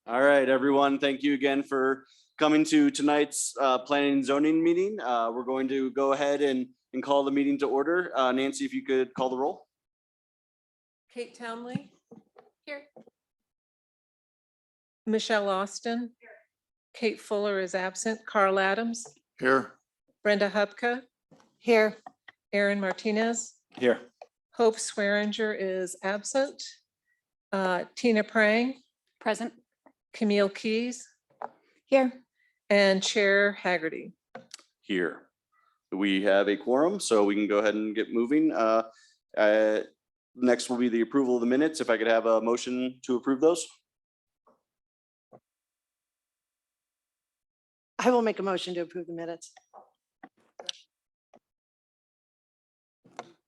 All right, everyone. Thank you again for coming to tonight's planning and zoning meeting. We're going to go ahead and call the meeting to order. Nancy, if you could call the roll. Kate Townley. Here. Michelle Austin. Here. Kate Fuller is absent. Carl Adams. Here. Brenda Hubka. Here. Aaron Martinez. Here. Hope Swearinger is absent. Tina Prang. Present. Camille Keys. Here. And Chair Haggerty. Here. We have a quorum, so we can go ahead and get moving. Next will be the approval of the minutes. If I could have a motion to approve those. I will make a motion to approve the minutes.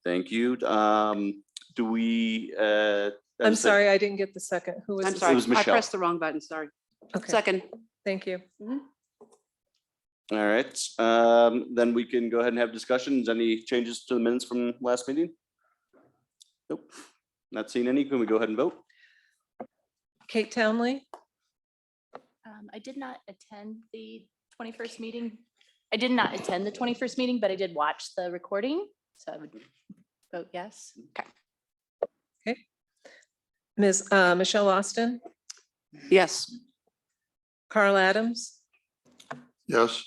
Thank you. Do we? I'm sorry, I didn't get the second. Who was I'm the sorry, was I Michelle. pressed the wrong button, sorry. Okay, Second. thank you. All right, then we can go ahead and have discussions. Any changes to the minutes from last meeting? Nope, not seeing any. Can we go ahead and vote? Kate Townley. I did not attend the 21st meeting. I did not attend the 21st meeting, but I did watch the recording. So I would vote yes. Okay. Ms. Michelle Austin. Yes. Carl Adams. Yes.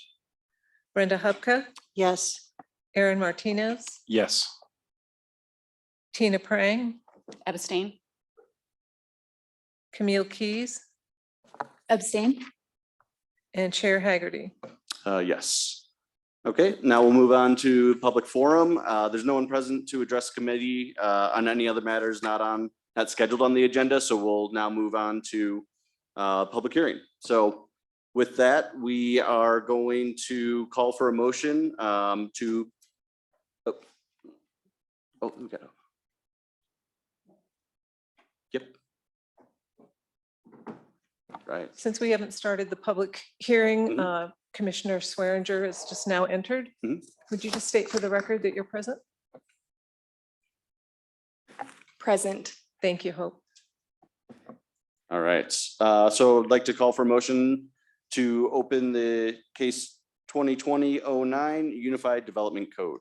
Brenda Hubka. Yes. Aaron Martinez. Yes. Tina Prang. Abstain. Camille Keys. Abstain. And Chair Haggerty. Yes. Okay, now we'll move on to public forum. There's no one present to address committee on any other matters not scheduled on the agenda. So we'll now move on to public hearing. So with that, we are going to call for a motion to. Oh, we got it. Yep. Right. Since we haven't started the public hearing, Mhm. Commissioner Swearinger has just now entered. Mhm. Would you just state for the record that you're present? Present. Thank you, Hope. All right, so I'd like to call for a motion to open the case 2020-09 Unified Development Code.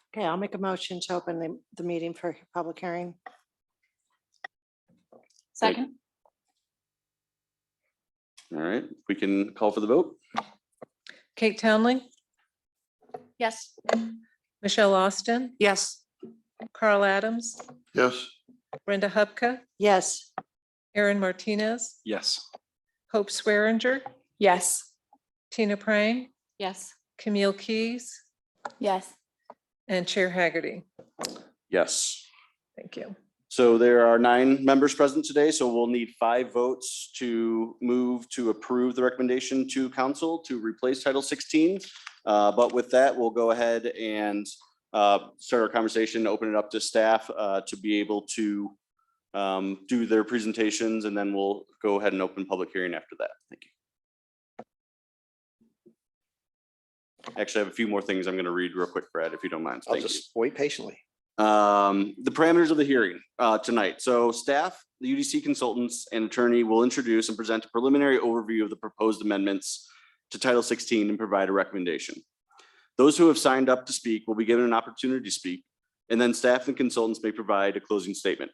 Okay, I'll make a motion to open the meeting for public hearing. Second. All right, we can call for the vote. Kate Townley, Yes. Michelle Austin, Yes. Carl Adams, Yes. Brenda Hubka, Yes. Aaron Martinez, Yes. Hope Swearinger, Yes. Tina Prang, Yes. Camille Keys, Yes. and Chair Haggerty. Yes. Thank you. So there are 9 members present today, so we'll need 5 votes to move to approve the recommendation to council to replace Title 16. But with that, we'll go ahead and start our conversation, open it up to staff to be able to do their presentations, and then we'll go ahead and open public hearing after that. Thank you. Actually, I have a few more things I'm going to read real quick, Brad, if you don't mind. I'll Thank you. just wait patiently. The parameters of the hearing tonight. So staff, the UDC consultants and attorney will introduce and present a preliminary overview of the proposed amendments to Title 16 and provide a recommendation. Those who have signed up to speak will be given an opportunity to speak, and then staff and consultants may provide a closing statement.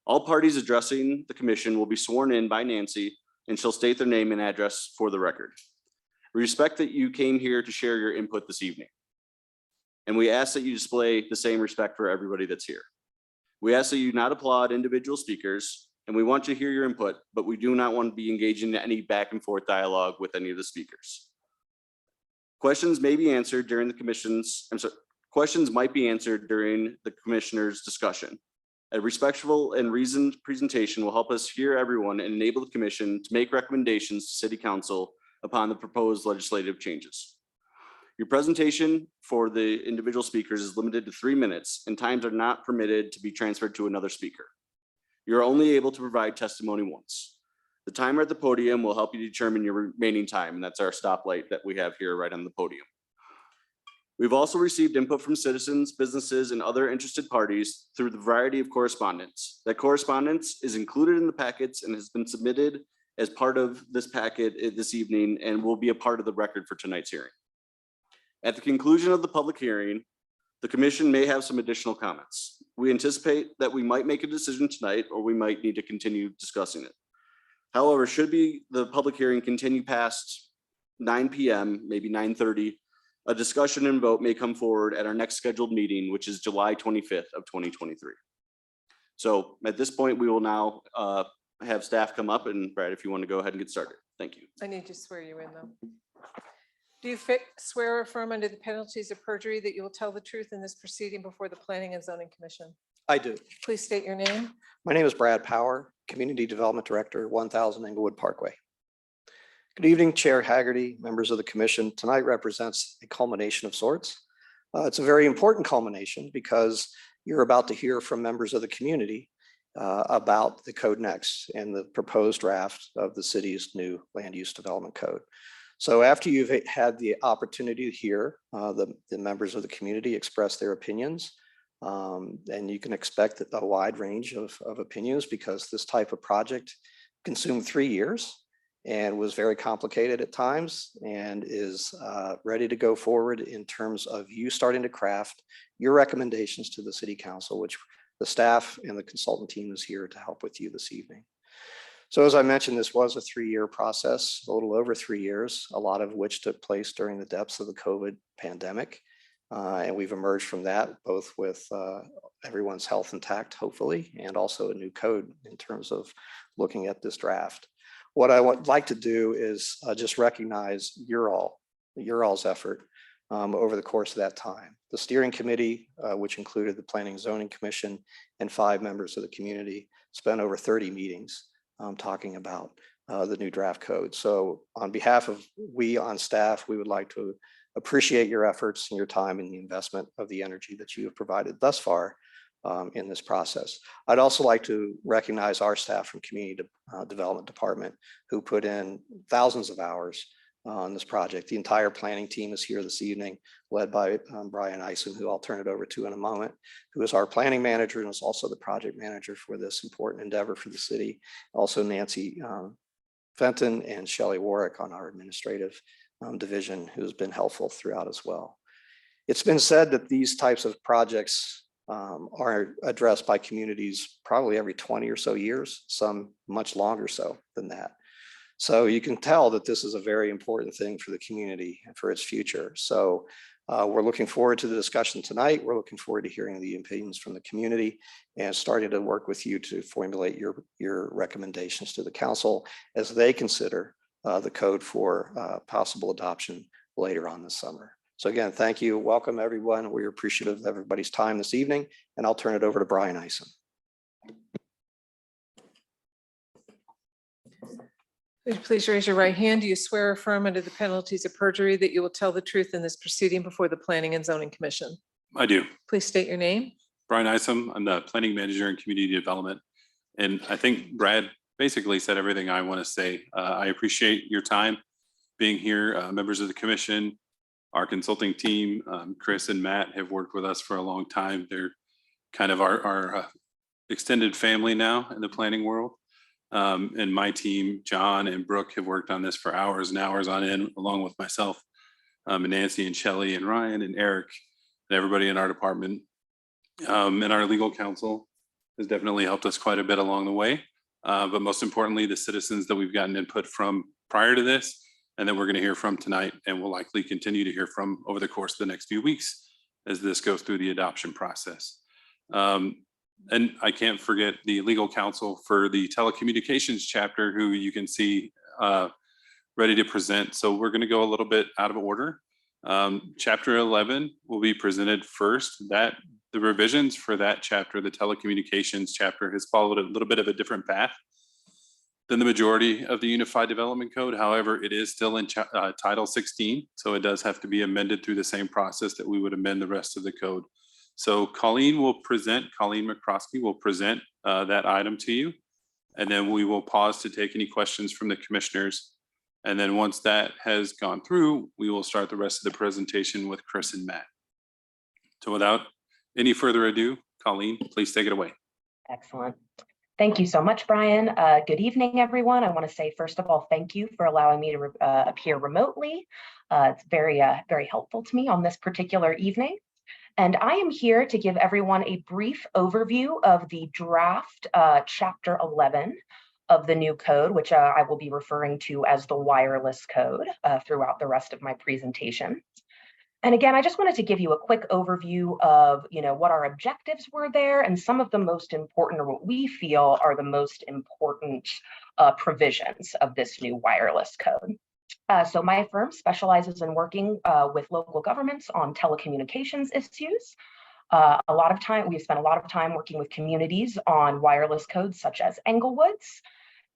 All parties addressing the commission will be sworn in by Nancy and shall state their name and address for the record. We respect that you came here to share your input this evening. And we ask that you display the same respect for everybody that's here. We ask that you not applaud individual speakers, and we want to hear your input, but we do not want to be engaging in any back and forth dialogue with any of the speakers. Questions may be answered during the questions might be answered during the commissioner's discussion. A respectful and reasoned presentation will help us hear everyone and enable the commission to make recommendations to City Council upon the proposed legislative changes. Your presentation for the individual speakers is limited to 3 minutes, and times are not permitted to be transferred to another speaker. You're only able to provide testimony once. The timer at the podium will help you determine your remaining time, and that's our stoplight that we have here right on the podium. We've also received input from citizens, businesses, and other interested parties through the variety of correspondence. That correspondence is included in the packets and has been submitted as part of this packet this evening and will be a part of the record for tonight's hearing. At the conclusion of the public hearing, the commission may have some additional comments. We anticipate that we might make a decision tonight, or we might need to continue discussing it. However, should the public hearing continue past 9 p.m., maybe 9:30, a discussion and vote may come forward at our next scheduled meeting, which is July 25th of 2023. So at this point, we will now have staff come up, and Brad, if you want to go ahead and get started. Thank you. I need to swear you in though. Do you swear or affirm under the penalties of perjury that you will tell the truth in this proceeding before the Planning and Zoning Commission? I do. Please state your name. My name is Brad Power, Community Development Director, 1000 Englewood Parkway. Good evening, Chair Haggerty, members of the commission. Tonight represents a culmination of sorts. It's a very important culmination because you're about to hear from members of the community about the Code Next and the proposed draft of the city's new land use development code. So after you've had the opportunity to hear the members of the community express their opinions, and you can expect a wide range of opinions because this type of project consumed 3 years and was very complicated at times, and is ready to go forward in terms of you starting to craft your recommendations to the city council, which the staff and the consultant team is here to help with you this evening. So as I mentioned, this was a 3-year process, a little over 3 years, a lot of which took place during the depths of the COVID pandemic. And we've emerged from that both with everyone's health intact, hopefully, and also a new code in terms of looking at this draft. What I would like to do is just recognize your all's effort over the course of that time. The steering committee, which included the Planning and Zoning Commission and 5 members of the community, spent over 30 meetings talking about the new draft code. So on behalf of we on staff, we would like to appreciate your efforts and your time and the investment of the energy that you have provided thus far in this process. I'd also like to recognize our staff from Community Development Department who put in thousands of hours on this project. The entire planning team is here this evening, led by Brian Eisen, who I'll turn it over to in a moment, who is our planning manager and is also the project manager for this important endeavor for the city. Also Nancy Fenton and Shelley Warwick on our administrative division, who has been helpful throughout as well. It's been said that these types of projects are addressed by communities probably every 20 or so years, some much longer so than that. So you can tell that this is a very important thing for the community and for its future. So we're looking forward to the discussion tonight. We're looking forward to hearing the opinions from the community and starting to work with you to formulate your recommendations to the council as they consider the code for possible adoption later on this summer. So again, thank you. Welcome, everyone. We're appreciative of everybody's time this evening, and I'll turn it over to Brian Eisen. Would you please raise your right hand? Do you swear or affirm under the penalties of perjury that you will tell the truth in this proceeding before the Planning and Zoning Commission? I do. Please state your name. Brian Isom, I'm the planning manager in community development. And I think Brad basically said everything I want to say. I appreciate your time being here. Members of the commission, our consulting team, Chris and Matt have worked with us for a long time. They're kind of our extended family now in the planning world. And my team, John and Brooke, have worked on this for hours and hours on end, along with myself, and Nancy and Shelley and Ryan and Eric and everybody in our department. And our legal counsel has definitely helped us quite a bit along the way. But most importantly, the citizens that we've gotten input from prior to this, and that we're going to hear from tonight, and we'll likely continue to hear from over the course of the next few weeks as this goes through the adoption process. And I can't forget the legal counsel for the telecommunications chapter, who you can see ready to present. So we're going to go a little bit out of order. Chapter 11 will be presented first. The revisions for that chapter, the telecommunications chapter, has followed a little bit of a different path than the majority of the Unified Development Code. However, it is still in Title 16, so it does have to be amended through the same process that we would amend the rest of the code. So Colleen McCroskey will present that item to you, and then we will pause to take any questions from the commissioners. And then once that has gone through, we will start the rest of the presentation with Chris and Matt. So without any further ado, Colleen, please take it away. Excellent. Thank you so much, Brian. Good evening, everyone. I want to say, first of all, thank you for allowing me to appear remotely. It's very helpful to me on this particular evening. And I am here to give everyone a brief overview of the draft Chapter 11 of the new code, which I will be referring to as the wireless code throughout the rest of my presentation. And again, I just wanted to give you a quick overview of, what our objectives were there and some of the most important, or what we feel are the most important provisions of this new wireless code. So my firm specializes in working with local governments on telecommunications issues. We've spent a lot of time working with communities on wireless codes such as Englewood's.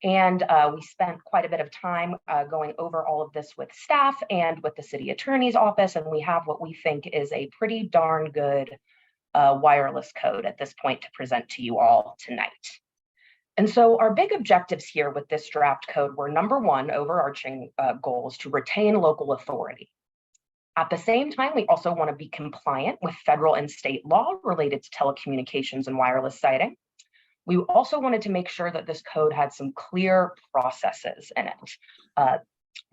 And we spent quite a bit of time going over all of this with staff and with the city attorney's office. And we have what we think is a pretty darn good wireless code at this point to present to you all tonight. And so our big objectives here with this draft code were, number one, overarching goals to retain local authority. At the same time, we also want to be compliant with federal and state law related to telecommunications and wireless siting. We also wanted to make sure that this code had some clear processes in it.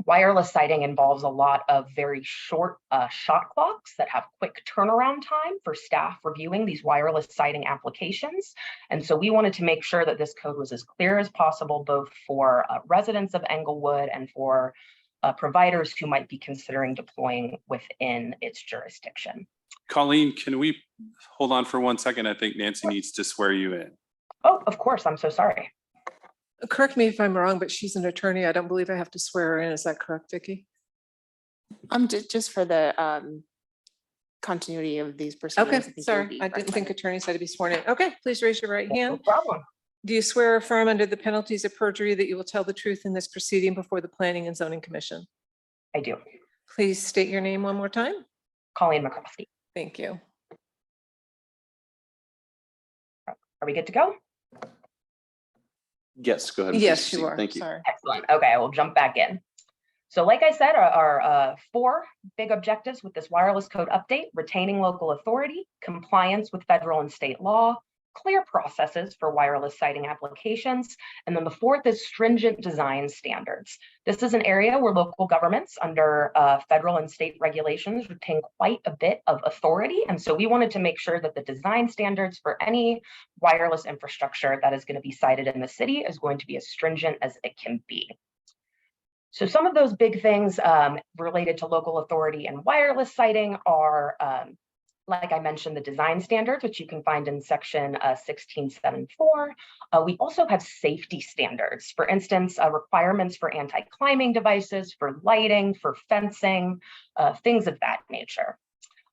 Wireless siting involves a lot of very short shot clocks that have quick turnaround time for staff reviewing these wireless siting applications. And so we wanted to make sure that this code was as clear as possible, both for residents of Englewood and for providers who might be considering deploying within its jurisdiction. Colleen, can we hold on for 1 second? I think Nancy needs to swear you in. Oh, of course. I'm so sorry. Correct me if I'm wrong, but she's an attorney. I don't believe I have to swear her in. Is that correct, Vicki? Just for the continuity of these proceedings. Okay, I think it would sorry. be I didn't think recommended. attorneys had to be sworn in. Okay, please raise your right No hand. problem. Do you swear or affirm under the penalties of perjury that you will tell the truth in this proceeding before the Planning and Zoning Commission? I do. Please state your name one more time. Colleen McCroskey. Thank you. Are we good to go? Yes, go ahead. and Yes, proceed. you are. Thank you. Sorry. Excellent. Okay, I will jump back in. So like I said, our 4 big objectives with this wireless code update: retaining local authority, compliance with federal and state law, clear processes for wireless siting applications, and then the 4th is stringent design standards. This is an area where local governments under federal and state regulations retain quite a bit of authority. And so we wanted to make sure that the design standards for any wireless infrastructure that is going to be sited in the city is going to be as stringent as it can be. So some of those big things related to local authority and wireless siting are, like I mentioned, the design standards, which you can find in section 1674. We also have safety standards, for instance, requirements for anti-climbing devices, for lighting, for fencing, things of that nature.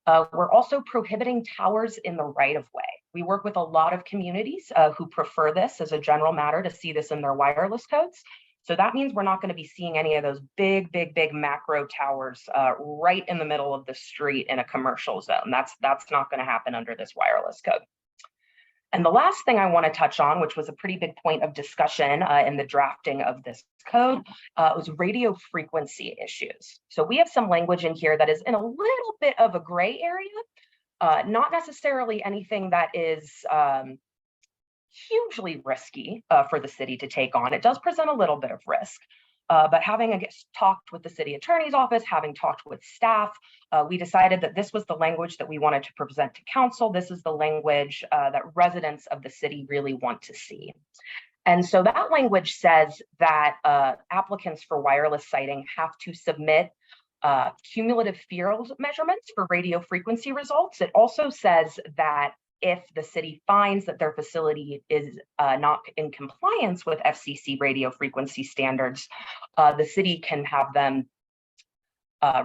We're also prohibiting towers in the right-of-way. We work with a lot of communities who prefer this as a general matter to see this in their wireless codes. So that means we're not going to be seeing any of those big macro towers right in the middle of the street in a commercial zone. That's not going to happen under this wireless code. And the last thing I want to touch on, which was a pretty big point of discussion in the drafting of this code, was radio frequency issues. So we have some language in here that is in a little bit of a gray area, not necessarily anything that is hugely risky for the city to take on. It does present a little bit of risk, but having talked with the city attorney's office, having talked with staff, we decided that this was the language that we wanted to present to council. This is the language that residents of the city really want to see. And so that language says that applicants for wireless siting have to submit cumulative field measurements for radio frequency results. It also says that if the city finds that their facility is not in compliance with FCC radio frequency standards, the city can have them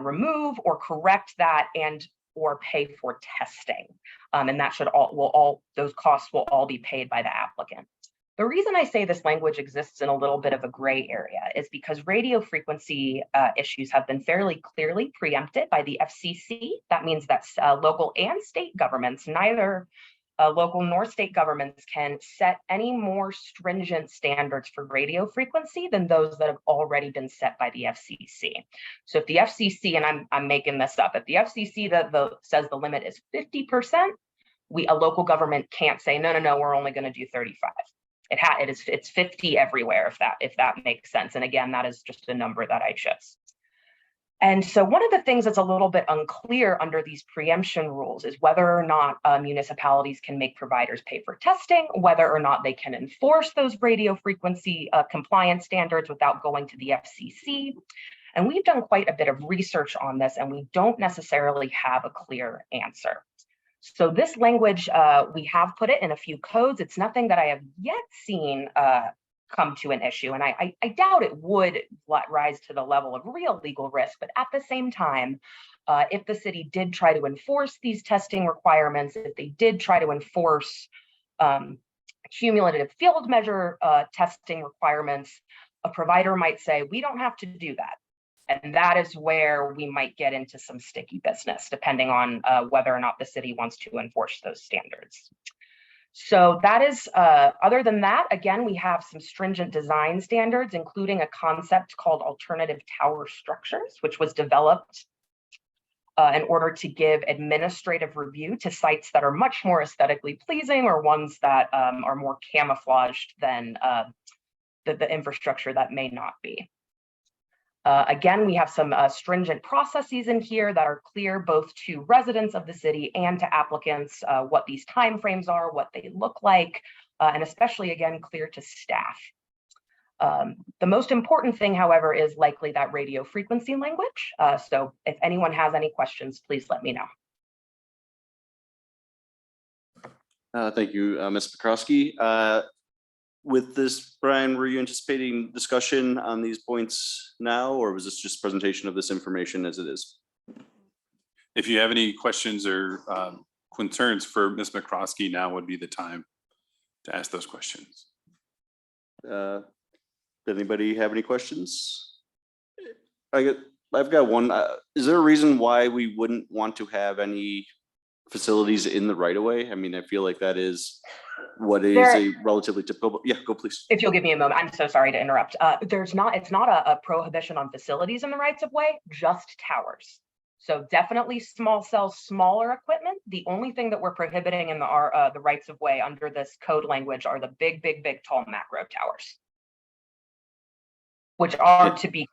remove or correct that and or pay for testing. And that those costs will all be paid by the applicant. The reason I say this language exists in a little bit of a gray area is because radio frequency issues have been fairly clearly preempted by the FCC. That means that local and state governments, neither local nor state governments can set any more stringent standards for radio frequency than those that have already been set by the FCC. So if the FCC, and I'm making this up, if the FCC says the limit is 50%, a local government can't say, no, we're only going to do 35. It's 50 everywhere, if that makes sense. And again, that is just a number that I chose. And so one of the things that's a little bit unclear under these preemption rules is whether or not municipalities can make providers pay for testing, whether or not they can enforce those radio frequency compliance standards without going to the FCC. And we've done quite a bit of research on this, and we don't necessarily have a clear answer. So this language, we have put it in a few codes. It's nothing that I have yet seen come to an issue. And I doubt it would rise to the level of real legal risk. But at the same time, if the city did try to enforce these testing requirements, if they did try to enforce cumulative field measure testing requirements, a provider might say, we don't have to do that. And that is where we might get into some sticky business, depending on whether or not the city wants to enforce those standards. So that is, other than that, again, we have some stringent design standards, including a concept called alternative tower structures, which was developed in order to give administrative review to sites that are much more aesthetically pleasing or ones that are more camouflaged than the infrastructure that may not be. Again, we have some stringent processes in here that are clear both to residents of the city and to applicants, what these timeframes are, what they look like, and especially, again, clear to staff. The most important thing, however, is likely that radio frequency language. So if anyone has any questions, please let me know. Thank you, Ms. Pekrosky. With this, Brian, were you anticipating discussion on these points now, or was this just presentation of this information as it is? If you have any questions or concerns for Ms. McCroskey, now would be the time to ask those questions. Does anybody have any questions? I've got one. Is there a reason why we wouldn't want to have any facilities in the right of way? I mean, I feel like that is what is a relatively typical. Yeah, go please. If you'll give me a moment, I'm so sorry to interrupt. It's not a prohibition on facilities in the rights of way, just towers. So definitely small cells, smaller equipment. The only thing that we're prohibiting in the rights of way under this code language are the big, tall macro towers, which are, to be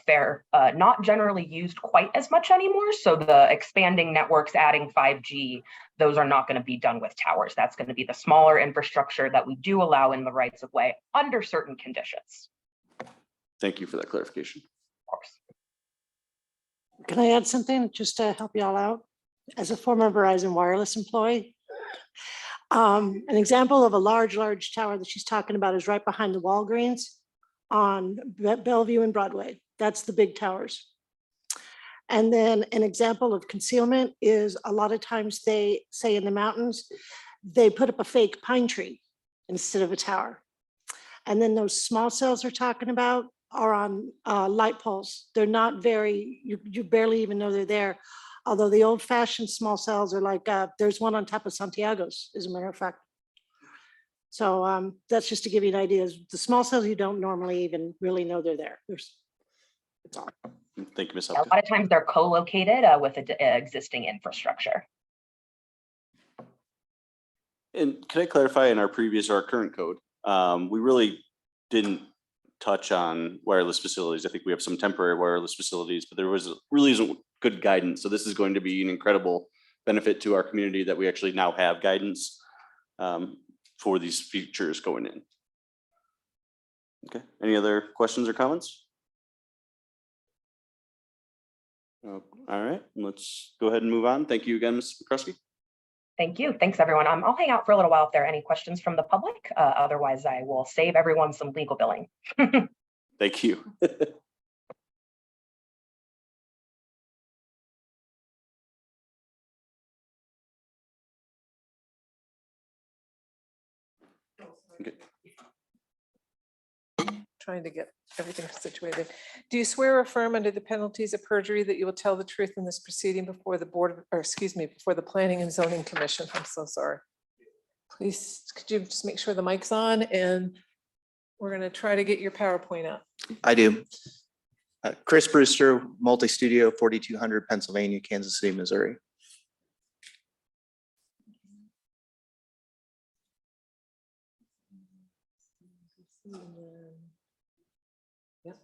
fair, not generally used quite as much anymore. So the expanding networks, adding 5G, those are not going to be done with towers. That's going to be the smaller infrastructure that we do allow in the rights of way under certain conditions. Thank you for that clarification. Of course. Can I add something just to help you all out? As a former Verizon wireless employee, an example of a large tower that she's talking about is right behind the Walgreens on Bellevue and Broadway. That's the big towers. And then an example of concealment is a lot of times they say in the mountains, they put up a fake pine tree instead of a tower. And then those small cells they're talking about are on light poles. They're not very, you barely even know they're there. Although the old fashioned small cells are like, there's one on top of Santiago's, as a matter of fact. So that's just to give you an idea. The small cells you don't normally even really know they're there. It's all. Thank you, Ms. A lot of times they're co-located with existing infrastructure. And can I clarify, in our previous or our current code, we really didn't touch on wireless facilities. I think we have some temporary wireless facilities, but there really isn't good guidance. So this is going to be an incredible benefit to our community that we actually now have guidance for these features going in. Okay, any other questions or comments? Oh, all right, let's go ahead and move on. Thank you again, Ms. McCroskey. Thank you. Thanks, everyone. I'll hang out for a little while if there are any questions from the public. Otherwise, I will save everyone some legal billing. Thank you. Okay. Trying to get everything situated. Do you swear or affirm under the penalties of perjury that you will tell the truth in this proceeding before the board, or excuse me, before the Planning and Zoning Commission? I'm so sorry. Please, could you just make sure the mic's on, and we're going to try to get your PowerPoint up. I do. Chris Brewster, Multi-Studio, 4200 Pennsylvania, Kansas City, Missouri. Yep.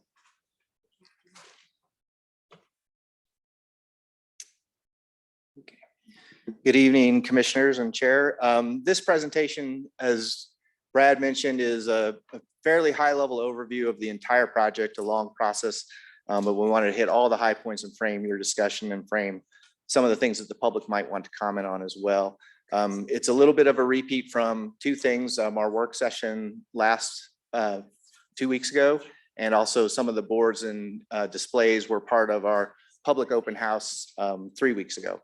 Good evening, commissioners and chair. This presentation, as Brad mentioned, is a fairly high-level overview of the entire project, a long process, but we wanted to hit all the high points and frame your discussion and frame some of the things that the public might want to comment on as well. It's a little bit of a repeat from two things, our work session last 2 weeks ago, and also some of the boards and displays were part of our public open house 3 weeks ago.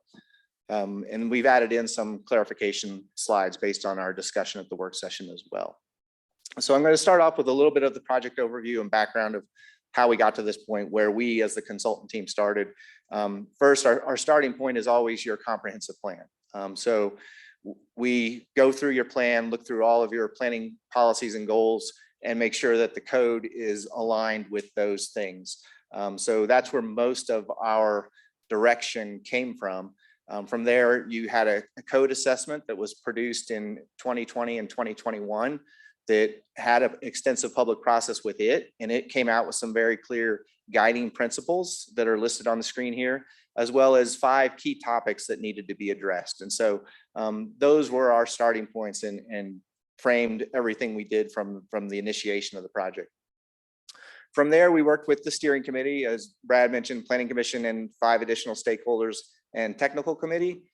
And we've added in some clarification slides based on our discussion at the work session as well. So I'm going to start off with a little bit of the project overview and background of how we got to this point where we as the consultant team started. First, our starting point is always your comprehensive plan. So we go through your plan, look through all of your planning policies and goals, and make sure that the code is aligned with those things. So that's where most of our direction came from. From there, you had a code assessment that was produced in 2020 and 2021 that had an extensive public process with it, and it came out with some very clear guiding principles that are listed on the screen here, as well as 5 key topics that needed to be addressed. And so those were our starting points and framed everything we did from the initiation of the project. From there, we worked with the steering committee, as Brad mentioned, planning commission, and 5 additional stakeholders and technical committee.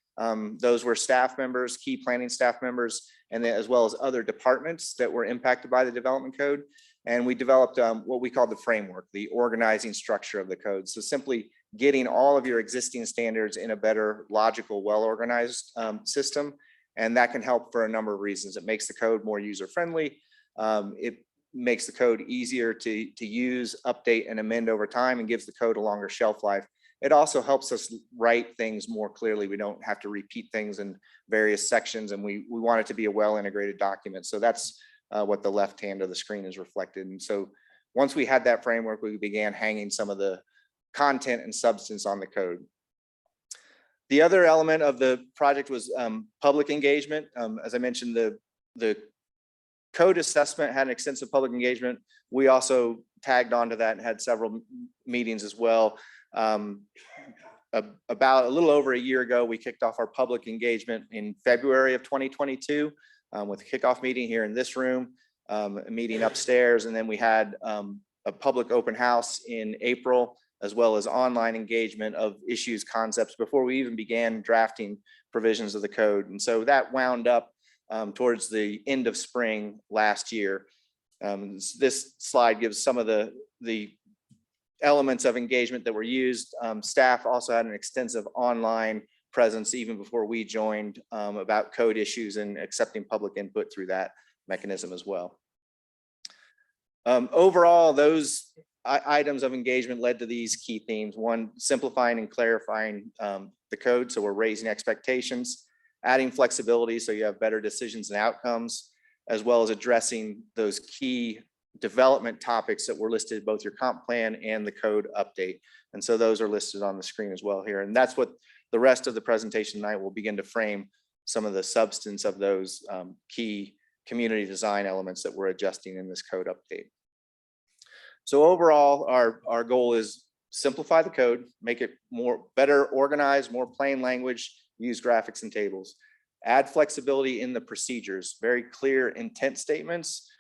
Those were staff members, key planning staff members, and then as well as other departments that were impacted by the development code. And we developed what we call the framework, the organizing structure of the code. So simply getting all of your existing standards in a better, logical, well-organized system. And that can help for a number of reasons. It makes the code more user-friendly. It makes the code easier to use, update, and amend over time, and gives the code a longer shelf life. It also helps us write things more clearly. We don't have to repeat things in various sections, and we want it to be a well-integrated document. So that's what the left hand of the screen is reflected. And so once we had that framework, we began hanging some of the content and substance on the code. The other element of the project was public engagement. As I mentioned, the code assessment had an extensive public engagement. We also tagged onto that and had several meetings as well. About a little over a year ago, we kicked off our public engagement in February of 2022 with a kickoff meeting here in this room, a meeting upstairs, and then we had a public open house in April, as well as online engagement of issues, concepts before we even began drafting provisions of the code. And so that wound up towards the end of spring last year. This slide gives some of the elements of engagement that were used. Staff also had an extensive online presence even before we joined about code issues and accepting public input through that mechanism as well. Overall, those items of engagement led to these key themes. One, simplifying and clarifying the code. So we're raising expectations, adding flexibility so you have better decisions and outcomes, as well as addressing those key development topics that were listed, both your comp plan and the code update. And so those are listed on the screen as well here. And that's what the rest of the presentation tonight will begin to frame some of the substance of those key community design elements that we're adjusting in this code update. So overall, our goal is simplify the code, make it better organized, more plain language, use graphics and tables, add flexibility in the procedures, very clear intent statements,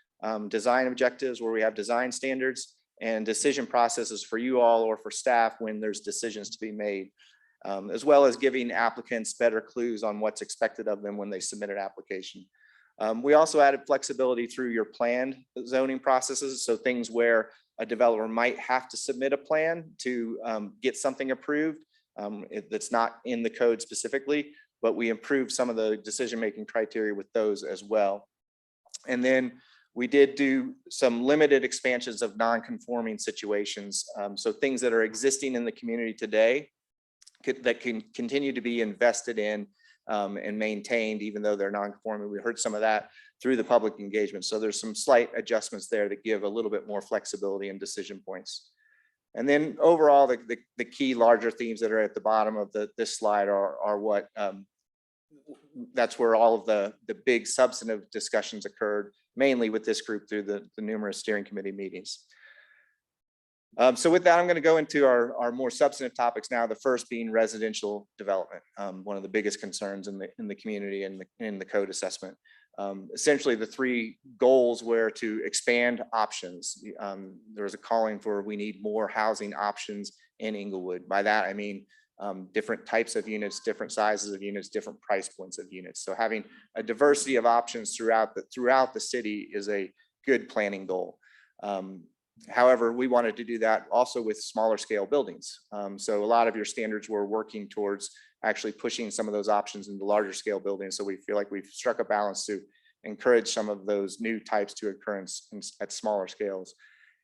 design objectives where we have design standards, and decision processes for you all or for staff when there's decisions to be made, as well as giving applicants better clues on what's expected of them when they submit an application. We also added flexibility through your planned zoning processes. So things where a developer might have to submit a plan to get something approved that's not in the code specifically, but we improved some of the decision-making criteria with those as well. And then we did do some limited expansions of non-conforming situations. So things that are existing in the community today that can continue to be invested in and maintained, even though they're non-conforming. We heard some of that through the public engagement. So there's some slight adjustments there that give a little bit more flexibility and decision points. And then overall, the key larger themes that are at the bottom of this slide are what that's where all of the big substantive discussions occurred, mainly with this group through the numerous steering committee meetings. So with that, I'm going to go into our more substantive topics now. The first being residential development, one of the biggest concerns in the community and in the code assessment. Essentially, the three goals were to expand options. There was a calling for we need more housing options in Inglewood. By that, I mean different types of units, different sizes of units, different price points of units. So having a diversity of options throughout the city is a good planning goal. However, we wanted to do that also with smaller scale buildings. So a lot of your standards were working towards actually pushing some of those options into larger scale buildings. So we feel like we've struck a balance to encourage some of those new types to occurrence at smaller scales.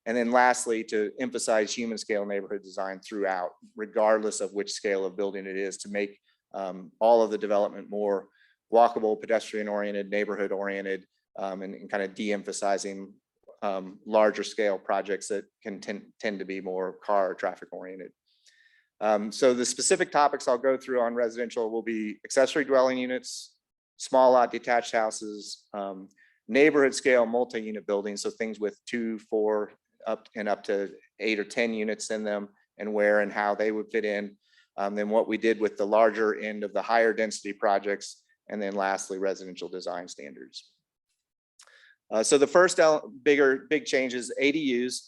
And then lastly, to emphasize human scale neighborhood design throughout, regardless of which scale of building it is, to make all of the development more walkable, pedestrian oriented, neighborhood oriented, and kind of de-emphasizing larger scale projects that can tend to be more car or traffic oriented. So the specific topics I'll go through on residential will be accessory dwelling units, small lot detached houses, neighborhood scale multi-unit buildings, so things with 2, 4, up to 8 or 10 units in them, and where and how they would fit in. Then what we did with the larger end of the higher density projects, and then lastly, residential design standards. So the first big change is ADUs.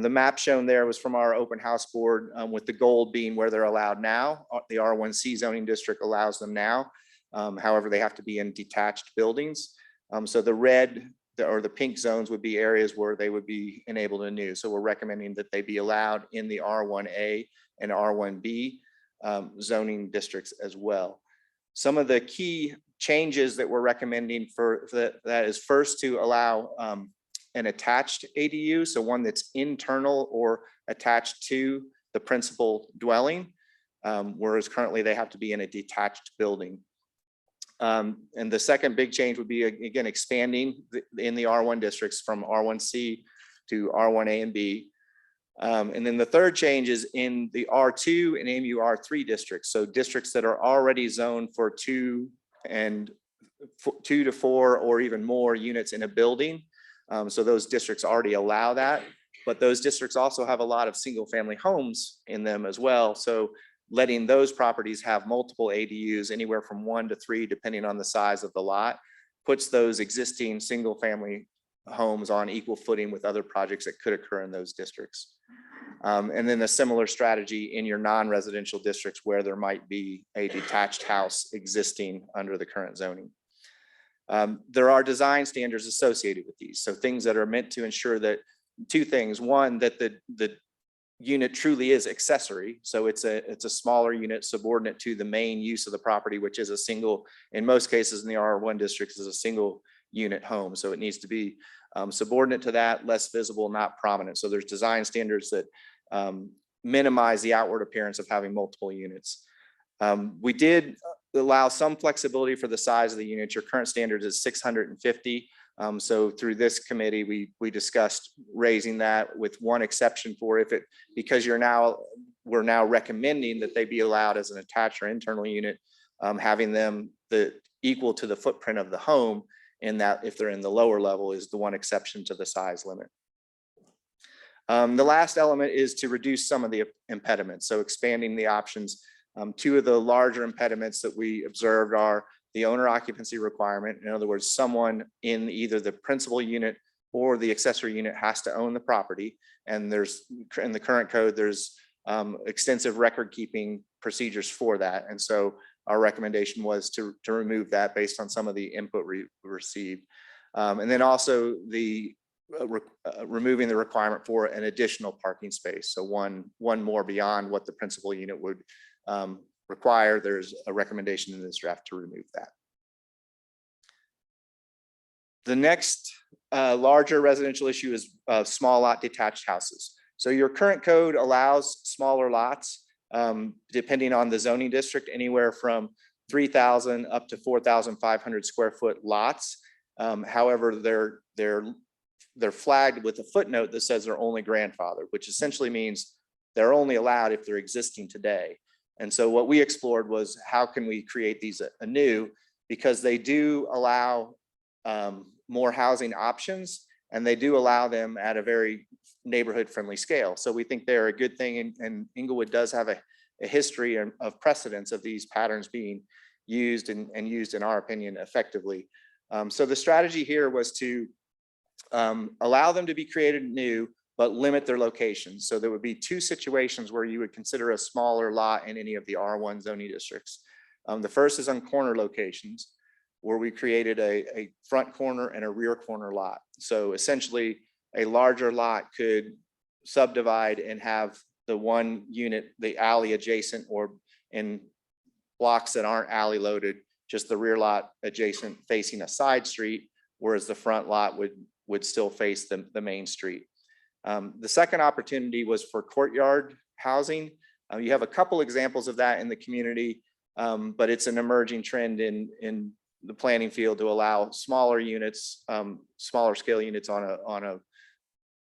The map shown there was from our open house board, with the gold being where they're allowed now. The R1C zoning district allows them now. However, they have to be in detached buildings. So the red or the pink zones would be areas where they would be enabled anew. So we're recommending that they be allowed in the R1A and R1B zoning districts as well. Some of the key changes that we're recommending for that is first to allow an attached ADU, so one that's internal or attached to the principal dwelling, whereas currently they have to be in a detached building. And the second big change would be, again, expanding in the R1 districts from R1C to R1A and B. And then the third change is in the R2 and MUR3 districts. So districts that are already zoned for 2 to 4 or even more units in a building. So those districts already allow that, but those districts also have a lot of single family homes in them as well. So letting those properties have multiple ADUs, anywhere from 1 to 3, depending on the size of the lot, puts those existing single family homes on equal footing with other projects that could occur in those districts. And then a similar strategy in your non-residential districts where there might be a detached house existing under the current zoning. There are design standards associated with these. So things that are meant to ensure that two things. One, that the unit truly is accessory. So it's a smaller unit subordinate to the main use of the property, which is a single, in most cases in the R1 districts, is a single unit home. So it needs to be subordinate to that, less visible, not prominent. So there's design standards that minimize the outward appearance of having multiple units. We did allow some flexibility for the size of the unit. Your current standard is 650. So through this committee, we discussed raising that with one exception for because we're now recommending that they be allowed as an attached or internal unit, having them equal to the footprint of the home, in that if they're in the lower level is the one exception to the size limit. The last element is to reduce some of the impediments. So expanding the options. Two of the larger impediments that we observed are the owner occupancy requirement. In other words, someone in either the principal unit or the accessory unit has to own the property. And there's, in the current code, there's extensive record keeping procedures for that. And so our recommendation was to remove that based on some of the input we received. And then also the removing the requirement for an additional parking space. So one more beyond what the principal unit would require. There's a recommendation in this draft to remove that. The next larger residential issue is small lot detached houses. So your current code allows smaller lots, depending on the zoning district, anywhere from 3,000 up to 4,500 square foot lots. However, they're flagged with a footnote that says they're only grandfathered, which essentially means they're only allowed if they're existing today. And so what we explored was how can we create these anew, because they do allow more housing options, and they do allow them at a very neighborhood friendly scale. So we think they're a good thing, and Inglewood does have a history of precedence of these patterns being used and used, in our opinion, effectively. So the strategy here was to allow them to be created new, but limit their locations. So there would be two situations where you would consider a smaller lot in any of the R1 zoning districts. The first is on corner locations, where we created a front corner and a rear corner lot. So essentially, a larger lot could subdivide and have the one unit, the alley adjacent, or in blocks that aren't alley loaded, just the rear lot adjacent facing a side street, whereas the front lot would still face the main street. The second opportunity was for courtyard housing. You have a couple examples of that in the community, but it's an emerging trend in the planning field to allow smaller units, smaller scale units on a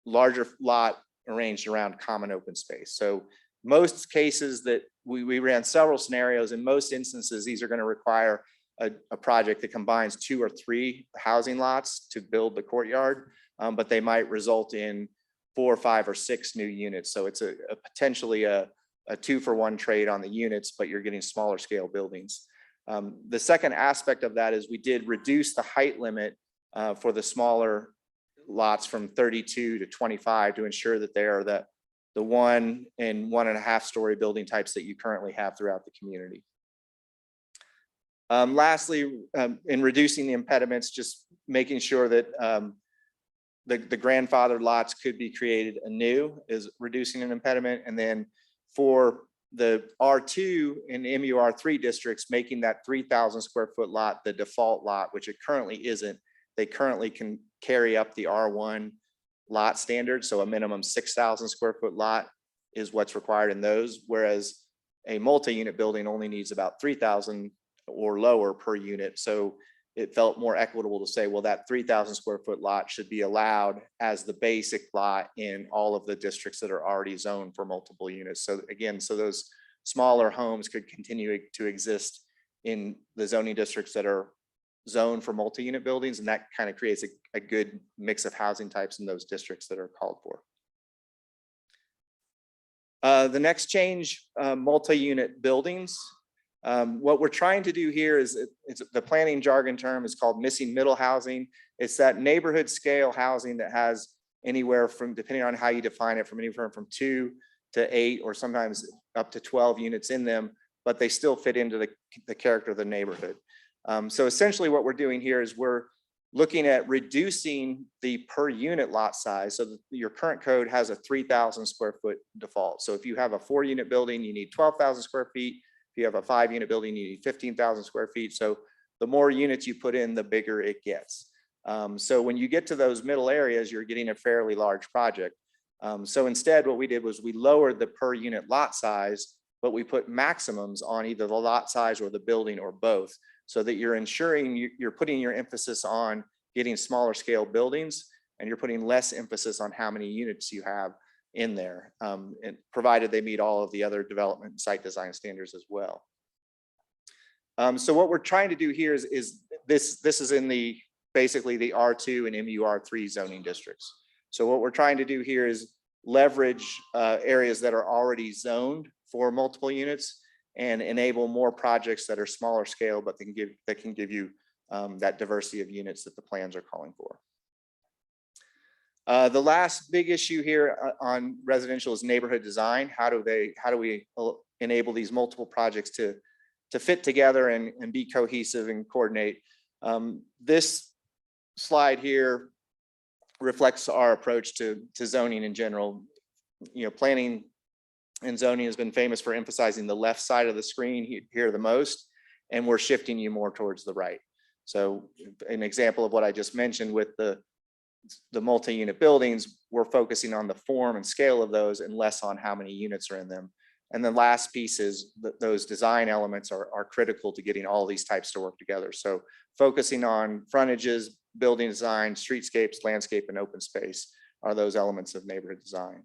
larger lot arranged around common open space. So most cases that we ran several scenarios. In most instances, these are going to require a project that combines 2 or 3 housing lots to build the courtyard, but they might result in 4, 5, or 6 new units. So it's a potentially a 2-for-1 trade on the units, but you're getting smaller scale buildings. The second aspect of that is we did reduce the height limit for the smaller lots from 32 to 25 to ensure that they are the 1 and 1.5 story building types that you currently have throughout the community. Lastly, in reducing the impediments, just making sure that the grandfathered lots could be created anew is reducing an impediment. And then for the R2 and MUR3 districts, making that 3,000 square foot lot the default lot, which it currently isn't. They currently can carry up the R1 lot standard. So a minimum 6,000 square foot lot is what's required in those, whereas a multi-unit building only needs about 3,000 or lower per unit. So it felt more equitable to say, well, that 3,000 square foot lot should be allowed as the basic lot in all of the districts that are already zoned for multiple units. So again, so those smaller homes could continue to exist in the zoning districts that are zoned for multi-unit buildings, and that kind of creates a good mix of housing types in those districts that are called for. The next change, multi-unit buildings. What we're trying to do here is, it's the planning jargon term is called missing middle housing. It's that neighborhood scale housing that has anywhere from, depending on how you define it, from anywhere from 2 to 8 or sometimes up to 12 units in them, but they still fit into the character of the neighborhood. So essentially what we're doing here is we're looking at reducing the per unit lot size. So your current code has a 3,000 square foot default. So if you have a 4-unit building, you need 12,000 square feet. If you have a 5-unit building, you need 15,000 square feet. So the more units you put in, the bigger it gets. So when you get to those middle areas, you're getting a fairly large project. So instead, what we did was we lowered the per unit lot size, but we put maximums on either the lot size or the building or both, so that you're ensuring you're putting your emphasis on getting smaller scale buildings, and you're putting less emphasis on how many units you have in there, and provided they meet all of the other development and site design standards as well. So what we're trying to do here is this is in basically the R2 and MUR3 zoning districts. So what we're trying to do here is leverage areas that are already zoned for multiple units and enable more projects that are smaller scale, but that can give you that diversity of units that the plans are calling for. The last big issue here on residential is neighborhood design. How do we enable these multiple projects to fit together and be cohesive and coordinate? This slide here reflects our approach to zoning in general. You know, planning and zoning has been famous for emphasizing the left side of the screen here the most, and we're shifting you more towards the right. So an example of what I just mentioned with the multi-unit buildings, we're focusing on the form and scale of those and less on how many units are in them. And the last piece is that those design elements are critical to getting all these types to work together. So focusing on frontages, building design, streetscapes, landscape, and open space are those elements of neighborhood design.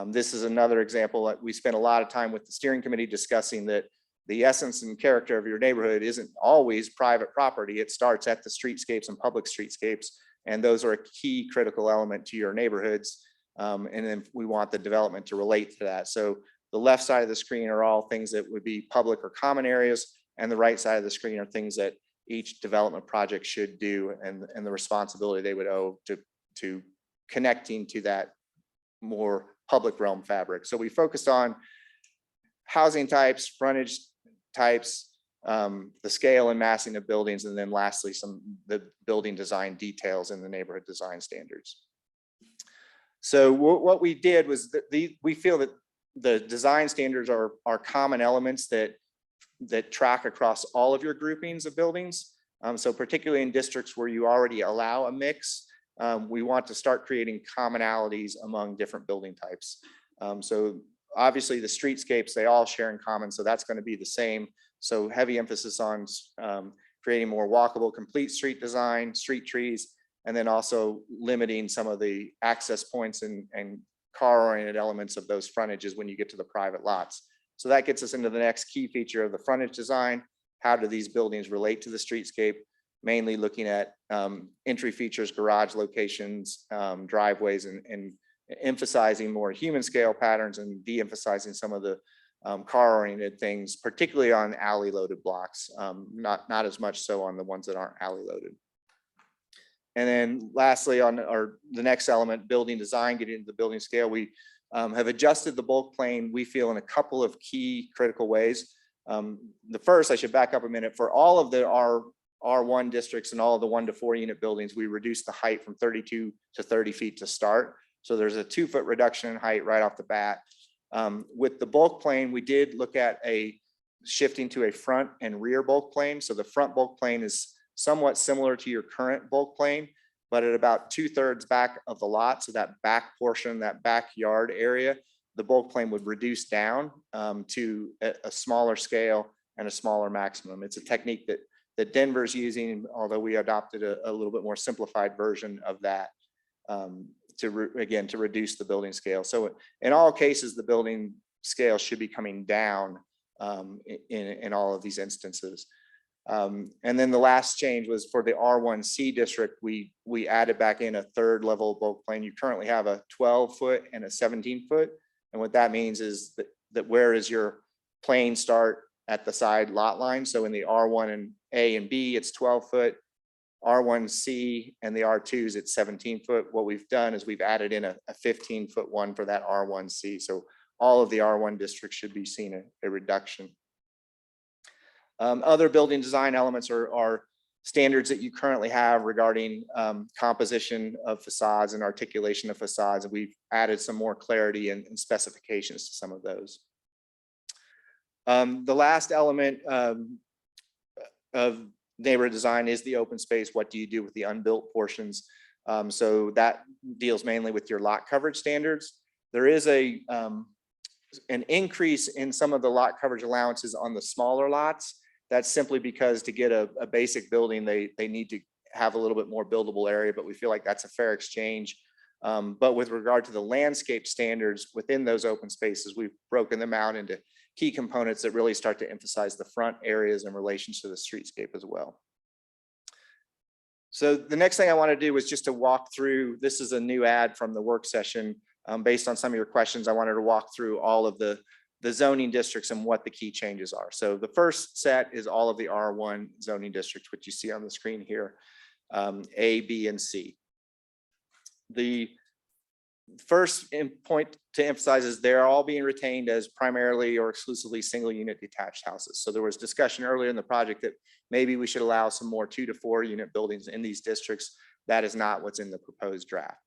This is another example that we spent a lot of time with the steering committee discussing that the essence and character of your neighborhood isn't always private property. It starts at the streetscapes and public streetscapes, and those are a key critical element to your neighborhoods. And then we want the development to relate to that. So the left side of the screen are all things that would be public or common areas, and the right side of the screen are things that each development project should do and the responsibility they would owe to connecting to that more public realm fabric. So we focused on housing types, frontage types, the scale and massing of buildings, and then lastly, the building design details in the neighborhood design standards. So what we did was that we feel that the design standards are common elements that track across all of your groupings of buildings. So particularly in districts where you already allow a mix, we want to start creating commonalities among different building types. So obviously the streetscapes, they all share in common, so that's going to be the same. So heavy emphasis on creating more walkable, complete street design, street trees, and then also limiting some of the access points and car-oriented elements of those frontages when you get to the private lots. So that gets us into the next key feature of the frontage design. How do these buildings relate to the streetscape? Mainly looking at entry features, garage locations, driveways, and emphasizing more human scale patterns and de-emphasizing some of the car-oriented things, particularly on alley loaded blocks, not as much so on the ones that aren't alley loaded. And then lastly, on the next element, building design, getting into the building scale, we have adjusted the bulk plane, we feel, in a couple of key critical ways. The first, I should back up a minute, for all of the R1 districts and all of the 1 to 4 unit buildings, we reduced the height from 32 to 30 feet to start. So there's a 2-foot reduction in height right off the bat. With the bulk plane, we did look at shifting to a front and rear bulk plane. So the front bulk plane is somewhat similar to your current bulk plane, but at about 2/3 back of the lot. So that back portion, that backyard area, the bulk plane would reduce down to a smaller scale and a smaller maximum. It's a technique that Denver's using, although we adopted a little bit more simplified version of that to reduce the building scale. So in all cases, the building scale should be coming down in all of these instances. And then the last change was for the R1C district, we added back in a 3rd level bulk plane. You currently have a 12-foot and a 17-foot. And what that means is that where does your plane start at the side lot line? So in the R1 and A and B, it's 12-foot. R1C and the R2s, it's 17-foot. What we've done is we've added in a 15-foot one for that R1C. So all of the R1 districts should be seeing a reduction. Other building design elements are standards that you currently have regarding composition of facades and articulation of facades. And we've added some more clarity and specifications to some of those. The last element of neighborhood design is the open space. What do you do with the unbuilt portions? So that deals mainly with your lot coverage standards. There is an increase in some of the lot coverage allowances on the smaller lots. That's simply because to get a basic building, they need to have a little bit more buildable area, but we feel like that's a fair exchange. But with regard to the landscape standards within those open spaces, we've broken them out into key components that really start to emphasize the front areas in relation to the streetscape as well. So the next thing I want to do is just to walk through, this is a new ad from the work session. Based on some of your questions, I wanted to walk through all of the zoning districts and what the key changes are. So the first set is all of the R1 zoning districts, which you see on the screen here, A, B, and C. The first point to emphasize is they're all being retained as primarily or exclusively single unit detached houses. So there was discussion earlier in the project that maybe we should allow some more 2 to 4 unit buildings in these districts. That is not what's in the proposed draft.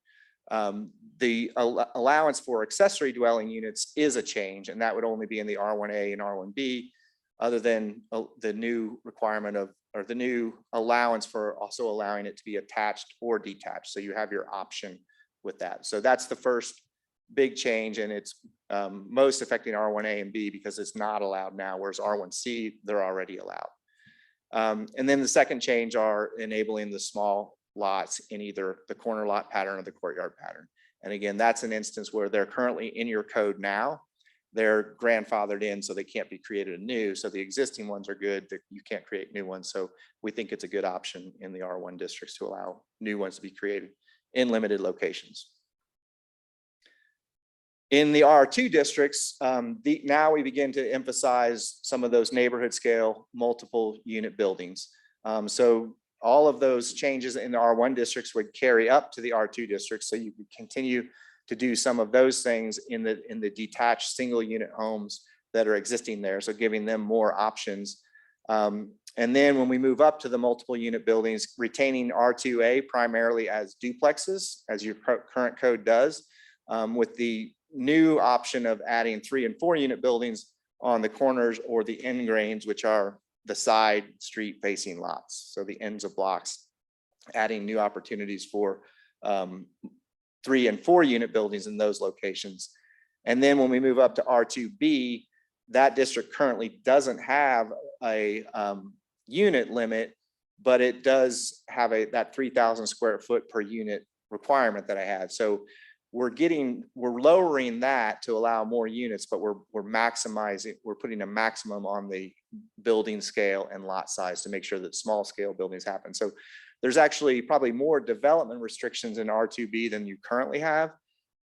The allowance for accessory dwelling units is a change, and that would only be in the R1A and R1B, other than the new requirement or the new allowance for also allowing it to be attached or detached. So you have your option with that. So that's the first big change, and it's most affecting R1A and B because it's not allowed now, whereas R1C, they're already allowed. And then the second change are enabling the small lots in either the corner lot pattern or the courtyard pattern. And again, that's an instance where they're currently in your code now. They're grandfathered in, so they can't be created anew. So the existing ones are good, you can't create new ones. So we think it's a good option in the R1 districts to allow new ones to be created in limited locations. In the R2 districts, now we begin to emphasize some of those neighborhood scale, multiple unit buildings. So all of those changes in the R1 districts would carry up to the R2 districts. So you could continue to do some of those things in the detached single unit homes that are existing there. So giving them more options. And then when we move up to the multiple unit buildings, retaining R2A primarily as duplexes, as your current code does, with the new option of adding 3 and 4 unit buildings on the corners or the end grains, which are the side street facing lots. So the ends of blocks, adding new opportunities for 3 and 4 unit buildings in those locations. And then when we move up to R2B, that district currently doesn't have a unit limit, but it does have that 3,000 square foot per unit requirement that I had. So we're lowering that to allow more units, but we're maximizing, we're putting a maximum on the building scale and lot size to make sure that small scale buildings happen. So there's actually probably more development restrictions in R2B than you currently have,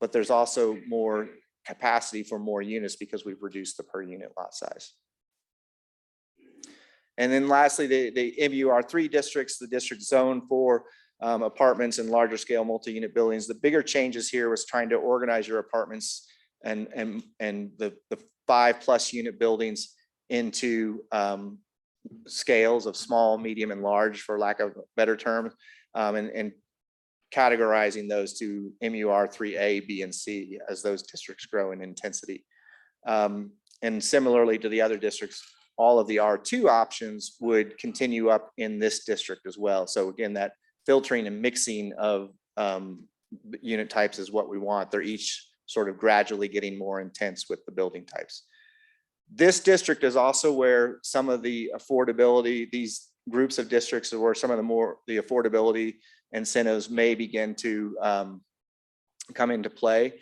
but there's also more capacity for more units because we've reduced the per unit lot size. And then lastly, the MUR3 districts, the district zone for apartments and larger scale multi-unit buildings. The bigger changes here was trying to organize your apartments and the 5+ unit buildings into scales of small, medium, and large, for lack of a better term, and categorizing those to MUR3A, B, and C as those districts grow in intensity. And similarly to the other districts, all of the R2 options would continue up in this district as well. So again, that filtering and mixing of unit types is what we want. They're each sort of gradually getting more intense with the building types. This district is also where some of the affordability, these groups of districts are where some of the affordability incentives may begin to come into play.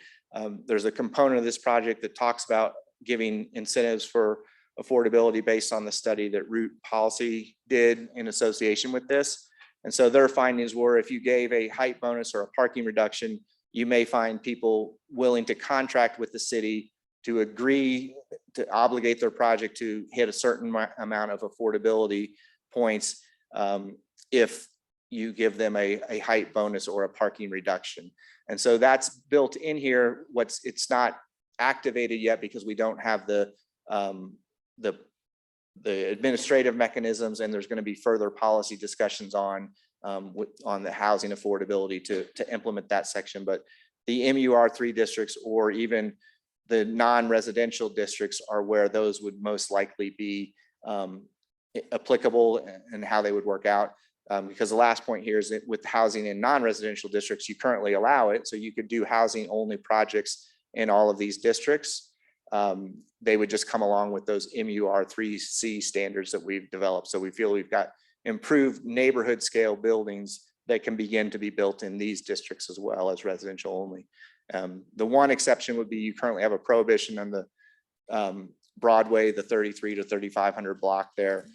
There's a component of this project that talks about giving incentives for affordability based on the study that Root Policy did in association with this. And so their findings were, if you gave a height bonus or a parking reduction, you may find people willing to contract with the city to agree to obligate their project to hit a certain amount of affordability points if you give them a height bonus or a parking reduction. And so that's built in here. It's not activated yet because we don't have the administrative mechanisms, and there's going to be further policy discussions on the housing affordability to implement that section. But the MUR3 districts or even the non-residential districts are where those would most likely be applicable and how they would work out. Because the last point here is that with housing in non-residential districts, you currently allow it. So you could do housing only projects in all of these districts. They would just come along with those MUR3C standards that we've developed. So we feel we've got improved neighborhood scale buildings that can begin to be built in these districts as well as residential only. The one exception would be you currently have a prohibition on the Broadway, the 33 to 3500 block there.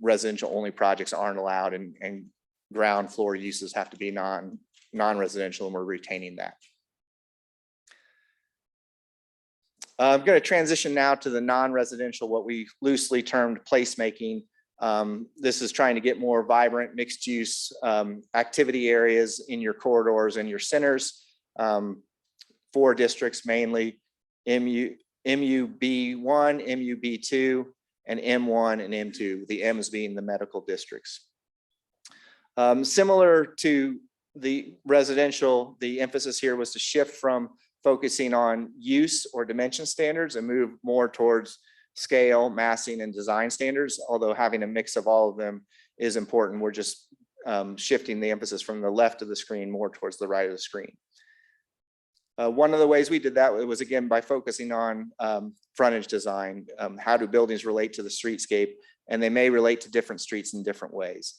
Residential only projects aren't allowed, and ground floor uses have to be non-residential, and we're retaining that. I'm going to transition now to the non-residential, what we loosely termed placemaking. This is trying to get more vibrant mixed use activity areas in your corridors and your centers. 4 districts mainly, MUB1, MUB2, and M1 and M2, the M's being the medical districts. Similar to the residential, the emphasis here was to shift from focusing on use or dimension standards and move more towards scale, massing, and design standards. Although having a mix of all of them is important, we're just shifting the emphasis from the left of the screen more towards the right of the screen. One of the ways we did that was again by focusing on frontage design. How do buildings relate to the streetscape? And they may relate to different streets in different ways.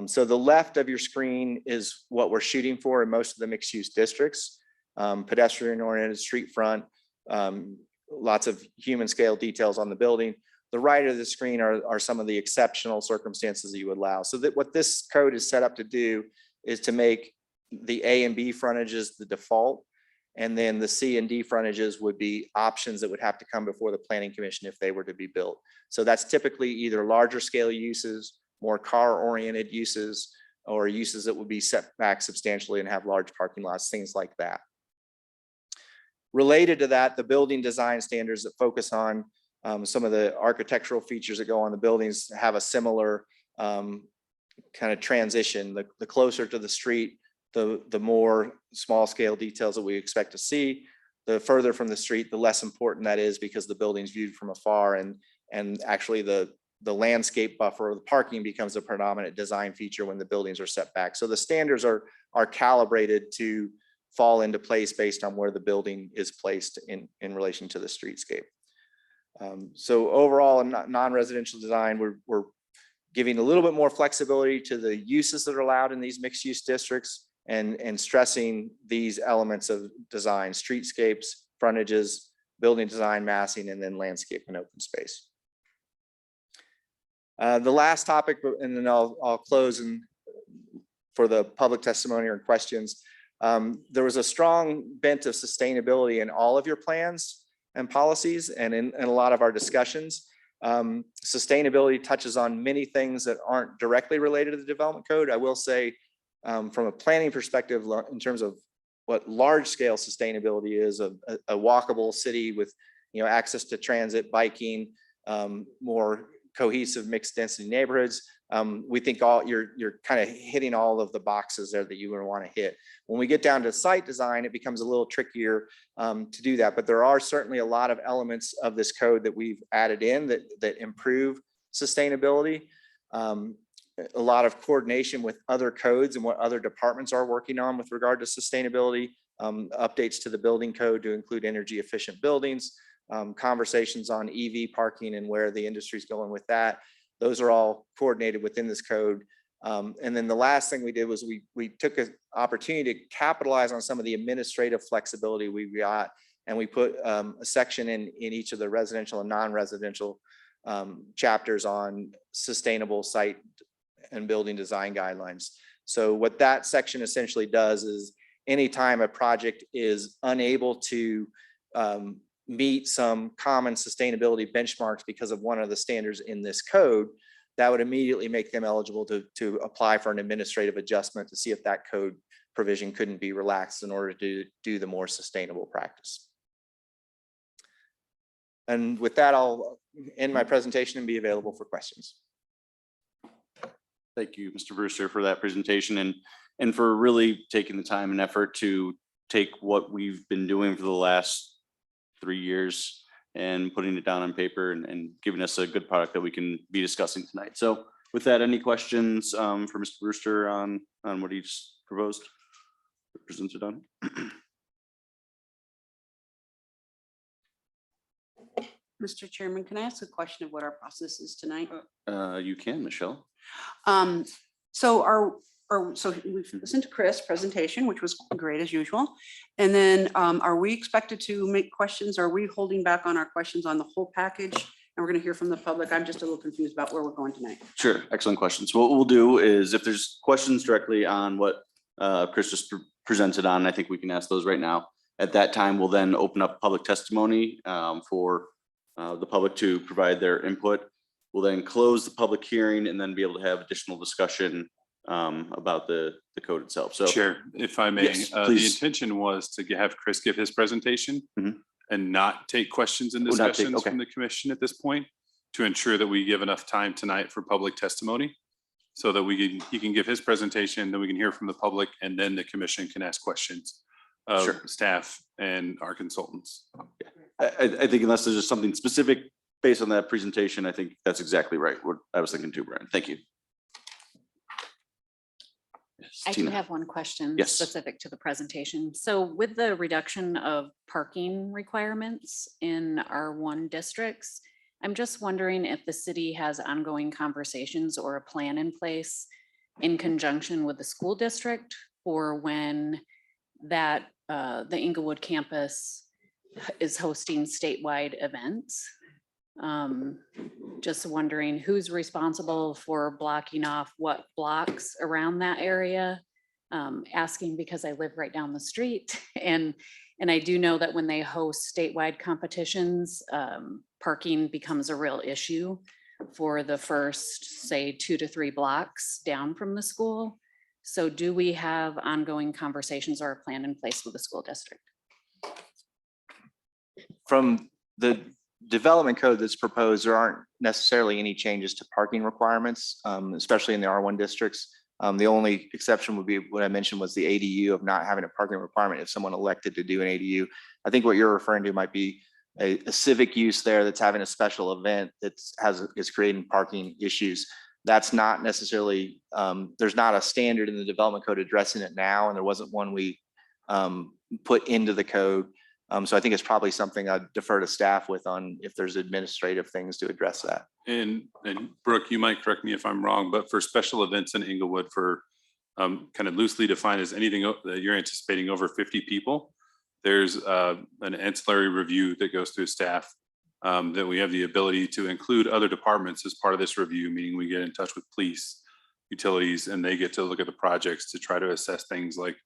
So the left of your screen is what we're shooting for in most of the mixed use districts. Pedestrian oriented street front, lots of human scale details on the building. The right of the screen are some of the exceptional circumstances that you would allow. So that what this code is set up to do is to make the A and B frontages the default. And then the C and D frontages would be options that would have to come before the planning commission if they were to be built. So that's typically either larger scale uses, more car oriented uses, or uses that would be set back substantially and have large parking lots, things like that. Related to that, the building design standards that focus on some of the architectural features that go on the buildings have a similar kind of transition. The closer to the street, the more small scale details that we expect to see. The further from the street, the less important that is because the building's viewed from afar, and actually the landscape buffer or the parking becomes a predominant design feature when the buildings are set back. So the standards are calibrated to fall into place based on where the building is placed in relation to the streetscape. So overall, in non-residential design, we're giving a little bit more flexibility to the uses that are allowed in these mixed use districts and stressing these elements of design: streetscapes, frontages, building design, massing, and then landscape and open space. The last topic, and then I'll close and for the public testimony or questions. There was a strong bent of sustainability in all of your plans and policies and in a lot of our discussions. Sustainability touches on many things that aren't directly related to the development code. I will say from a planning perspective, in terms of what large scale sustainability is, a walkable city with access to transit, biking, more cohesive mixed density neighborhoods. We think you're kind of hitting all of the boxes there that you would want to hit. When we get down to site design, it becomes a little trickier to do that, but there are certainly a lot of elements of this code that we've added in that improve sustainability. A lot of coordination with other codes and what other departments are working on with regard to sustainability, updates to the building code to include energy efficient buildings, conversations on EV parking and where the industry is going with that. Those are all coordinated within this code. And then the last thing we did was we took an opportunity to capitalize on some of the administrative flexibility we got, and we put a section in each of the residential and non-residential chapters on sustainable site and building design guidelines. So what that section essentially does is anytime a project is unable to meet some common sustainability benchmarks because of one of the standards in this code, that would immediately make them eligible to apply for an administrative adjustment to see if that code provision couldn't be relaxed in order to do the more sustainable practice. And with that, I'll end my presentation and be available for questions. Thank you, Mr. Brewster, for that presentation and for really taking the time and effort to take what we've been doing for the last 3 years and putting it down on paper and giving us a good product that we can be discussing tonight. So with that, any questions for Mr. Brewster on what he just proposed, presented on? Mr. Chairman, can I ask a question of what our process is tonight? You can, Michelle. So we've listened to Chris' presentation, which was great as usual. And then are we expected to make questions? Are we holding back on our questions on the whole package? And we're going to hear from the public. I'm just a little confused about where we're going tonight. Sure, excellent questions. What we'll do is if there's questions directly on what Chris just presented on, I think we can ask those right now. At that time, we'll then open up public testimony for the public to provide their input. We'll then close the public hearing and then be able to have additional discussion about the code itself. So Chair, if I may, Yes, the please. intention was to have Chris give his presentation and not take questions and Oh, not take- discussions okay. from the commission at this point to ensure that we give enough time tonight for public testimony so that he can give his presentation, then we can hear from the public, and then the commission can ask questions of Sure. staff and our consultants. I think unless there's just something specific based on that presentation, I think that's exactly right. What I was thinking too, Brian. Thank you. Yes. I do Tina. have one question Yes. specific to the presentation. So with the reduction of parking requirements in R1 districts, I'm just wondering if the city has ongoing conversations or a plan in place in conjunction with the school district for when that the Inglewood campus is hosting statewide events. Just wondering who's responsible for blocking off what blocks around that area. Asking because I live right down the street and I do know that when they host statewide competitions, parking becomes a real issue for the first, say, 2 to 3 blocks down from the school. So do we have ongoing conversations or a plan in place with the school district? From the development code that's proposed, there aren't necessarily any changes to parking requirements, especially in the R1 districts. The only exception would be what I mentioned was the ADU of not having a parking requirement if someone elected to do an ADU. I think what you're referring to might be a civic use there that's having a special event that is creating parking issues. That's not necessarily, there's not a standard in the development code addressing it now, and there wasn't one we put into the code. So I think it's probably something I'd defer to staff with on if there's administrative things to address that. And Brooke, you might correct me if I'm wrong, but for special events in Inglewood for kind of loosely defined as anything that you're anticipating over 50 people, there's an ancillary review that goes through staff that we have the ability to include other departments as part of this review, meaning we get in touch with police, utilities, and they get to look at the projects to try to assess things like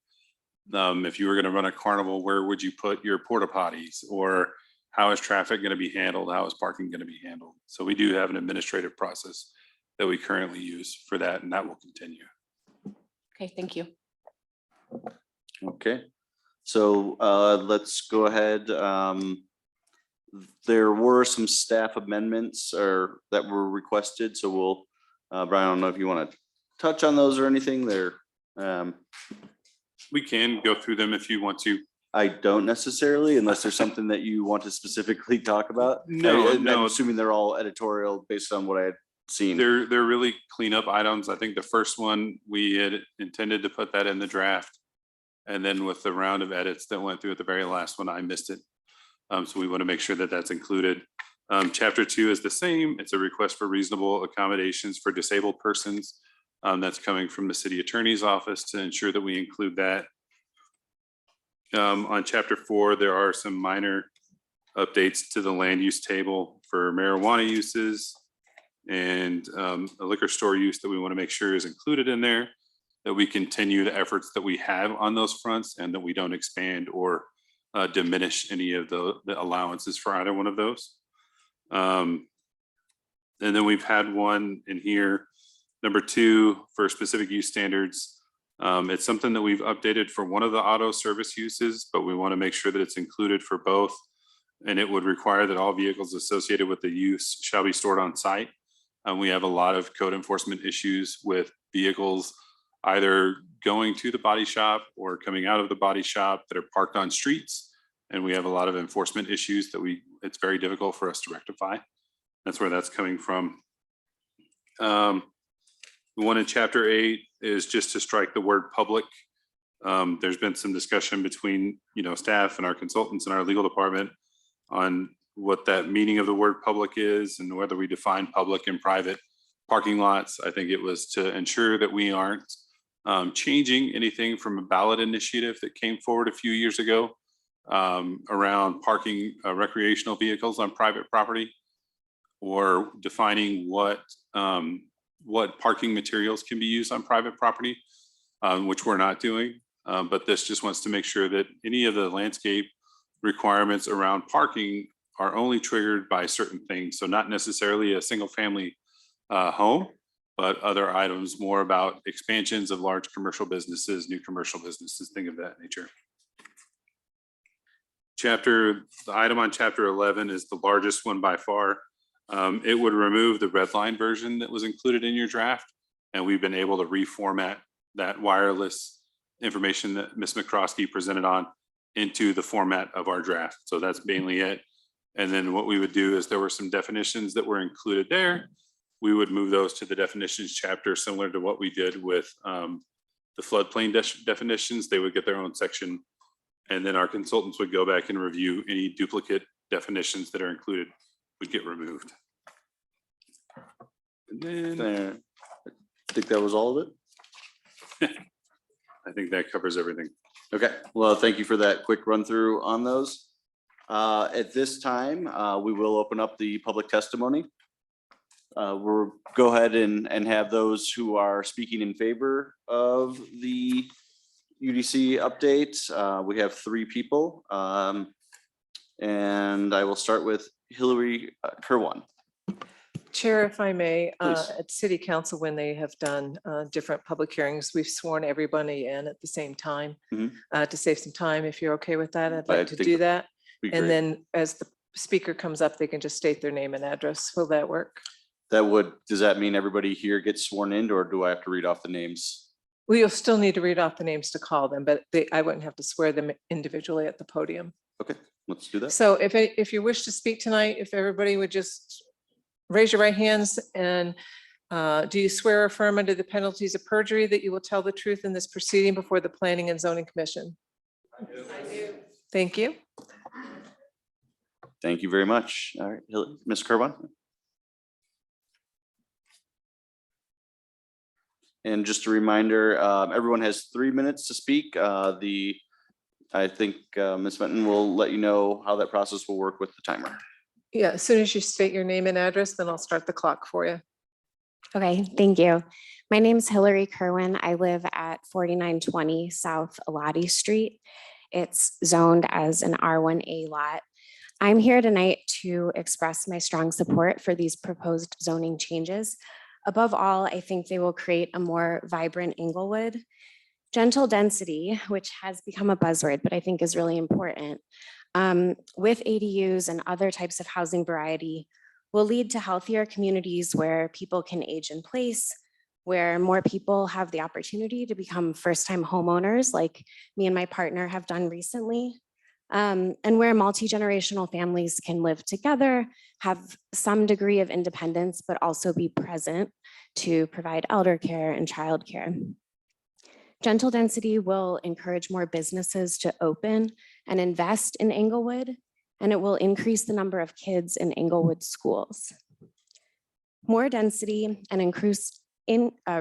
if you were going to run a carnival, where would you put your porta potties, or how is traffic going to be handled? How is parking going to be handled? So we do have an administrative process that we currently use for that, and that will continue. Okay, thank you. Okay, so let's go ahead. There were some staff amendments that were requested, so we'll, Brian, I don't know if you want to touch on those or anything there. We can go through them if you want to. I don't necessarily, unless there's something that you want to specifically talk about. No, I'm no. assuming they're all editorial based on what I had seen. They're really cleanup items. I think the first one, we had intended to put that in the draft. And then with the round of edits that went through at the very last one, I missed it. So we want to make sure that that's included. Chapter 2 is the same. It's a request for reasonable accommodations for disabled persons. That's coming from the city attorney's office to ensure that we include that. On chapter 4, there are some minor updates to the land use table for marijuana uses and a liquor store use that we want to make sure is included in there, that we continue the efforts that we have on those fronts and that we don't expand or diminish any of the allowances for either one of those. And then we've had one in here, number 2, for specific use standards. It's something that we've updated for one of the auto service uses, but we want to make sure that it's included for both. And it would require that all vehicles associated with the use shall be stored on site. And we have a lot of code enforcement issues with vehicles either going to the body shop or coming out of the body shop that are parked on streets. And we have a lot of enforcement issues that it's very difficult for us to rectify. That's where that's coming from. The one in chapter 8 is just to strike the word public. There's been some discussion between, staff and our consultants and our legal department on what that meaning of the word public is and whether we define public and private parking lots. I think it was to ensure that we aren't changing anything from a ballot initiative that came forward a few years ago around parking recreational vehicles on private property, or defining what parking materials can be used on private property, which we're not doing. But this just wants to make sure that any of the landscape requirements around parking are only triggered by certain things. So not necessarily a single family home, but other items more about expansions of large commercial businesses, new commercial businesses, things of that nature. The item on chapter 11 is the largest one by far. It would remove the red line version that was included in your draft. And we've been able to reformat that wireless information that Ms. McCroskey presented on into the format of our draft. So that's mainly it. And then what we would do is there were some definitions that were included there. We would move those to the definitions chapter, similar to what we did with the the floodplain definitions, they would get their own section. And then our consultants would go back and review any duplicate definitions that are included would get removed. And then There. I think that was all of it. I think that covers everything. Okay, well, thank you for that quick run through on those. At this time, we will open up the public testimony. We'll go ahead and have those who are speaking in favor of the UDC update. We have 3 people. And I will start with Hillary Kerwin. Chair, if I may, Please. at city council, when they have done different public hearings, we've sworn everybody in at the same time. Mhm. To save some time, if you're okay with that, I'd I like to think do that. Be And great. then as the speaker comes up, they can just state their name and address. Will that work? Does that mean everybody here gets sworn in, or do I have to read off the names? Well, you'll still need to read off the names to call them, but I wouldn't have to swear them individually at the podium. Okay, let's do that. So if you wish to speak tonight, if everybody would just raise your right hands, and do you swear or affirm under the penalties of perjury that you will tell the truth in this proceeding before the Planning and Zoning Commission? I do. Thank you. Thank you very much. All right, Ms. Kerwin. And just a reminder, everyone has 3 minutes to speak. I think Ms. Benton will let you know how that process will work with the timer. Yeah, as soon as you state your name and address, then I'll start the clock for you. Okay, thank you. My name is Hillary Kerwin. I live at 4920 South Elati Street. It's zoned as an R1A lot. I'm here tonight to express my strong support for these proposed zoning changes. Above all, I think they will create a more vibrant Inglewood. Gentle density, which has become a buzzword, but I think is really important, with ADUs and other types of housing variety, will lead to healthier communities where people can age in place, where more people have the opportunity to become first-time homeowners like me and my partner have done recently, and where multi-generational families can live together, have some degree of independence, but also be present to provide elder care and childcare. Gentle density will encourage more businesses to open and invest in Inglewood, and it will increase the number of kids in Inglewood schools. More density and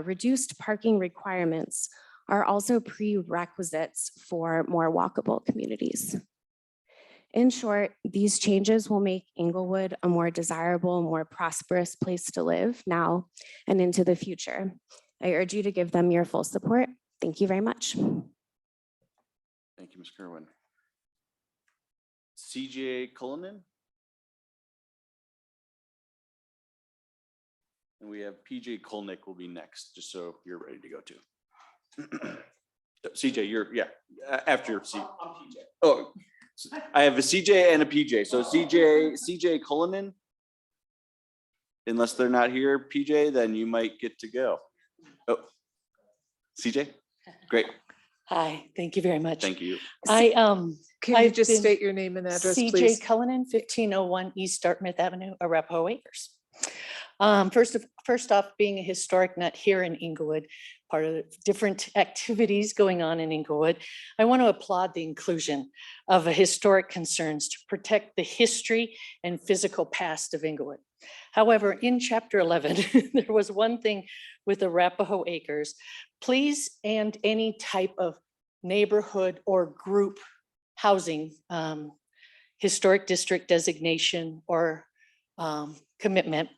reduced parking requirements are also prerequisites for more walkable communities. In short, these changes will make Inglewood a more desirable, more prosperous place to live now and into the future. I urge you to give them your full support. Thank you very much. Thank you, Ms. Kerwin. CJ Cullinan. And we have PJ Kolnick will be next, just so you're ready to go too. CJ, after your seat. Oh, I have a CJ and a PJ. So CJ Cullinan. Unless they're not here, PJ, then you might get to go. Oh, CJ, great. Hi, thank you very much. Thank you. Can you I've just been state your name and address, CJ please? Cullinan, 1501 East Dartmouth Avenue, Arapahoe Acres. First off, being a historic nut here in Inglewood, part of the different activities going on in Inglewood, I want to applaud the inclusion of historic concerns to protect the history and physical past of Inglewood. However, in chapter 11, there was one thing with Arapahoe Acres, please, and any type of neighborhood or group housing, historic district designation or commitment,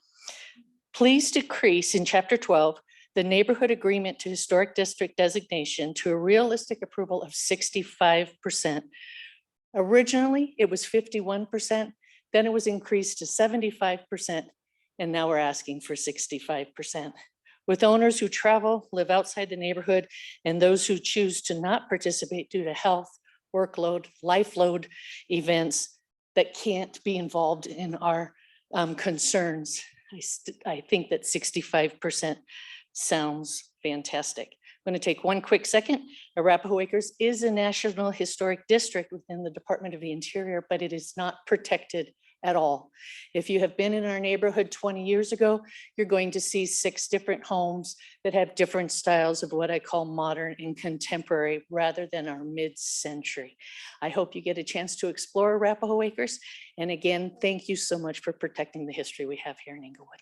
please decrease in chapter 12, the neighborhood agreement to historic district designation to a realistic approval of 65%. Originally, it was 51%, then it was increased to 75%, and now we're asking for 65%. With owners who travel, live outside the neighborhood, and those who choose to not participate due to health, workload, life load events that can't be involved in our concerns, I think that 65% sounds fantastic. I'm going to take one quick second. Arapahoe Acres is a National Historic District within the Department of the Interior, but it is not protected at all. If you have been in our neighborhood 20 years ago, you're going to see 6 different homes that have different styles of what I call modern and contemporary rather than our mid-century. I hope you get a chance to explore Arapahoe Acres. And again, thank you so much for protecting the history we have here in Inglewood.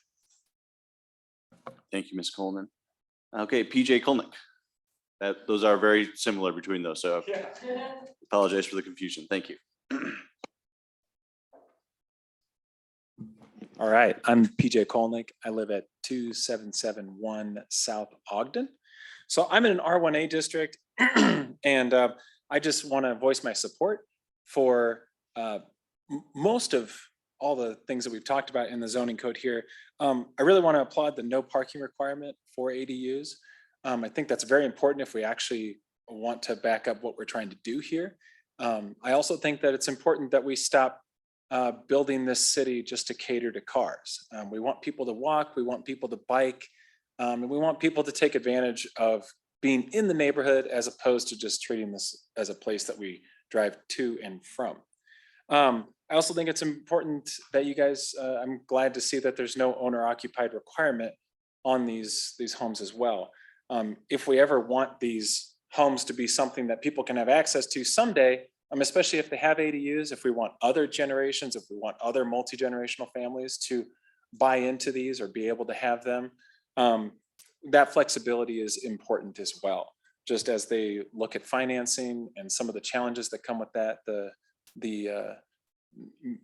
Thank you, Ms. Coleman. Okay, PJ Kolnick. Those are very similar between those, so apologize for the confusion. Thank you. All right, I'm PJ Kolnick. I live at 2771 South Ogden. So I'm in an R1A district, and I just want to voice my support for most of all the things that we've talked about in the zoning code here. I really want to applaud the no parking requirement for ADUs. I think that's very important if we actually want to back up what we're trying to do here. I also think that it's important that we stop building this city just to cater to cars. We want people to walk, we want people to bike, and we want people to take advantage of being in the neighborhood as opposed to just treating this as a place that we drive to and from. I also think it's important that you guys, I'm glad to see that there's no owner occupied requirement on these homes as well. If we ever want these homes to be something that people can have access to someday, especially if they have ADUs, if we want other generations, if we want other multi-generational families to buy into these or be able to have them, that flexibility is important as well. Just as they look at financing and some of the challenges that come with that, the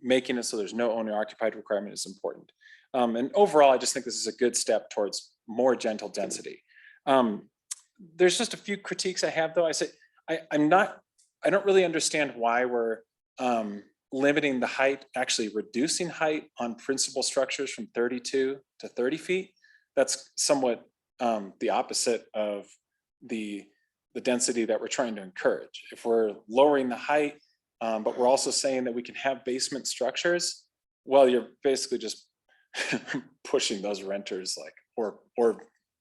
making it so there's no owner occupied requirement is important. And overall, I just think this is a good step towards more gentle density. There's just a few critiques I have though. I don't really understand why we're limiting the height, actually reducing height on principal structures from 32 to 30 feet. That's somewhat the opposite of the density that we're trying to encourage. If we're lowering the height, but we're also saying that we can have basement structures, well, you're basically just pushing those renters or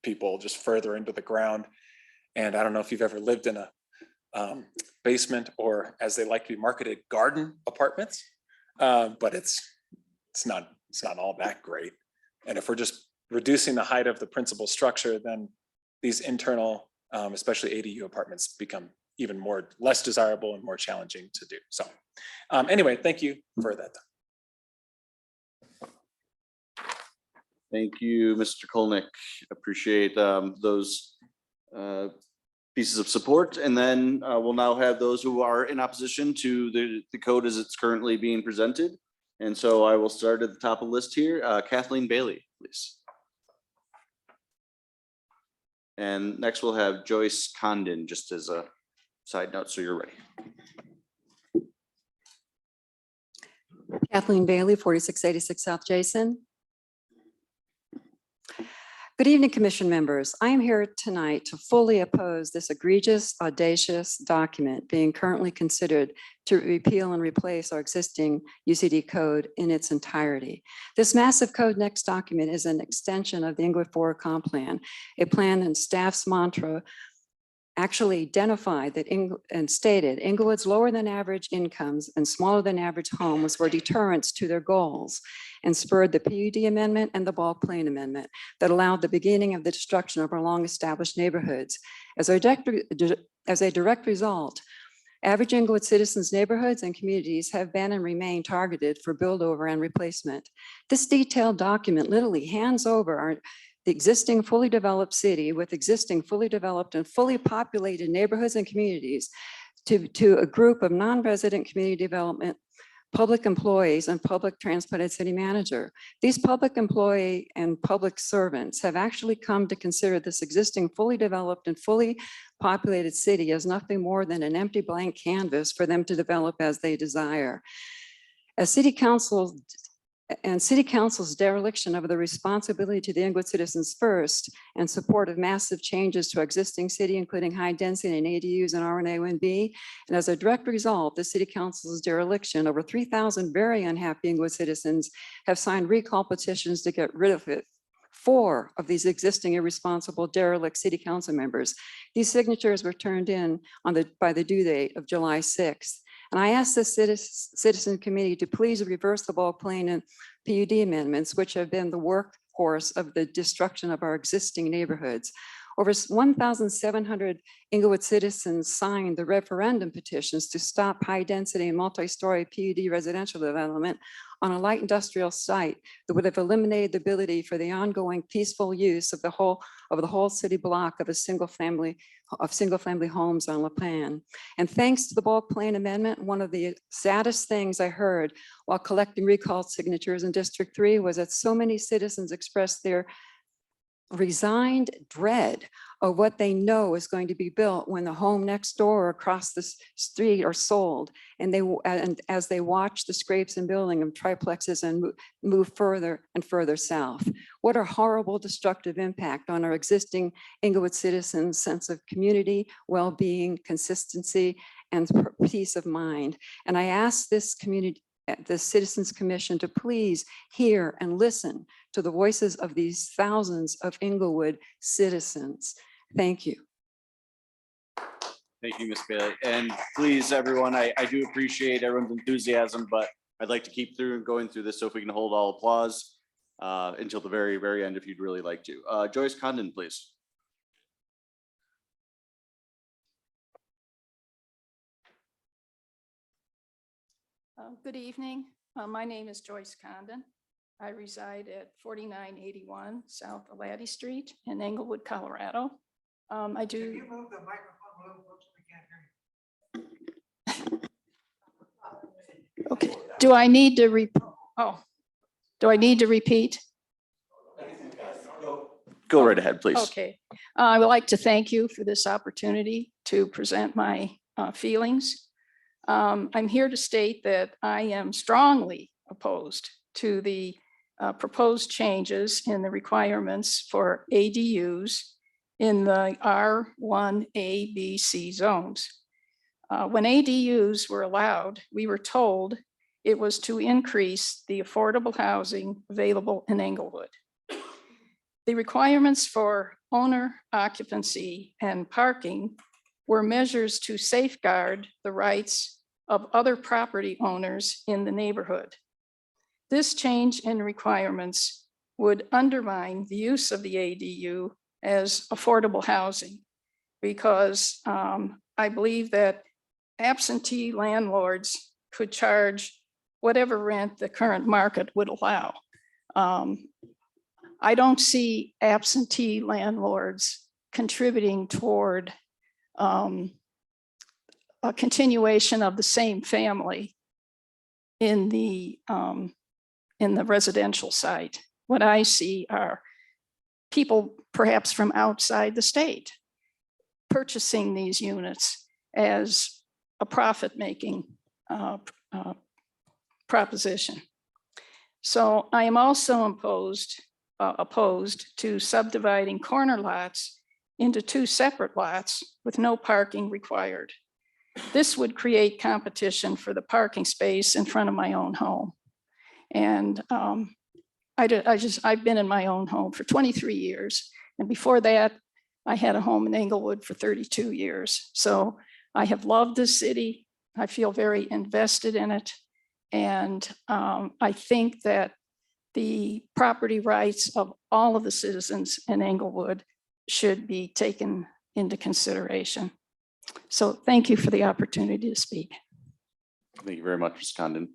people just further into the ground. And I don't know if you've ever lived in a basement, or as they like to be marketed, garden apartments, but it's not all that great. And if we're just reducing the height of the principal structure, then these internal, especially ADU apartments, become even less desirable and more challenging to do. So anyway, thank you for that. Thank you, Mr. Kolnick. Appreciate those pieces of support. And then we'll now have those who are in opposition to the code as it's currently being presented. And so I will start at the top of the list here. Kathleen Bailey, please. And next we'll have Joyce Condon, just as a side note, so you're ready. Kathleen Bailey, 4686 South Jason. Good evening, Commission members. I am here tonight to fully oppose this egregious, audacious document being currently considered to repeal and replace our existing UCD code in its entirety. This massive code next document is an extension of the Inglewood 4 Comp Plan, a plan and staff's mantra actually identified that and stated Inglewood's lower than average incomes and smaller than average homes were deterrents to their goals, and spurred the PUD amendment and the bulk plan amendment that allowed the beginning of the destruction of our long established neighborhoods. As a direct result, average Inglewood citizens' neighborhoods and communities have been and remain targeted for build over and replacement. This detailed document literally hands over the existing fully developed city with existing fully developed and fully populated neighborhoods and communities to a group of non-resident community development, public employees, and public transported city manager. These public employee and public servants have actually come to consider this existing fully developed and fully populated city as nothing more than an empty blank canvas for them to develop as they desire. As City Council's dereliction of the responsibility to the Inglewood citizens first and support of massive changes to existing city, including high density and ADUs and RNA1B. And as a direct result, the City Council's dereliction, over 3,000 very unhappy Inglewood citizens have signed recall petitions to get rid of it. 4 of these existing irresponsible derelict City Council members. These signatures were turned in by the due date of July 6th. And I ask the citizen committee to please reverse the bulk plan and PUD amendments, which have been the workhorse of the destruction of our existing neighborhoods. Over 1,700 Inglewood citizens signed the referendum petitions to stop high-density and multi-story PUD residential development on a light industrial site that would have eliminated the ability for the ongoing peaceful use of the whole city block of single-family homes on La Pan. And thanks to the bulk plan amendment, one of the saddest things I heard while collecting recall signatures in District 3 was that so many citizens expressed their resigned dread of what they know is going to be built when the home next door or across the street are sold. And as they watch the scrapes and building of triplexes and move further and further south. What a horrible destructive impact on our existing Inglewood citizens' sense of community, well-being, consistency, and peace of mind. And I ask this community, the Citizens Commission, to please hear and listen to the voices of these thousands of Inglewood citizens. Thank you. Thank you, Ms. Bailey. And please, everyone, I do appreciate everyone's enthusiasm, but I'd like to keep going through this. So if we can hold all applause until the very, very end, if you'd really like to. Joyce Condon, please. Good evening. My name is Joyce Condon. I reside at 4981 South Aladi Street in Englewood, Colorado. I do. Can you move the microphone a little closer? We can't hear you. Okay. Do I need to repeat? Go right ahead, please. Okay. I would like to thank you for this opportunity to present my feelings. I'm here to state that I am strongly opposed to the proposed changes in the requirements for ADUs in the R1 A, B, C zones. When ADUs were allowed, we were told it was to increase the affordable housing available in Englewood. The requirements for owner occupancy and parking were measures to safeguard the rights of other property owners in the neighborhood. This change in requirements would undermine the use of the ADU as affordable housing because I believe that absentee landlords could charge whatever rent the current market would allow. I don't see absentee landlords contributing toward a continuation of the same family in the residential site. What I see are people perhaps from outside the state purchasing these units as a profit-making proposition. So I am also opposed to subdividing corner lots into two separate lots with no parking required. This would create competition for the parking space in front of my own home. And I've been in my own home for 23 years. And before that, I had a home in Englewood for 32 years. So I have loved this city. I feel very invested in it. And I think that the property rights of all of the citizens in Englewood should be taken into consideration. So thank you for the opportunity to speak. Thank you very much, Ms. Condon.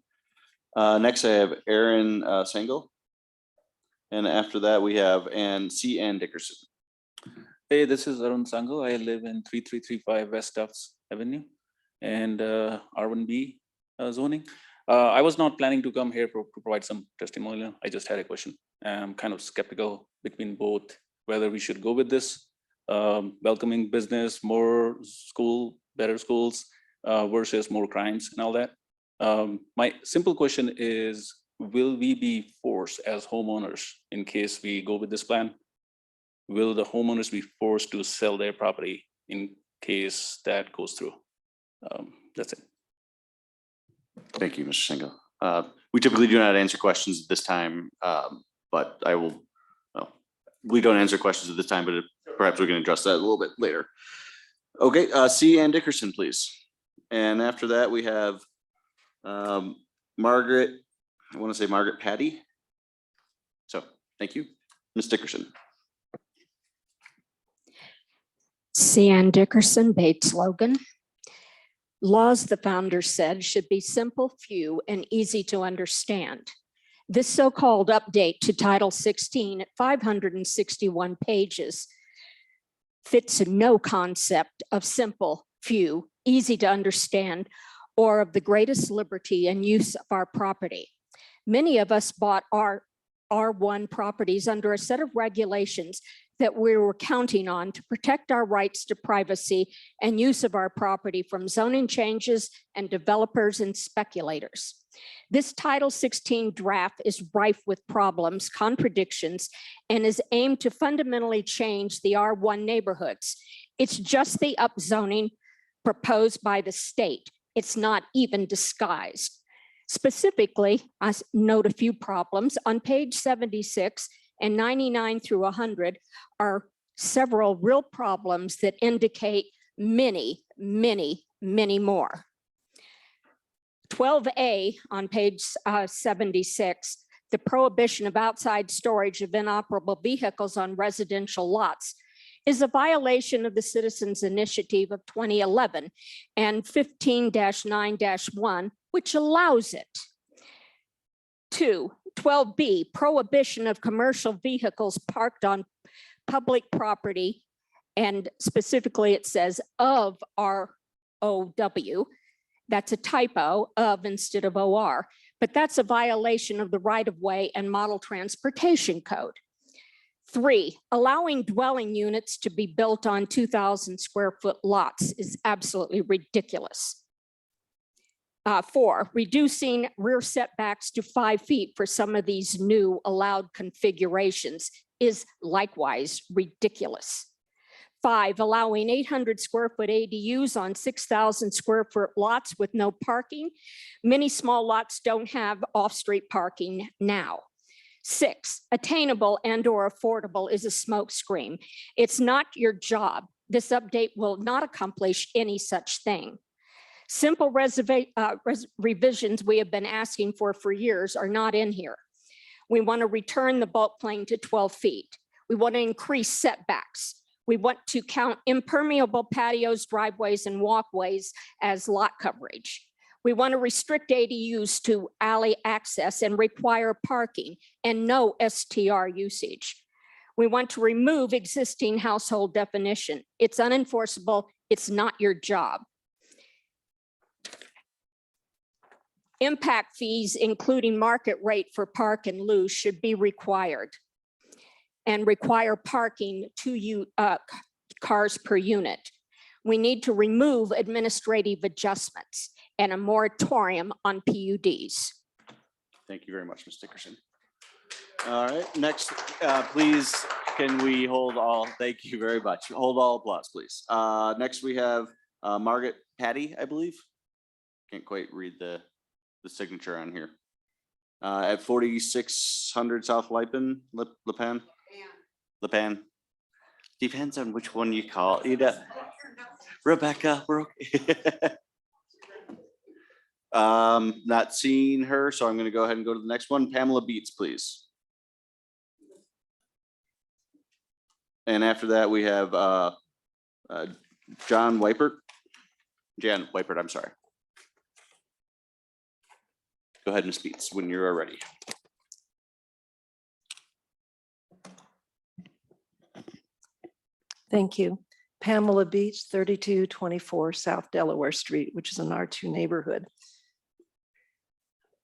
Next, I have Aaron Sengel. And after that, we have Ann Dickerson. Hey, this is Arun Sangho. I live in 3335 West Tufts Avenue and R1B zoning. I was not planning to come here to provide some testimonial. I just had a question. I'm kind of skeptical between both, whether we should go with this welcoming business, more school, better schools versus more crimes and all that. My simple question is, will we be forced as homeowners in case we go with this plan? Will the homeowners be forced to sell their property in case that goes through? That's it. Thank you, Mr. Sengel. We typically do not answer questions at this time, but I will, well, we don't answer questions at this time, but perhaps we can address that a little bit later. Okay, Ann Dickerson, please. And after that, we have Margaret, I want to say Margaret Patty. So thank you, Ms. Dickerson. Cian Dickerson, Bates Logan. Laws, the founder said, should be simple, few, and easy to understand. This so-called update to Title 16 at 561 pages fits no concept of simple, few, easy to understand, or of the greatest liberty and use of our property. Many of us bought our R1 properties under a set of regulations that we were counting on to protect our rights to privacy and use of our property from zoning changes and developers and speculators. This Title 16 draft is rife with problems, contradictions, and is aimed to fundamentally change the R1 neighborhoods. It's just the upzoning proposed by the state. It's not even disguised. Specifically, I note a few problems. On page 76 and 99 through 100 are several real problems that indicate many, many, many more. 12A on page 76, the prohibition of outside storage of inoperable vehicles on residential lots is a violation of the Citizens Initiative of 2011 and 15-9-1, which allows it. 2, 12B, prohibition of commercial vehicles parked on public property, and specifically it says of ROW. That's a typo, of instead of OR, but that's a violation of the right-of-way and model transportation code. 3, allowing dwelling units to be built on 2,000 square foot lots is absolutely ridiculous. 4, reducing rear setbacks to 5 feet for some of these new allowed configurations is likewise ridiculous. 5, allowing 800 square foot ADUs on 6,000 square foot lots with no parking. Many small lots don't have off-street parking now. 6, attainable and or affordable is a smokescreen. It's not your job. This update will not accomplish any such thing. Simple revisions we have been asking for years are not in here. We want to return the bulk plane to 12 feet. We want to increase setbacks. We want to count impermeable patios, driveways, and walkways as lot coverage. We want to restrict ADUs to alley access and require parking and no STR usage. We want to remove existing household definition. It's unenforceable. It's not your job. Impact fees, including market rate for park and loose, should be required and require parking 2 cars per unit. We need to remove administrative adjustments and a moratorium on PUDs. Thank you very much, Ms. Dickerson. All right, next, please, can we hold all, thank you very much. Hold all applause, please. Next we have Margaret Patty, I believe. Can't quite read the signature on here. At 4600 South Lipan. Depends on which one you call. Rebecca, we're okay. Not seeing her, so I'm going to go ahead and go to the next one. Pamela Beats, please. And after that, we have Jan Weipert, I'm sorry. Go ahead, Ms. Beats, when you're ready. Thank you. Pamela Beach, 3224 South Delaware Street, which is an R2 neighborhood.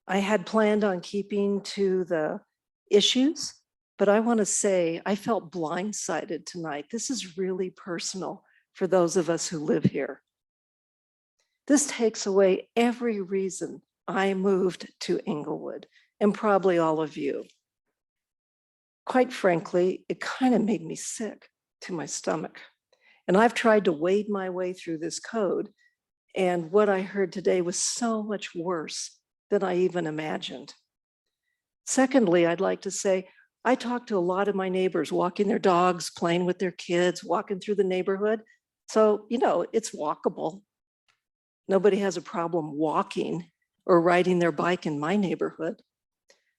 I had planned on keeping to the issues, but I want to say I felt blindsided tonight. This is really personal for those of us who live here. This takes away every reason I moved to Inglewood, and probably all of you. Quite frankly, it kind of made me sick to my stomach. And I've tried to wade my way through this code, and what I heard today was so much worse than I even imagined. Secondly, I'd like to say, I talked to a lot of my neighbors walking their dogs, playing with their kids, walking through the neighborhood. So, you know, it's walkable. Nobody has a problem walking or riding their bike in my neighborhood.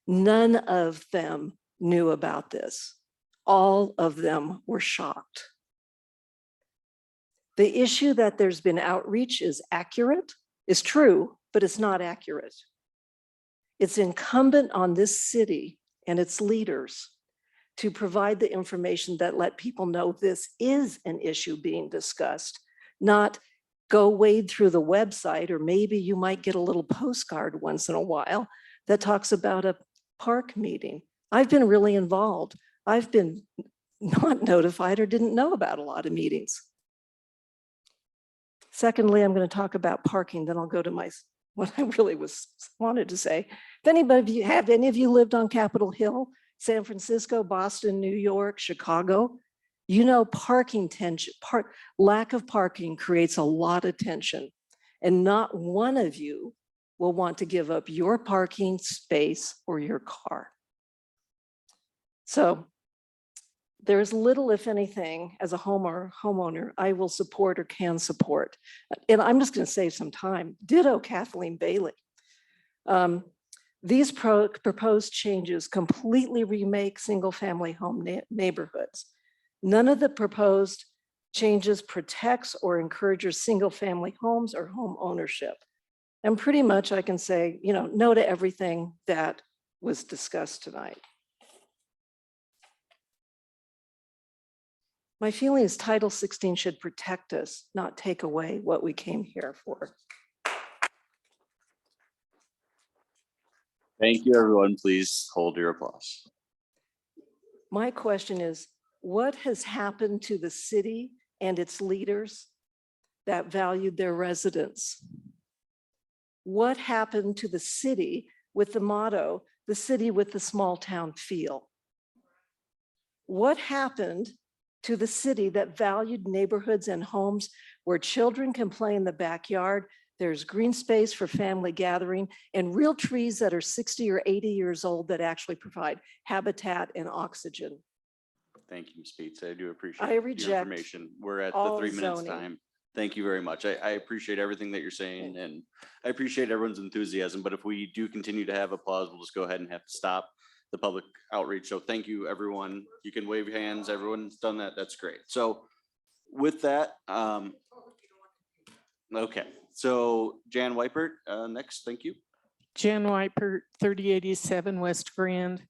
None of them knew about this. All of them were shocked. The issue that there's been outreach is accurate, is true, but it's not accurate. It's incumbent on this city and its leaders to provide the information that let people know this is an issue being discussed, not go wade through the website, or maybe you might get a little postcard once in a while that talks about a park meeting. I've been really involved. I've been not notified or didn't know about a lot of meetings. Secondly, I'm going to talk about parking, then I'll go to what I really wanted to say. If any of you lived on Capitol Hill, San Francisco, Boston, New York, Chicago, you know parking tension, lack of parking creates a lot of tension, and not one of you will want to give up your parking space or your car. So there's little, if anything, as a homeowner, I will support or can support. And I'm just going to save some time. Ditto Kathleen Bailey. These proposed changes completely remake single-family home neighborhoods. None of the proposed changes protects or encourages single-family homes or home ownership. And pretty much I can say, no to everything that was discussed tonight. My feeling is Title 16 should protect us, not take away what we came here for. Thank you, everyone. Please hold your applause. My question is, what has happened to the city and its leaders that valued their residents? What happened to the city with the motto, the city with the small town feel? What happened to the city that valued neighborhoods and homes where children can play in the backyard, there's green space for family gathering, and real trees that are 60 or 80 years old that actually provide habitat and oxygen? Thank you, Ms. Bates. I do appreciate I your reject information. We're at the all 3 minutes zoning. time. Thank you very much. I appreciate everything that you're saying, and I appreciate everyone's enthusiasm. But if we do continue to have applause, we'll just go ahead and have to stop the public outreach. So thank you, everyone. You can wave your hands. Everyone's done that. That's great. So with that, okay. So Jan Wipert, next. Thank you. Jan Wipert, 3087 West Grand.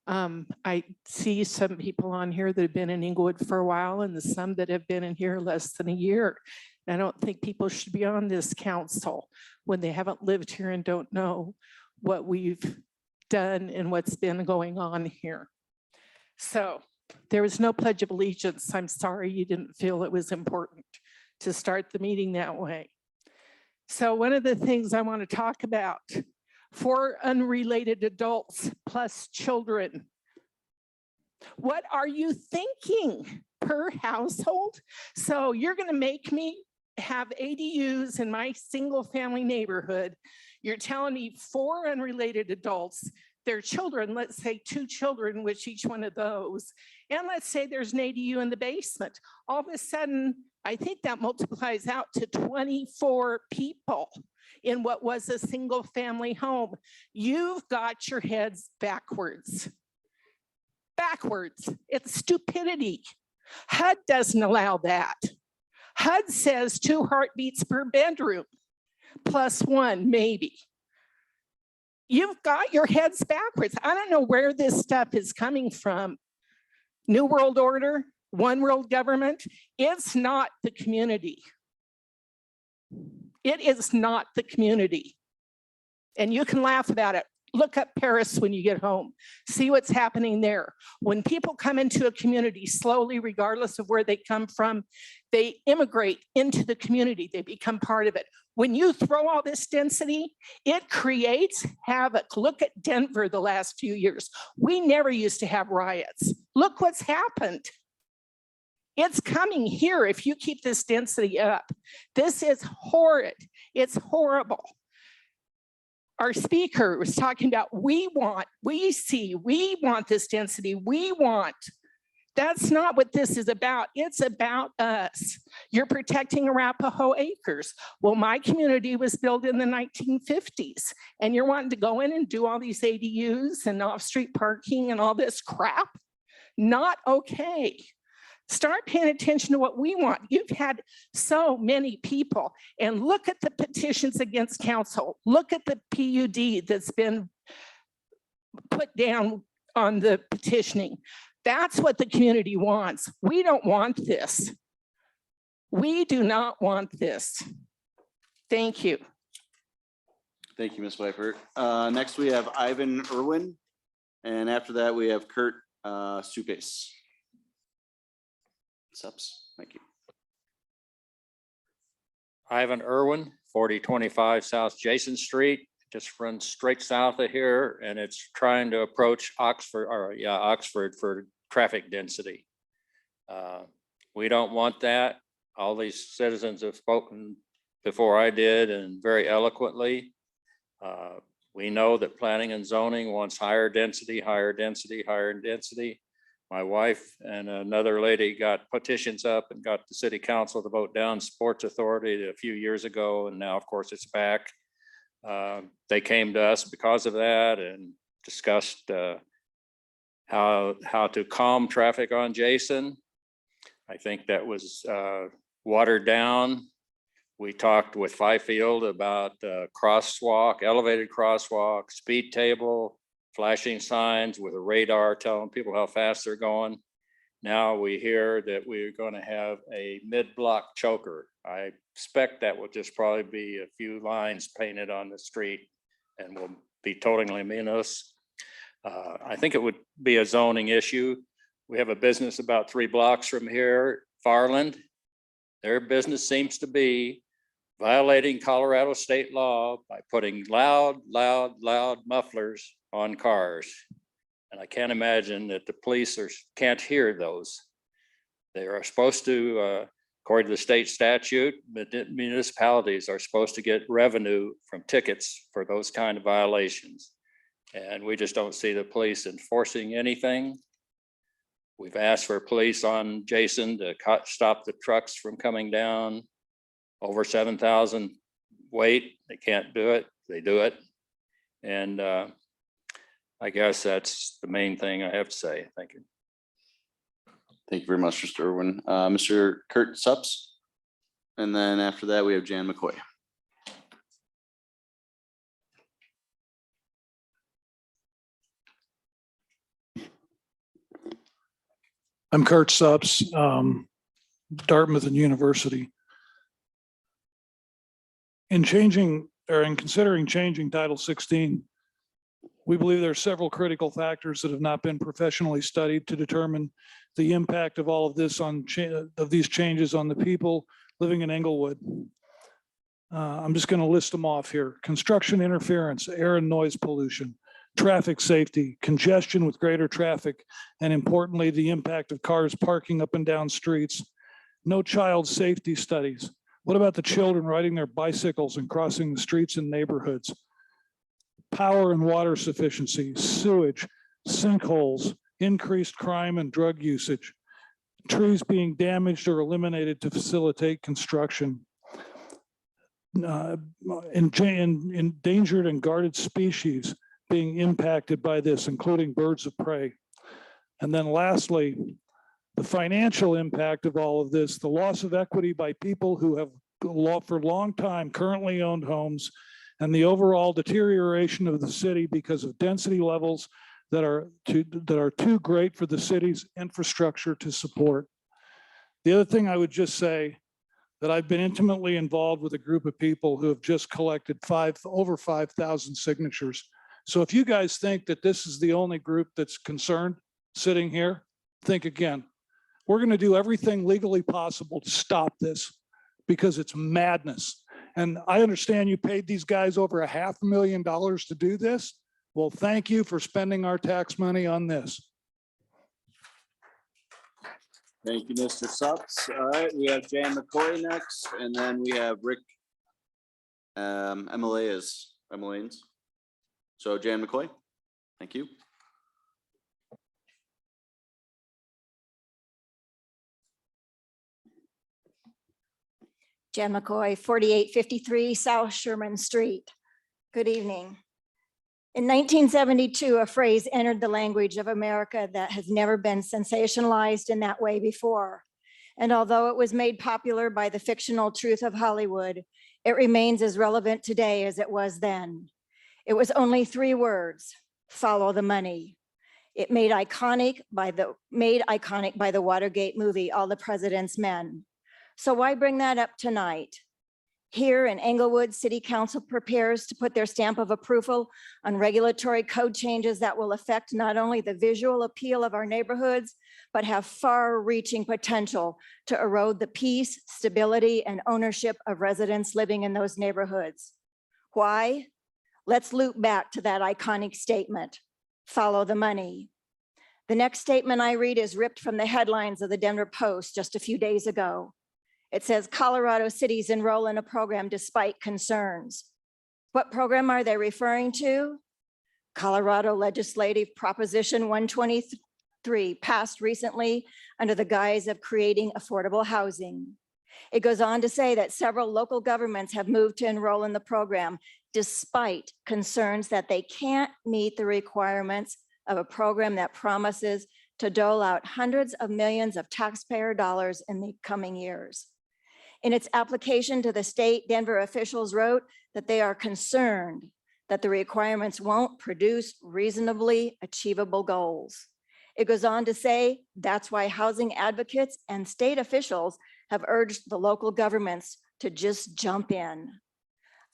I see some people on here that have been in Inglewood for a while, and some that have been in here less than a year. I don't think people should be on this council when they haven't lived here and don't know what we've done and what's been going on here. So there was no Pledge of Allegiance. I'm sorry you didn't feel it was important to start the meeting that way. So one of the things I want to talk about, 4 unrelated adults plus children. What are you thinking per household? So you're going to make me have ADUs in my single family neighborhood. You're telling me 4 unrelated adults, their children, let's say 2 children, which each one of those, and let's say there's an ADU in the basement. All of a sudden, I think that multiplies out to 24 people in what was a single family home. You've got your heads backwards. Backwards. It's stupidity. HUD doesn't allow that. HUD says 2 heartbeats per bedroom, plus 1 maybe. You've got your heads backwards. I don't know where this stuff is coming from. New World Order, one world government. It's not the community. It is not the community. And you can laugh about it. Look up Paris when you get home. See what's happening there. When people come into a community slowly, regardless of where they come from, they immigrate into the community. They become part of it. When you throw all this density, it creates havoc. Look at Denver the last few years. We never used to have riots. Look what's happened. It's coming here if you keep this density up. This is horrid. It's horrible. Our speaker was talking about we want this density. We want That's not what this is about. It's about us. You're protecting Arapahoe Acres. Well, my community was built in the 1950s, and you're wanting to go in and do all these ADUs and off-street parking and all this crap? Not okay. Start paying attention to what we want. You've had so many people, and look at the petitions against council. Look at the PUD that's been put down on the petitioning. That's what the community wants. We don't want this. We do not want this. Thank you. Thank you, Ms. Wypert. Next, we have Ivan Irwin. And after that, we have Kurt Supes. Sups, thank you. Ivan Irwin, 4025 South Jason Street, just runs straight south of here, and it's trying to approach Oxford for traffic density. We don't want that. All these citizens have spoken before I did, and very eloquently. We know that planning and zoning wants higher density, higher density, higher density. My wife and another lady got petitions up and got the city council to vote down Sports Authority a few years ago, and now of course it's back. They came to us because of that and discussed how to calm traffic on Jason. I think that was watered down. We talked with Fifield about crosswalk, elevated crosswalk, speed table, flashing signs with a radar telling people how fast they're going. Now we hear that we're going to have a mid-block choker. I expect that will just probably be a few lines painted on the street and will be totally meaningless. I think it would be a zoning issue. We have a business about 3 blocks from here, Farland. Their business seems to be violating Colorado state law by putting loud mufflers on cars. And I can't imagine that the police can't hear those. They are supposed to, according to the state statute, municipalities are supposed to get revenue from tickets for those kind of violations. And we just don't see the police enforcing anything. We've asked for police on Jason to stop the trucks from coming down. Over 7,000 weight, they can't do it, they do it. And I guess that's the main thing I have to say. Thank you. Thank you very much, Mr. Irwin. Mr. Kurt Sups. And then after that, we have Jan McCoy. I'm Kurt Sups, Dartmouth University. In considering changing Title 16, we believe there are several critical factors that have not been professionally studied to determine the impact of all of this of these changes on the people living in Englewood. I'm just going to list them off here: construction interference, air and noise pollution, traffic safety, congestion with greater traffic, and importantly, the impact of cars parking up and down streets. No child safety studies. What about the children riding their bicycles and crossing the streets in neighborhoods? Power and water sufficiency, sewage, sinkholes, increased crime and drug usage, trees being damaged or eliminated to facilitate construction, endangered and guarded species being impacted by this, including birds of prey. And then lastly, the financial impact of all of this, the loss of equity by people who have for a long time currently owned homes, and the overall deterioration of the city because of density levels that are too great for the city's infrastructure to support. The other thing I would just say, that I've been intimately involved with a group of people who have just collected over 5,000 signatures. So if you guys think that this is the only group that's concerned sitting here, think again. We're going to do everything legally possible to stop this because it's madness. And I understand you paid these guys over $500,000 to do this. Well, thank you for spending our tax money on this. Thank you, Mr. Sups. All right, we have Jan McCoy next, and then we have Rick Emelanes. So Jan McCoy, thank you. Jan McCoy, 4853 South Sherman Street. Good evening. In 1972, a phrase entered the language of America that has never been sensationalized in that way before. And although it was made popular by the fictional truth of Hollywood, it remains as relevant today as it was then. It was only 3 words: follow the money. It made iconic by the Watergate movie, All the President's Men. So why bring that up tonight? Here in Englewood, City Council prepares to put their stamp of approval on regulatory code changes that will affect not only the visual appeal of our neighborhoods, but have far-reaching potential to erode the peace, stability, and ownership of residents living in those neighborhoods. Why? Let's loop back to that iconic statement: follow the money. The next statement I read is ripped from the headlines of the Denver Post just a few days ago. It says, Colorado cities enroll in a program despite concerns. What program are they referring to? Colorado Legislative Proposition 123, passed recently under the guise of creating affordable housing. It goes on to say that several local governments have moved to enroll in the program despite concerns that they can't meet the requirements of a program that promises to dole out hundreds of millions of taxpayer dollars in the coming years. In its application to the state, Denver officials wrote that they are concerned that the requirements won't produce reasonably achievable goals. It goes on to say that's why housing advocates and state officials have urged the local governments to just jump in.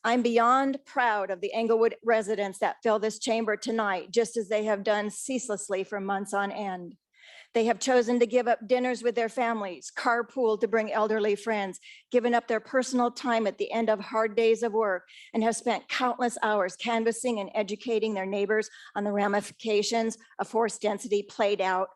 I'm beyond proud of the Englewood residents that fill this chamber tonight, just as they have done ceaselessly for months on end. They have chosen to give up dinners with their families, carpool to bring elderly friends, given up their personal time at the end of hard days of work, and have spent countless hours canvassing and educating their neighbors on the ramifications of forced density played out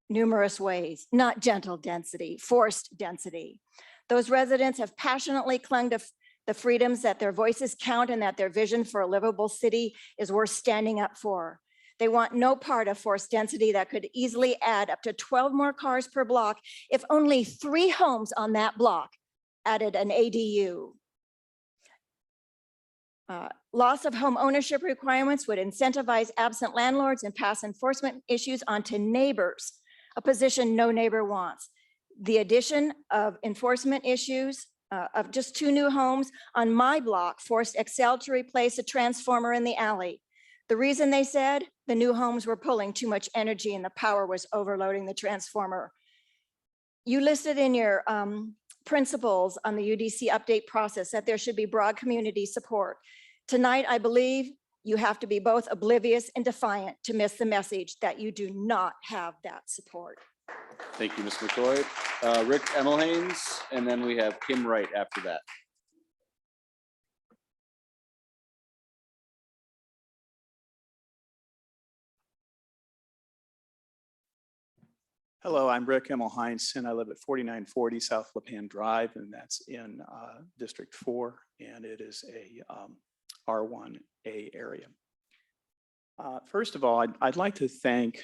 numerous ways, not gentle density, forced density. Those residents have passionately clung to the freedoms that their voices count and that their vision for a livable city is worth standing up for. They want no part of forced density that could easily add up to 12 more cars per block if only 3 homes on that block added an ADU. Loss of home ownership requirements would incentivize absent landlords and pass enforcement issues onto neighbors, a position no neighbor wants. The addition of enforcement issues of just 2 new homes on my block forced Excel to replace a transformer in the alley. The reason, they said, the new homes were pulling too much energy and the power was overloading the transformer. You listed in your principles on the UDC update process that there should be broad community support. Tonight, I believe you have to be both oblivious and defiant to miss the message that you do not have that support. Thank you, Ms. McCoy. Rick Emmelhanes, and then we have Kim Wright after that. Hello, I'm Rick Emmelhanes, and I live at 4940 South Lipan Drive, and that's in District 4, and it is a R1A area. First of all, I'd like to thank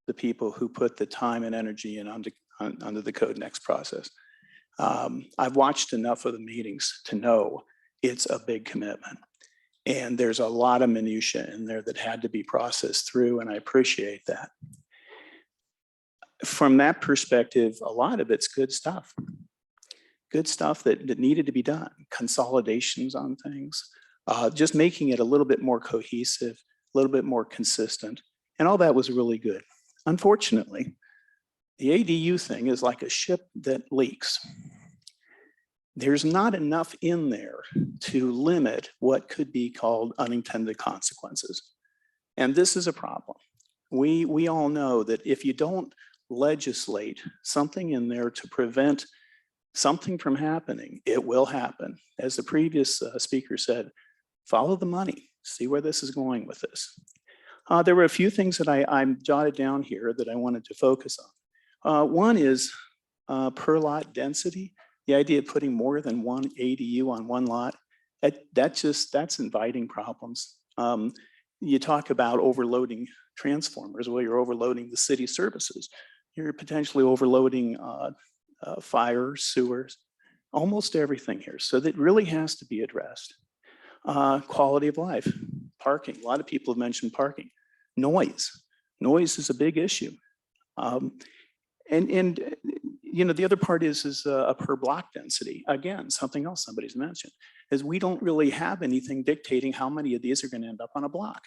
the people who put the time and energy in under the Code Next process. I've watched enough of the meetings to know it's a big commitment, and there's a lot of minutia in there that had to be processed through, and I appreciate that. From that perspective, a lot of it's good stuff that needed to be done. Consolidations on things, just making it a little bit more cohesive, a little bit more consistent, and all that was really good. Unfortunately, the ADU thing is like a ship that leaks. There's not enough in there to limit what could be called unintended consequences. And this is a problem. We all know that if you don't legislate something in there to prevent something from happening, it will happen. As the previous speaker said, follow the money, see where this is going with this. There were a few things that I jotted down here that I wanted to focus on. One is per lot density, the idea of putting more than 1 ADU on 1 lot, that's inviting problems. You talk about overloading transformers. Well, you're overloading the city services. You're potentially overloading fire, sewers. almost everything here. So that really has to be addressed. Quality of life, parking. A lot of people have mentioned parking. Noise. Noise is a big issue. You know, the other part is a per block density. Again, something else somebody's mentioned is we don't really have anything dictating how many of these are going to end up on a block.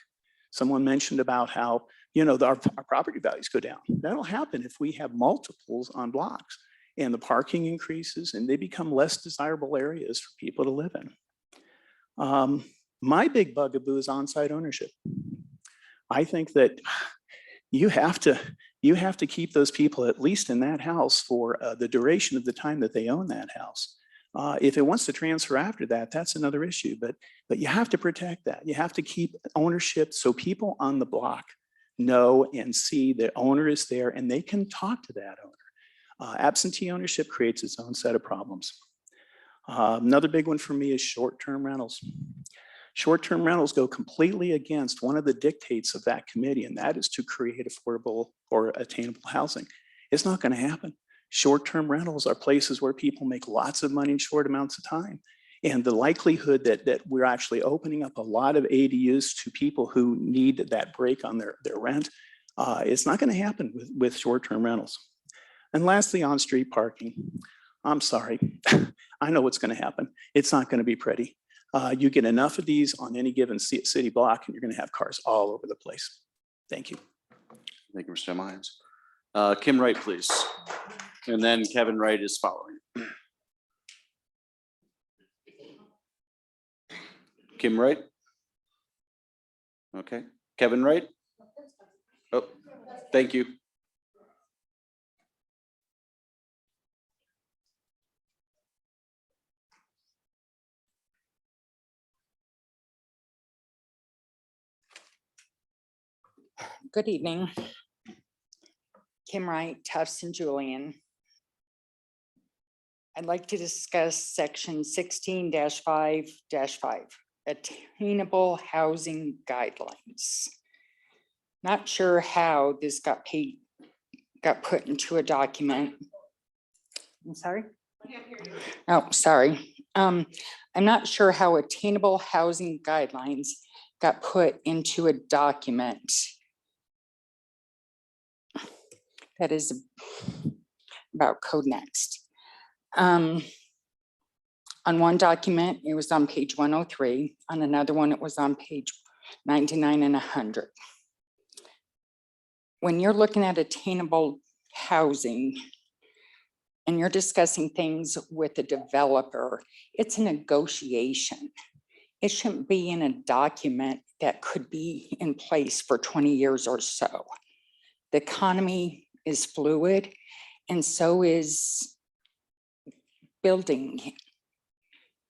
Someone mentioned about how, you know, our property values go down. That'll happen if we have multiples on blocks and the parking increases and they become less desirable areas for people to live in. My big bugaboo is on-site ownership. I think that you have to keep those people at least in that house for the duration of the time that they own that house. If it wants to transfer after that, that's another issue, but you have to protect that. You have to keep ownership so people on the block know and see the owner is there and they can talk to that owner. Absentee ownership creates its own set of problems. Another big one for me is short-term rentals. Short-term rentals go completely against one of the dictates of that committee, and that is to create affordable or attainable housing. It's not going to happen. Short-term rentals are places where people make lots of money in short amounts of time. And the likelihood that we're actually opening up a lot of ADUs to people who need that break on their rent, it's not going to happen with short-term rentals. And lastly, on-street parking. I'm sorry. I know what's going to happen. It's not going to be pretty. You get enough of these on any given city block and you're going to have cars all over the place. Thank you. Thank you, Mr. Lyons. Kim Wright, please. And then Kevin Wright is following. Kim Wright. Okay. Kevin Wright. Oh, thank you. Good evening. Kim Wright, Tufts and Julian. I'd like to discuss section 16-5-5, attainable housing guidelines. Not sure how this got put into a document. I'm sorry? Oh, sorry. I'm not sure how attainable housing guidelines got put into a document that is about Code Next. On one document, it was on page 103. On another one, it was on page 99 and 100. When you're looking at attainable housing and you're discussing things with a developer, it's a negotiation. It shouldn't be in a document that could be in place for 20 years or so. The economy is fluid, and so is building.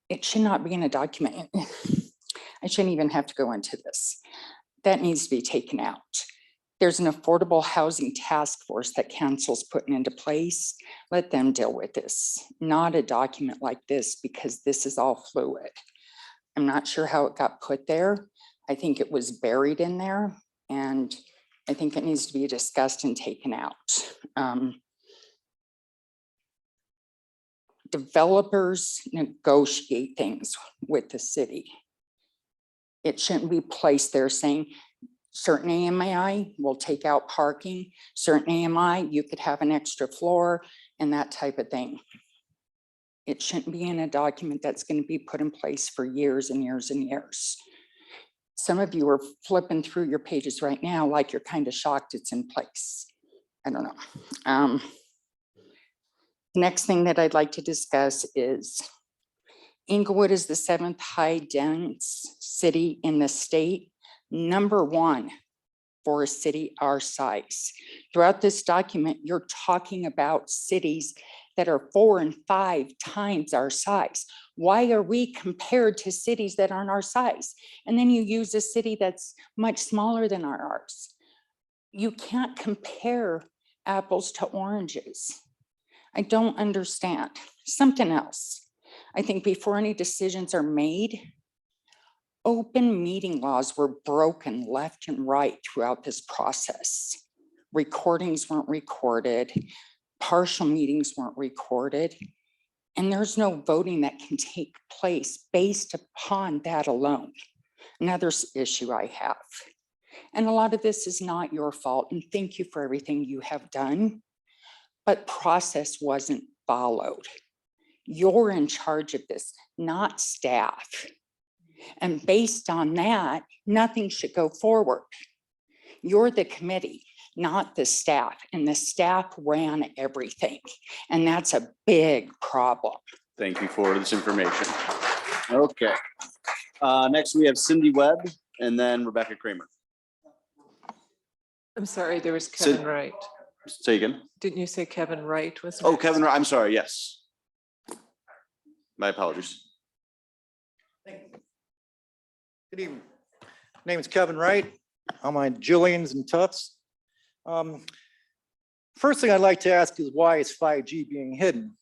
It should not be in a document. I shouldn't even have to go into this. That needs to be taken out. There's an affordable housing task force that council's putting into place. Let them deal with this, not a document like this, because this is all fluid. I'm not sure how it got put there. I think it was buried in there, and I think it needs to be discussed and taken out. Developers negotiate things with the city. It shouldn't be placed there saying certain AMI will take out parking, certain AMI, you could have an extra floor and that type of thing. It shouldn't be in a document that's going to be put in place for years and years and years. Some of you are flipping through your pages right now like you're kind of shocked it's in place. I don't know. The next thing that I'd like to discuss is Inglewood is the 7th high dense city in the state, #1 for a city our size. Throughout this document, you're talking about cities that are 4 and 5 times our size. Why are we compared to cities that aren't our size? And then you use a city that's much smaller than ours. You can't compare apples to oranges. I don't understand. Something else. I think before any decisions are made, open meeting laws were broken left and right throughout this process. Recordings weren't recorded. Partial meetings weren't recorded. And there's no voting that can take place based upon that alone. Another issue I have. And a lot of this is not your fault, and thank you for everything you have done, but process wasn't followed. You're in charge of this, not staff. And based on that, nothing should go forward. You're the committee, not the staff, and the staff ran everything. And that's a big problem. Thank you for this information. Okay. Next, we have Cindy Webb and then Rebecca Kramer. I'm sorry, there was Sid- Kevin Wright. Say again. Didn't you say Kevin Wright was? Oh, next? Kevin, I'm sorry. Yes. My apologies. Good evening. Name is Kevin Wright. I'm on Jillian's and Tufts. First thing I'd like to ask is why is 5G being hidden?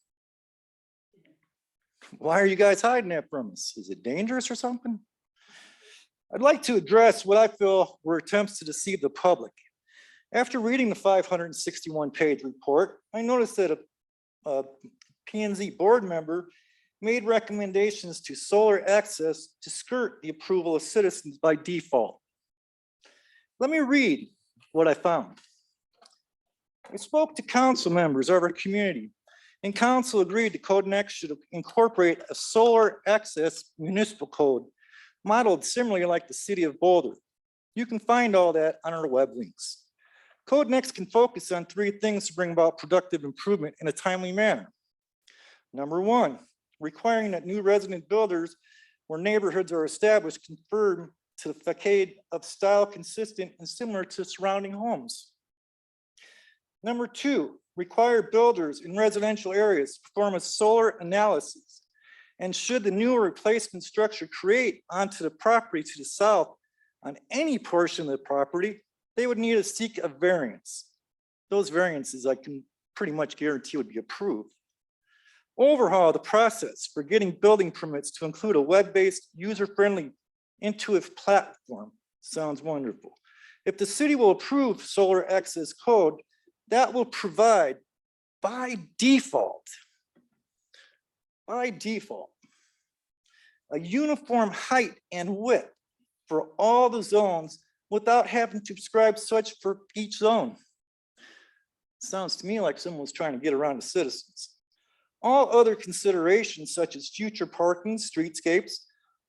Why are you guys hiding that from us? Is it dangerous or something? I'd like to address what I feel were attempts to deceive the public. After reading the 561-page report, I noticed that a P&Z board member made recommendations to solar access to skirt the approval of citizens by default. Let me read what I found. I spoke to council members of our community, and council agreed the Code Next should incorporate a solar access municipal code modeled similarly like the city of Boulder. You can find all that on our web links. Code Next can focus on 3 things to bring about productive improvement in a timely manner. Number 1, requiring that new resident builders where neighborhoods are established conform to the facade of style consistent and similar to surrounding homes. Number 2, require builders in residential areas to perform a solar analysis. And should the new or replacement structure create onto the property to the south on any portion of the property, they would need to seek a variance. Those variances I can pretty much guarantee would be approved. Overhaul the process for getting building permits to include a web-based, user-friendly, intuitive platform. Sounds wonderful. If the city will approve solar access code, that will provide by default, a uniform height and width for all the zones without having to prescribe such for each zone. Sounds to me like someone was trying to get around the citizens. All other considerations such as future parking, streetscapes,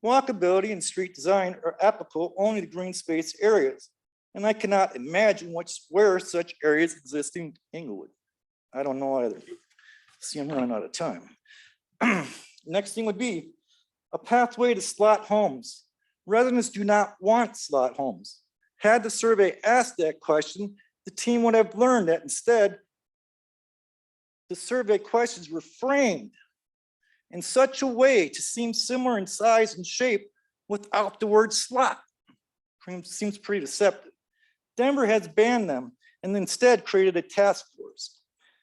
walkability, and street design are applicable only to green space areas. And I cannot imagine where such areas exist in Inglewood. I don't know either. See, I'm running out of time. Next thing would be a pathway to slot homes. Residents do not want slot homes. Had the survey asked that question, the team would have learned that instead, the survey questions were framed in such a way to seem similar in size and shape without the word slot. Seems pretty deceptive. Denver has banned them and instead created a task force.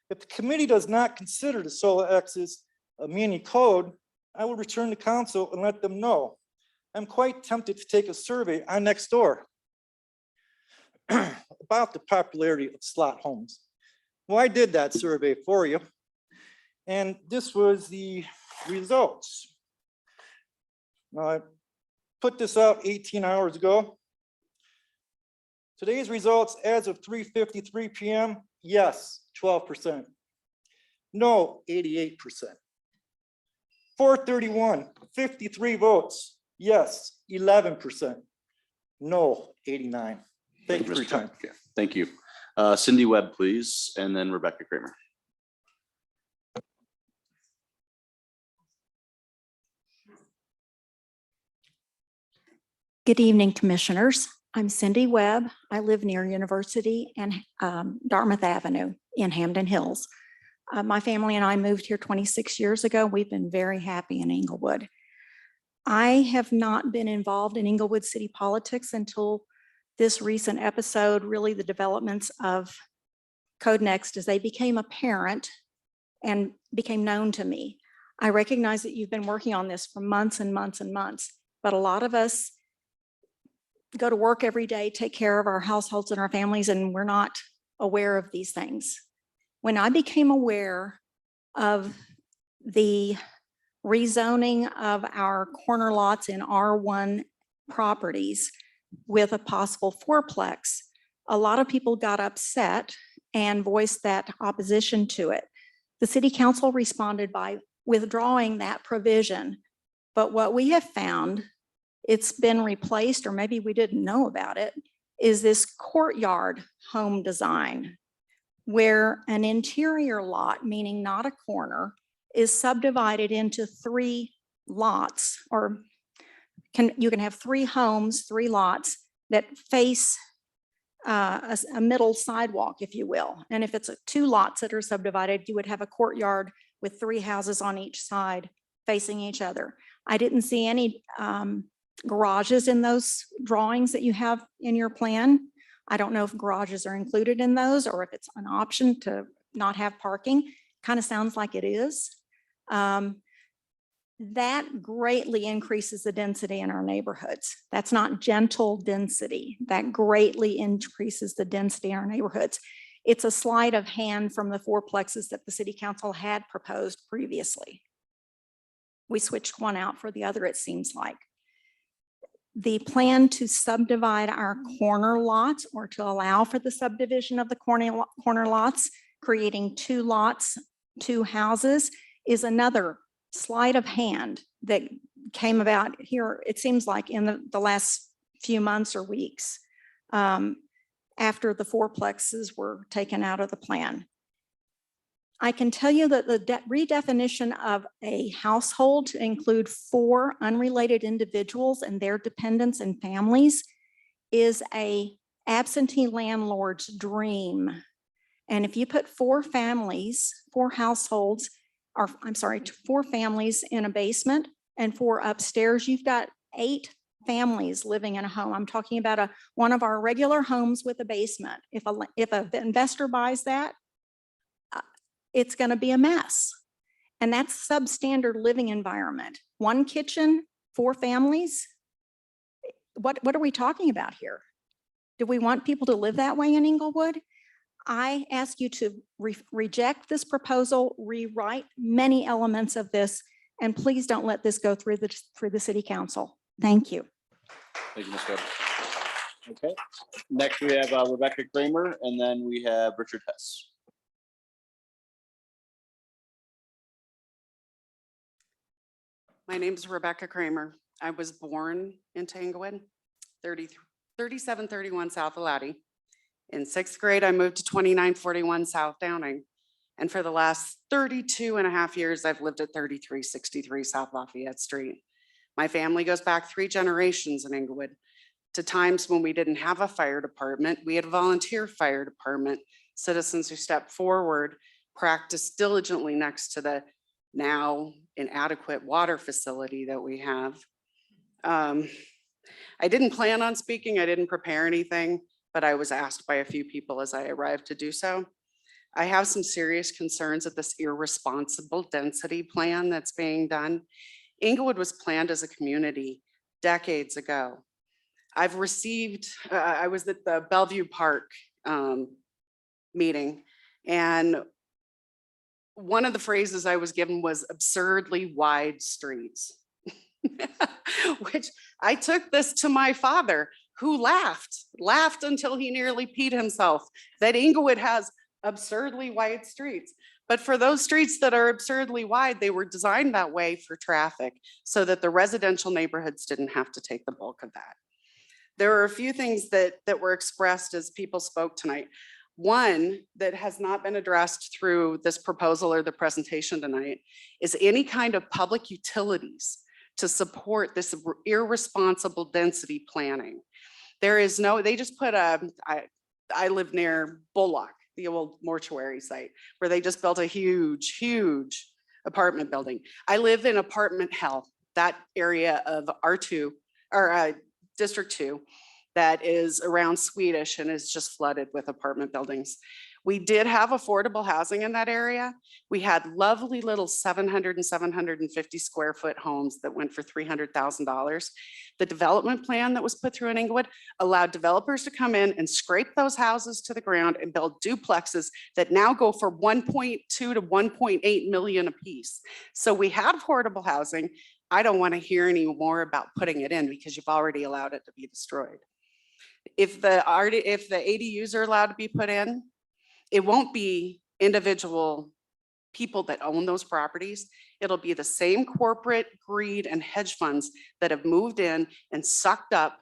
If the committee does not consider the solar access a mini code, I will return to council and let them know. I'm quite tempted to take a survey on Nextdoor about the popularity of slot homes. Well, I did that survey for you, and this was the results. Now, I put this out 18 hours ago. Today's results as of 3:53 p.m., yes, 12%. No, 88%. 4:31, 53 votes. Yes, 11%. No, 89. Thank you for your time. Thank you. Cindy Webb, please, and then Rebecca Kramer. Good evening, commissioners. I'm Cindy Webb. I live near University and Dartmouth Avenue in Hampton Hills. My family and I moved here 26 years ago. We've been very happy in Inglewood. I have not been involved in Inglewood city politics until this recent episode, really the developments of Code Next as they became apparent and became known to me. I recognize that you've been working on this for months and months and months, but a lot of us go to work every day, take care of our households and our families, and we're not aware of these things. When I became aware of the rezoning of our corner lots in R1 properties with a possible fourplex, a lot of people got upset and voiced that opposition to it. The city council responded by withdrawing that provision. But what we have found, it's been replaced, or maybe we didn't know about it, is this courtyard home design, where an interior lot, meaning not a corner, is subdivided into 3 lots, or you can have 3 homes, 3 lots that face a middle sidewalk, if you will. And if it's 2 lots that are subdivided, you would have a courtyard with 3 houses on each side facing each other. I didn't see any garages in those drawings that you have in your plan. I don't know if garages are included in those or if it's an option to not have parking. Kind of sounds like it is. That greatly increases the density in our neighborhoods. That's not gentle density. That greatly increases the density in our neighborhoods. It's a sleight of hand from the fourplexes that the city council had proposed previously. We switched one out for the other, it seems like. The plan to subdivide our corner lots, or to allow for the subdivision of the corner lots, creating 2 lots, 2 houses, is another sleight of hand that came about here, it seems like in the last few months or weeks, after the fourplexes were taken out of the plan. I can tell you that the redefinition of a household to include 4 unrelated individuals and their dependents and families is a absentee landlord's dream. And if you put 4 families, 4 households, or I'm sorry, 4 families in a basement and 4 upstairs, you've got 8 families living in a home. I'm talking about one of our regular homes with a basement. If an investor buys that, it's going to be a mess. And that's substandard living environment. 1 kitchen, 4 families. What are we talking about here? Do we want people to live that way in Inglewood? I ask you to reject this proposal, rewrite many elements of this, and please don't let this go through the city council. Thank you. Thank you, Ms. Webb. Okay, next we have Rebecca Kramer, and then we have Richard Hess. My name is Rebecca Kramer. I was born in Tanglewood, 3731 South Alati. In 6th grade, I moved to 2941 South Downing. And for the last 32 and a half years, I've lived at 3363 South Lafayette Street. My family goes back 3 generations in Inglewood to times when we didn't have a fire department. We had a volunteer fire department, citizens who stepped forward, practiced diligently next to the now inadequate water facility that we have. I didn't plan on speaking. I didn't prepare anything, but I was asked by a few people as I arrived to do so. I have some serious concerns at this irresponsible density plan that's being done. Inglewood was planned as a community decades ago. I've received, I was at the Bellevue Park meeting, and one of the phrases I was given was absurdly wide streets, which I took this to my father, who laughed until he nearly peed himself, that Inglewood has absurdly wide streets. But for those streets that are absurdly wide, they were designed that way for traffic so that the residential neighborhoods didn't have to take the bulk of that. There are a few things that were expressed as people spoke tonight. One that has not been addressed through this proposal or the presentation tonight is any kind of public utilities to support this irresponsible density planning. There is no, they just put I live near Bullock, the old mortuary site, where they just built a huge apartment building. I live in apartment hell, that area of R2 or District 2 that is around Swedish and is just flooded with apartment buildings. We did have affordable housing in that area. We had lovely little 700 and 750 square foot homes that went for $300,000. The development plan that was put through in Inglewood allowed developers to come in and scrape those houses to the ground and build duplexes that now go for 1.2 to 1.8 million apiece. So we had affordable housing. I don't want to hear any more about putting it in because you've already allowed it to be destroyed. If the ADUs are allowed to be put in, it won't be individual people that own those properties. It'll be the same corporate greed and hedge funds that have moved in and sucked up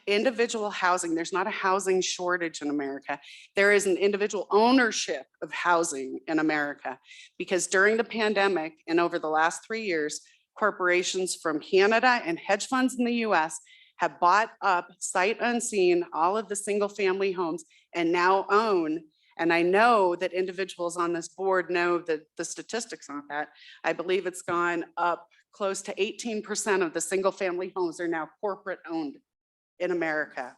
individual housing. There's not a housing shortage in America. There is an individual ownership of housing in America, because during the pandemic and over the last 3 years, corporations from Canada and hedge funds in the US have bought up sight unseen all of the single family homes and now own. And I know that individuals on this board know the statistics on that. I believe it's gone up close to 18% of the single family homes are now corporate owned in America.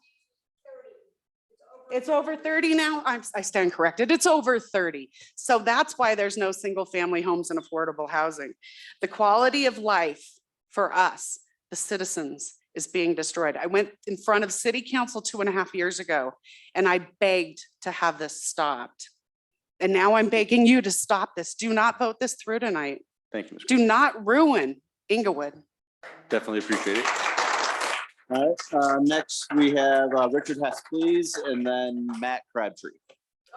It's over 30 now. I stand corrected. It's over 30. So that's why there's no single family homes and affordable housing. The quality of life for us, the citizens, is being destroyed. I went in front of city council 2.5 years ago and I begged to have this stopped. And now I'm begging you to stop this. Do not vote this through tonight. Thank you, Ms. Do not ruin Inglewood. Definitely appreciate it. All right, next we have Richard Hess, please, and then Matt Crabtree.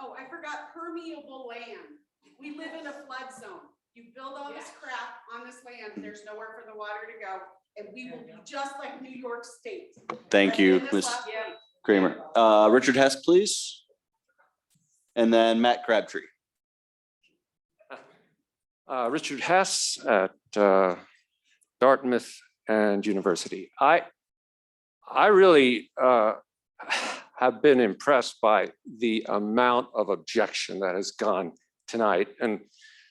Oh, I forgot permeable land. We live in a flood zone. You build all this crap on this land, there's nowhere for the water to go, and we will be just like New York State. Thank you, This Ms. last week. Kramer. Richard Hess, please. And then Matt Crabtree. Richard Hess at Dartmouth and University. I really have been impressed by the amount of objection that has gone tonight, and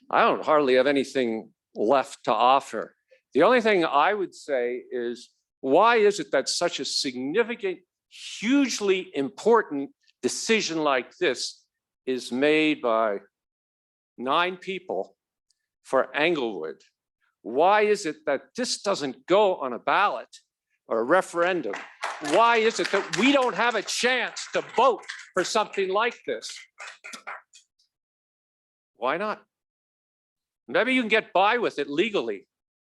I don't hardly have anything left to offer. The only thing I would say is, why is it that such a significant, hugely important decision like this is made by 9 people for Englewood? Why is it that this doesn't go on a ballot or a referendum? Why is it that we don't have a chance to vote for something like this? Why not? Maybe you can get by with it legally,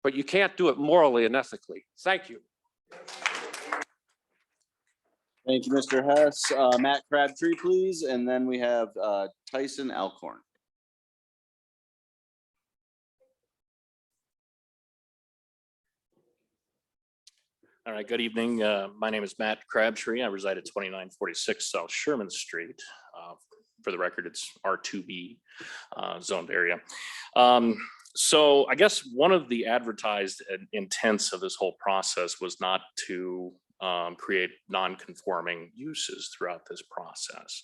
but you can't do it morally and ethically. Thank you. Thank you, Mr. Hess. Matt Crabtree, please. And then we have Tyson Alcorn. All right, good evening. My name is Matt Crabtree. I reside at 2946 South Sherman Street. For the record, it's R2B zoned area. So I guess one of the advertised intents of this whole process was not to create non-conforming uses throughout this process.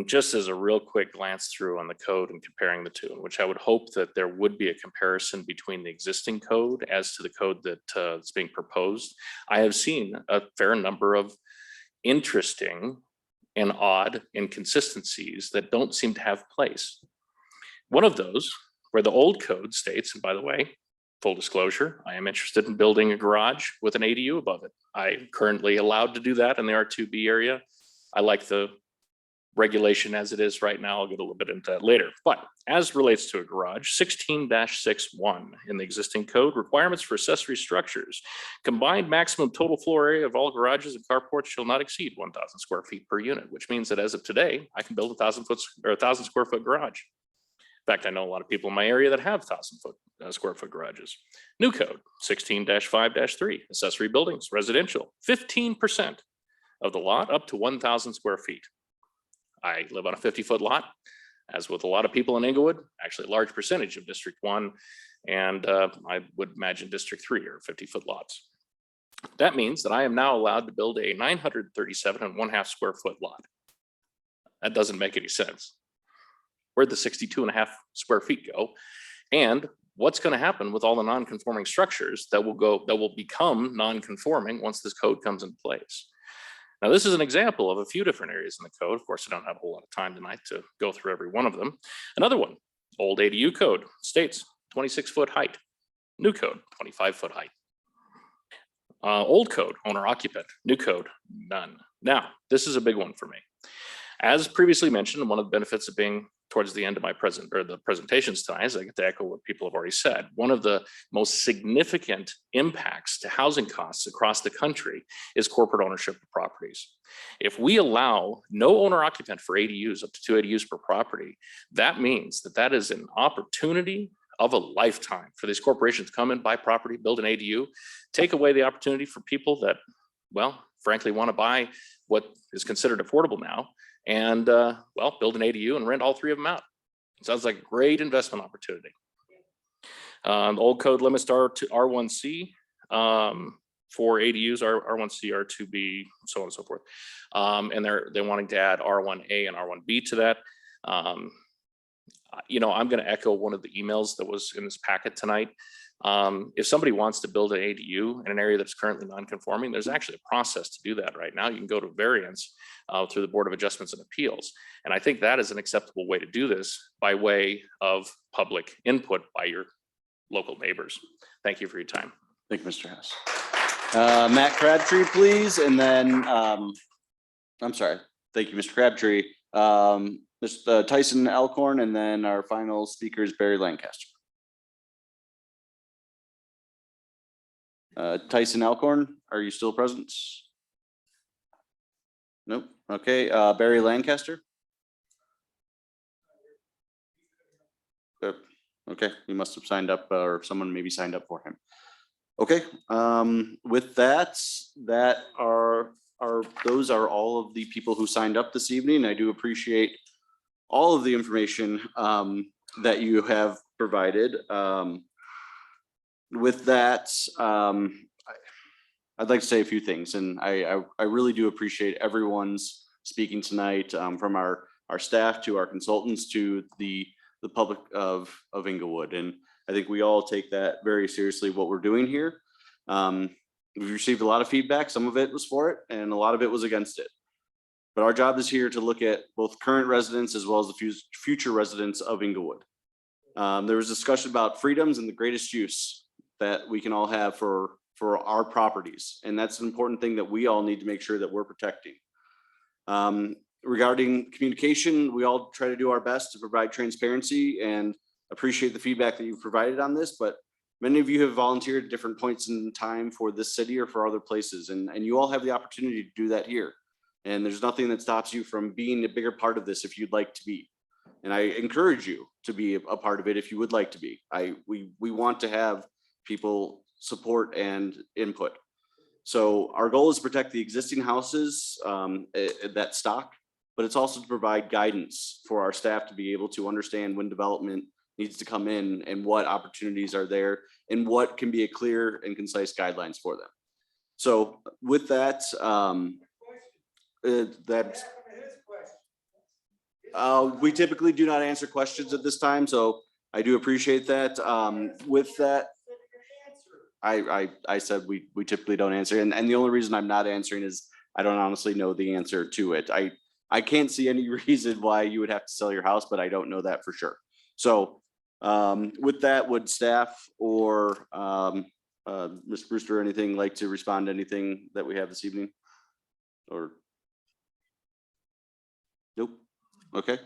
Just as a real quick glance through on the code and comparing the two, in which I would hope that there would be a comparison between the existing code as to the code that's being proposed. I have seen a fair number of interesting and odd inconsistencies that don't seem to have place. One of those, where the old code states, and by the way, full disclosure, I am interested in building a garage with an ADU above it. I'm currently allowed to do that in the R2B area. I like the regulation as it is right now. I'll get a little bit into that later. But as relates to a garage, 16-6.1 in the existing code, requirements for accessory structures. Combined maximum total floor area of all garages and carports shall not exceed 1,000 square feet per unit, which means that as of today, I can build 1,000 square foot garage. In fact, I know a lot of people in my area that have 1,000 square foot garages. New code, 16-5-3, accessory buildings, residential, 15% of the lot up to 1,000 square feet. I live on a 50-foot lot, as with a lot of people in Inglewood, actually a large percentage of District 1, and I would imagine District 3 are 50-foot lots. That means that I am now allowed to build a 937.5 square foot lot. That doesn't make any sense. Where'd the 62.5 square feet go? And what's going to happen with all the non-conforming structures that will become non-conforming once this code comes in place? Now, this is an example of a few different areas in the code. Of course, I don't have a whole lot of time tonight to go through every one of them. Another one, old ADU code states 26-foot height. New code, 25-foot height. Old code, owner occupant. New code, none. Now, this is a big one for me. As previously mentioned, one of the benefits of being towards the end of my presentations tonight is I get to echo what people have already said. One of the most significant impacts to housing costs across the country is corporate ownership of properties. If we allow no owner occupant for ADUs, up to 2 ADUs per property, that means that that is an opportunity of a lifetime for these corporations to come and buy property, build an ADU, take away the opportunity for people that, well, frankly, want to buy what is considered affordable now and, well, build an ADU and rent all 3 of them out. Sounds like a great investment opportunity. The old code limits to R1C for ADUs, R1C, R2B, so on and so forth. And they're wanting to add R1A and R1B to that. You know, I'm going to echo one of the emails that was in this packet tonight. If somebody wants to build an ADU in an area that's currently non-conforming, there's actually a process to do that right now. You can go to variance through the Board of Adjustments and Appeals. And I think that is an acceptable way to do this by way of public input by your local neighbors. Thank you for your time. Thank you, Mr. Hess. Matt Crabtree, please. And then, I'm sorry. Thank you, Mr. Crabtree. Mr. Tyson Elkhorn, and then our final speaker is Barry Lancaster. Tyson Elkhorn, are you still present? Nope. Okay. Barry Lancaster. Okay, he must have signed up, or someone maybe signed up for him. Okay. With that, those are all of the people who signed up this evening. I do appreciate all of the information that you have provided. With that, I'd like to say a few things, and I really do appreciate everyone's speaking tonight, from our staff to our consultants to the public of Inglewood. And I think we all take that very seriously, what we're doing here. We've received a lot of feedback. Some of it was for it and a lot of it was against it. But our job is here to look at both current residents as well as the future residents of Inglewood. There was discussion about freedoms and the greatest use that we can all have for our properties. And that's an important thing that we all need to make sure that we're protecting. Regarding communication, we all try to do our best to provide transparency and appreciate the feedback that you've provided on this, but many of you have volunteered at different points in time for this city or for other places, and you all have the opportunity to do that here. And there's nothing that stops you from being a bigger part of this if you'd like to be. And I encourage you to be a part of it if you would like to be. We want to have people support and input. So our goal is to protect the existing houses, that stock, but it's also to provide guidance for our staff to be able to understand when development needs to come in and what opportunities are there and what can be a clear and concise guidelines for them. So with that, we typically do not answer questions at this time, so I do appreciate that. With that, I said we typically don't answer, and the only reason I'm not answering is I don't honestly know the answer to it. I can't see any reason why you would have to sell your house, but I don't know that for sure. So with that, would staff or Ms. Brewster or anything like to respond to anything that we have this evening? Or nope. Okay.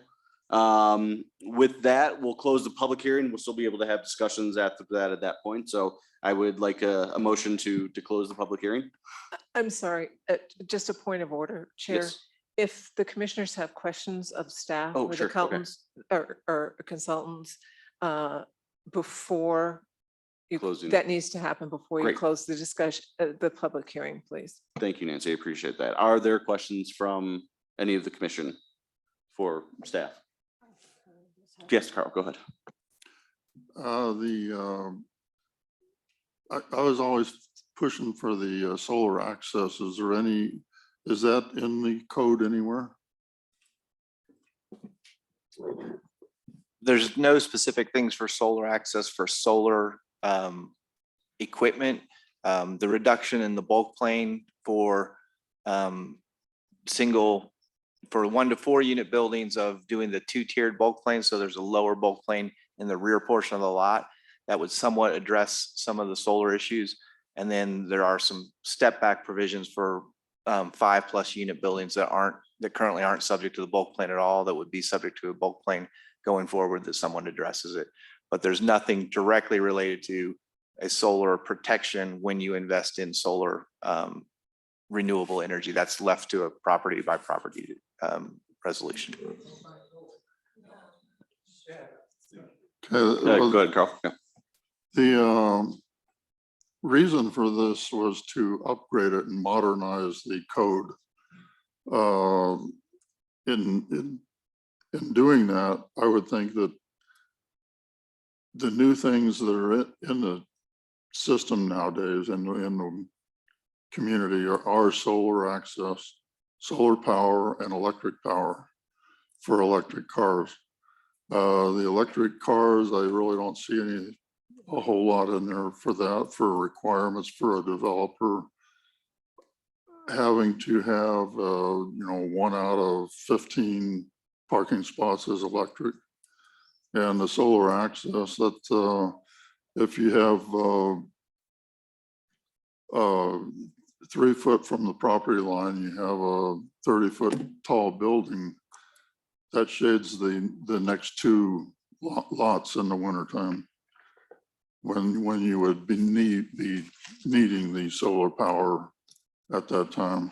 With that, we'll close the public hearing. We'll still be able to have discussions after that at that point. So I would like a motion to close the public hearing. I'm sorry, just a point of order, Chair. Yes. If the commissioners have questions of staff Oh, or the sure, okay. accountants or consultants before you, Closing. that needs to happen before you Great. close the discussion, the public hearing, please. Thank you, Nancy. I appreciate that. Are there questions from any of the commission for staff? Yes, Carl, go ahead. I was always pushing for the solar access. Is that in the code anywhere? There's no specific things for solar access for solar equipment. The reduction in the bulk plane for single, for 1 to 4 unit buildings of doing the 2-tiered bulk plane. So there's a lower bulk plane in the rear portion of the lot that would somewhat address some of the solar issues. And then there are some step back provisions for 5+ unit buildings that currently aren't subject to the bulk plane at all, that would be subject to a bulk plane going forward, that someone addresses it. But there's nothing directly related to a solar protection when you invest in solar renewable energy. That's left to a property by property resolution. Okay, Go ahead, Carl. Yeah. the reason for this was to upgrade it and modernize the code. In doing that, I would think that the new things that are in the system nowadays and in the community are solar access, solar power, and electric power for electric cars. The electric cars, I really don't see a whole lot in there for that, for requirements for a developer having to have, 1 out of 15 parking spots is electric. And the solar access, that if you have 3 foot from the property line, you have a 30-foot tall building that shades the next 2 lots in the wintertime, when you would be needing the solar power at that time.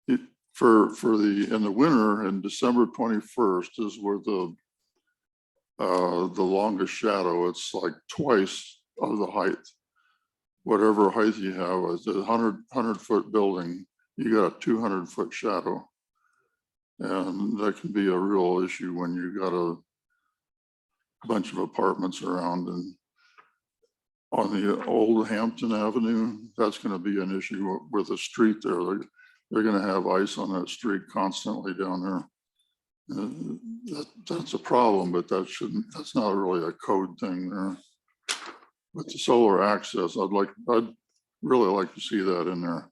In the winter, in December 21st is where the longest shadow. It's like twice of the height. Whatever height you have, is a 100-foot building, you got a 200-foot shadow. And that can be a real issue when you got a bunch of apartments around. And on the old Hampton Avenue, that's going to be an issue with the street there. They're going to have ice on that street constantly down there. That's a problem, but that's not really a code thing there. With the solar access, I'd really like to see that in there.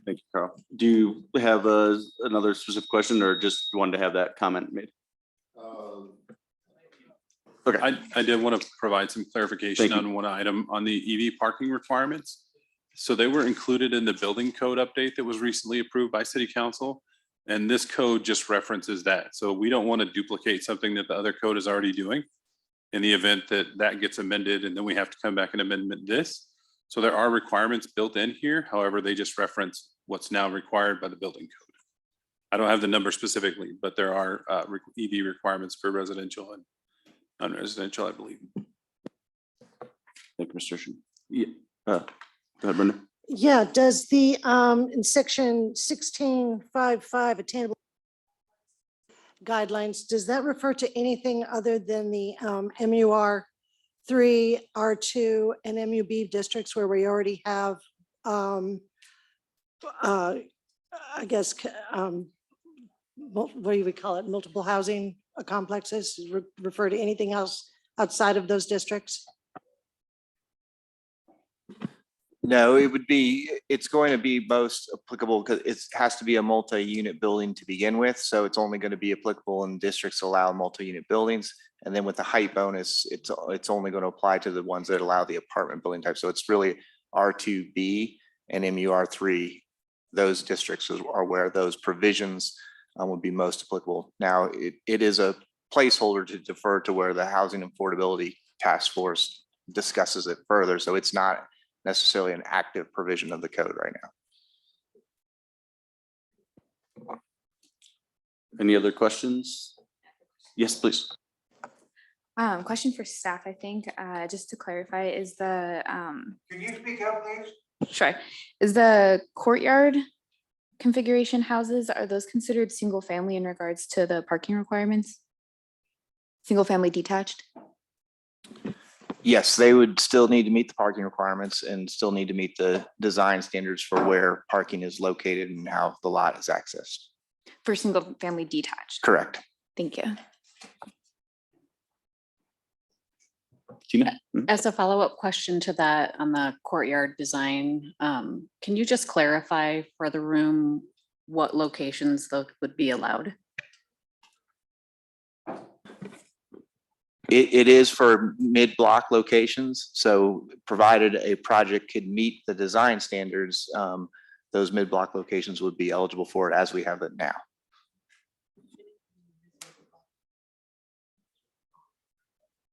Thank you, Carl. Do you have another specific question, or just wanted to have that comment made? Okay. I did want to provide some clarification Thank you. on one item on the EV parking requirements. So they were included in the building code update that was recently approved by City Council. And this code just references that. So we don't want to duplicate something that the other code is already doing in the event that that gets amended, and then we have to come back and amend this. So there are requirements built in here. However, they just reference what's now required by the building code. I don't have the number specifically, but there are EV requirements for residential and non-residential, I believe. Thank you, Mr. Shin. Yeah. Go ahead, Brenda. Yeah, does the, in section 1655 attainable guidelines, does that refer to anything other than the MUR 3, R2, and MUB districts where we already have, I guess, what do we call it, multiple housing complexes? Refer to anything else outside of those districts? No, it's going to be most applicable because it has to be a multi-unit building to begin with. So it's only going to be applicable in districts that allow multi-unit buildings. And then with the height bonus, it's only going to apply to the ones that allow the apartment building type. So it's really R2B and MUR3. Those districts are where those provisions would be most applicable. Now, it is a placeholder to defer to where the Housing Affordability Task Force discusses it further. So it's not necessarily an active provision of the code right now. Any other questions? Yes, please. Question for staff, I think, just to clarify, is the Can you speak up, please? sure, is the courtyard configuration houses, are those considered single family in regards to the parking requirements? Single family detached? Yes, they would still need to meet the parking requirements and still need to meet the design standards for where parking is located and how the lot is accessed. For single family detached? Correct. Thank you. Tina? As a follow-up question to that on the courtyard design, can you just clarify for the room what locations though would be allowed? It is for mid-block locations. So provided a project could meet the design standards, those mid-block locations would be eligible for it as we have it now.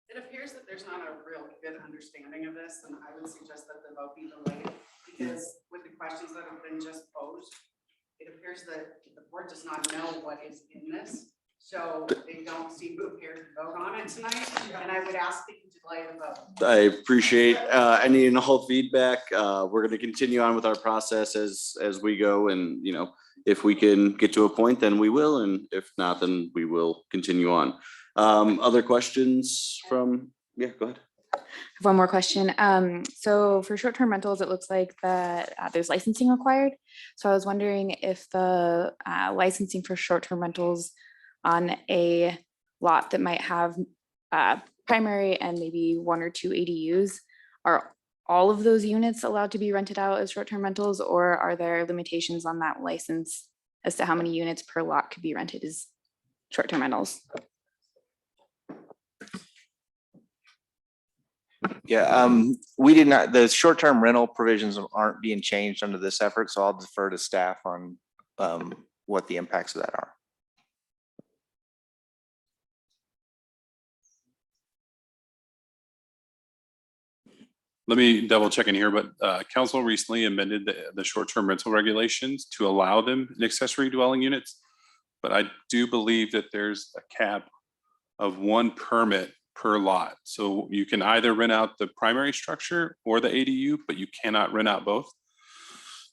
It appears that there's not a real good understanding of this, and I would suggest that the vote be delayed, because with the questions that have been just posed, it appears that the board does not know what is in this. So they don't seem prepared to vote on it tonight, and I would ask that you delay the vote. I appreciate any and all feedback. We're going to continue on with our process as we go, and if we can get to a point, then we will, and if not, then we will continue on. Other questions from? Yeah, go ahead. I have one more question. So for short-term rentals, it looks like that there's licensing required. So I was wondering if the licensing for short-term rentals on a lot that might have primary and maybe 1 or 2 ADUs, are all of those units allowed to be rented out as short-term rentals, or are there limitations on that license as to how many units per lot could be rented as short-term rentals? Yeah, we did not, the short-term rental provisions aren't being changed under this effort, so I'll defer to staff on what the impacts of that are. Let me double check in here, but council recently amended the short-term rental regulations to allow them in accessory dwelling units. But I do believe that there's a cap of 1 permit per lot. So you can either rent out the primary structure or the ADU, but you cannot rent out both.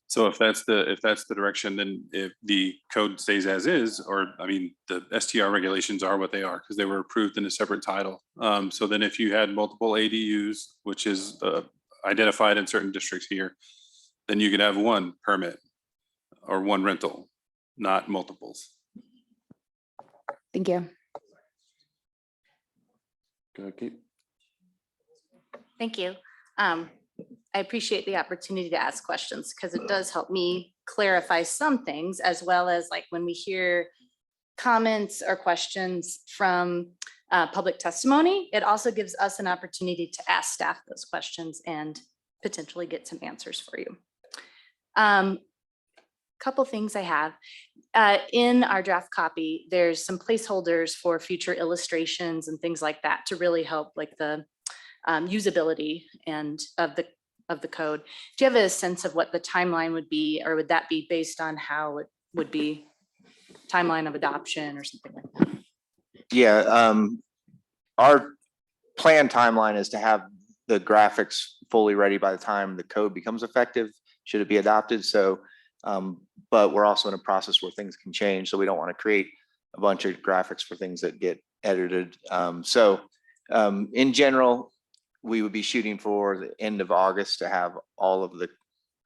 So if that's the direction, then if the code stays as is, or I mean, the STR regulations are what they are because they were approved in a separate title. So then if you had multiple ADUs, which is identified in certain districts here, then you could have 1 permit or 1 rental, not multiples. Thank you. Go ahead, Kate. Thank you. I appreciate the opportunity to ask questions because it does help me clarify some things, as well as like when we hear comments or questions from public testimony, it also gives us an opportunity to ask staff those questions and potentially get some answers for you. Couple things I have. In our draft copy, there's some placeholders for future illustrations and things like that to really help like the usability and of the code. Do you have a sense of what the timeline would be, or would that be based on how it would be timeline of adoption or something like that? Yeah, our planned timeline is to have the graphics fully ready by the time the code becomes effective, should it be adopted. So, but we're also in a process where things can change. So we don't want to create a bunch of graphics for things that get edited. In general, we would be shooting for the end of August to have all of the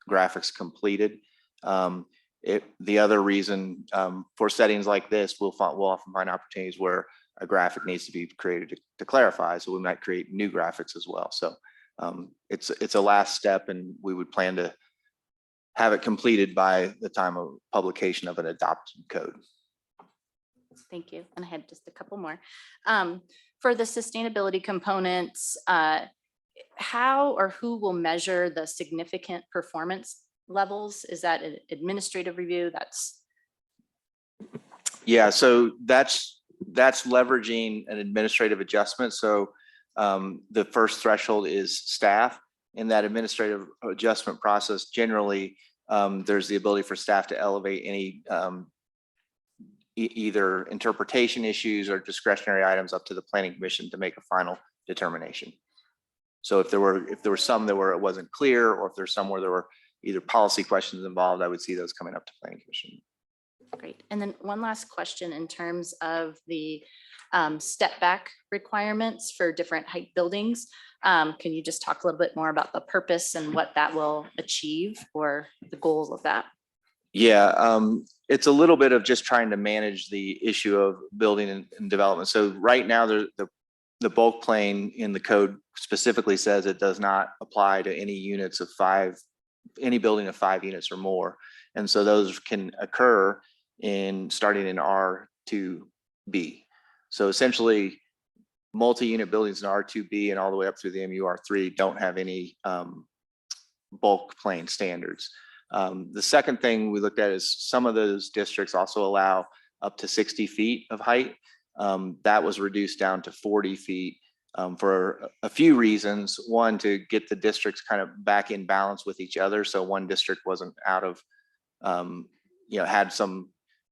graphics completed. The other reason for settings like this, we'll often find opportunities where a graphic needs to be created to clarify. So we might create new graphics as well. So it's a last step, and we would plan to have it completed by the time of publication of an adopted code. Thank you. And I had just a couple more. For the sustainability components, how or who will measure the significant performance levels? Is that an administrative review? Yeah, so that's leveraging an administrative adjustment. So the first threshold is staff. In that administrative adjustment process, generally, there's the ability for staff to elevate any either interpretation issues or discretionary items up to the planning commission to make a final determination. So if there were some that it wasn't clear, or if there's some where there were either policy questions involved, I would see those coming up to planning commission. Great. And then one last question in terms of the step back requirements for different height buildings. Can you just talk a little bit more about the purpose and what that will achieve, or the goals of that? Yeah, it's a little bit of just trying to manage the issue of building and development. So right now, the bulk plane in the code specifically says it does not apply to any units of 5, any building of 5 units or more. And so those can occur starting in R2B. So essentially, multi-unit buildings in R2B and all the way up through the MUR3 don't have any bulk plane standards. The second thing we looked at is some of those districts also allow up to 60 feet of height. That was reduced down to 40 feet for a few reasons. One, to get the districts kind of back in balance with each other. So one district wasn't out of, had some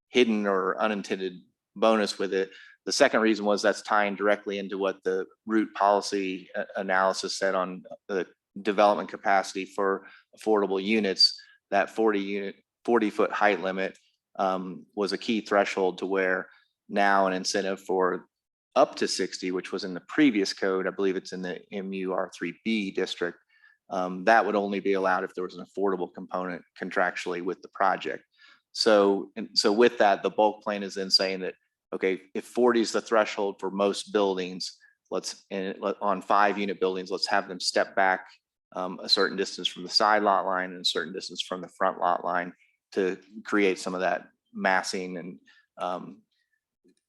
hidden or unintended bonus with it. The second reason was that's tying directly into what the root policy analysis said on the development capacity for affordable units. That 40-foot height limit was a key threshold to where now an incentive for up to 60, which was in the previous code, I believe it's in the MUR3B district, that would only be allowed if there was an affordable component contractually with the project. So with that, the bulk plan is then saying that, okay, if 40 is the threshold for most buildings, on 5-unit buildings, let's have them step back a certain distance from the side lot line and a certain distance from the front lot line to create some of that massing and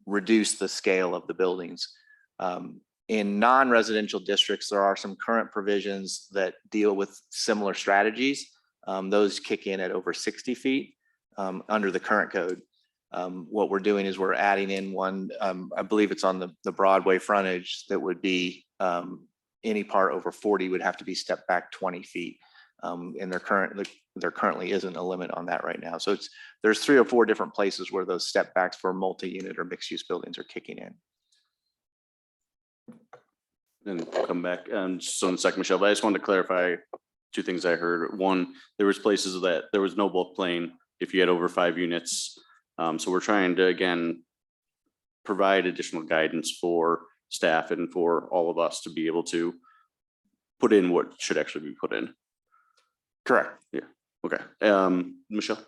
reduce the scale of the buildings. In non-residential districts, there are some current provisions that deal with similar strategies. Those kick in at over 60 feet under the current code. What we're doing is we're adding in one, I believe it's on the Broadway frontage, that would be any part over 40 would have to be stepped back 20 feet. And there currently isn't a limit on that right now. So there's 3 or 4 different places where those step backs for multi-unit or mixed-use buildings are kicking in. And come back so in a second, Michelle, but I just wanted to clarify 2 things I heard. One, there was places that there was no bulk plane if you had over 5 units. So we're trying to, again, provide additional guidance for staff and for all of us to be able to put in what should actually be put in. Correct. Yeah. Okay. Michelle?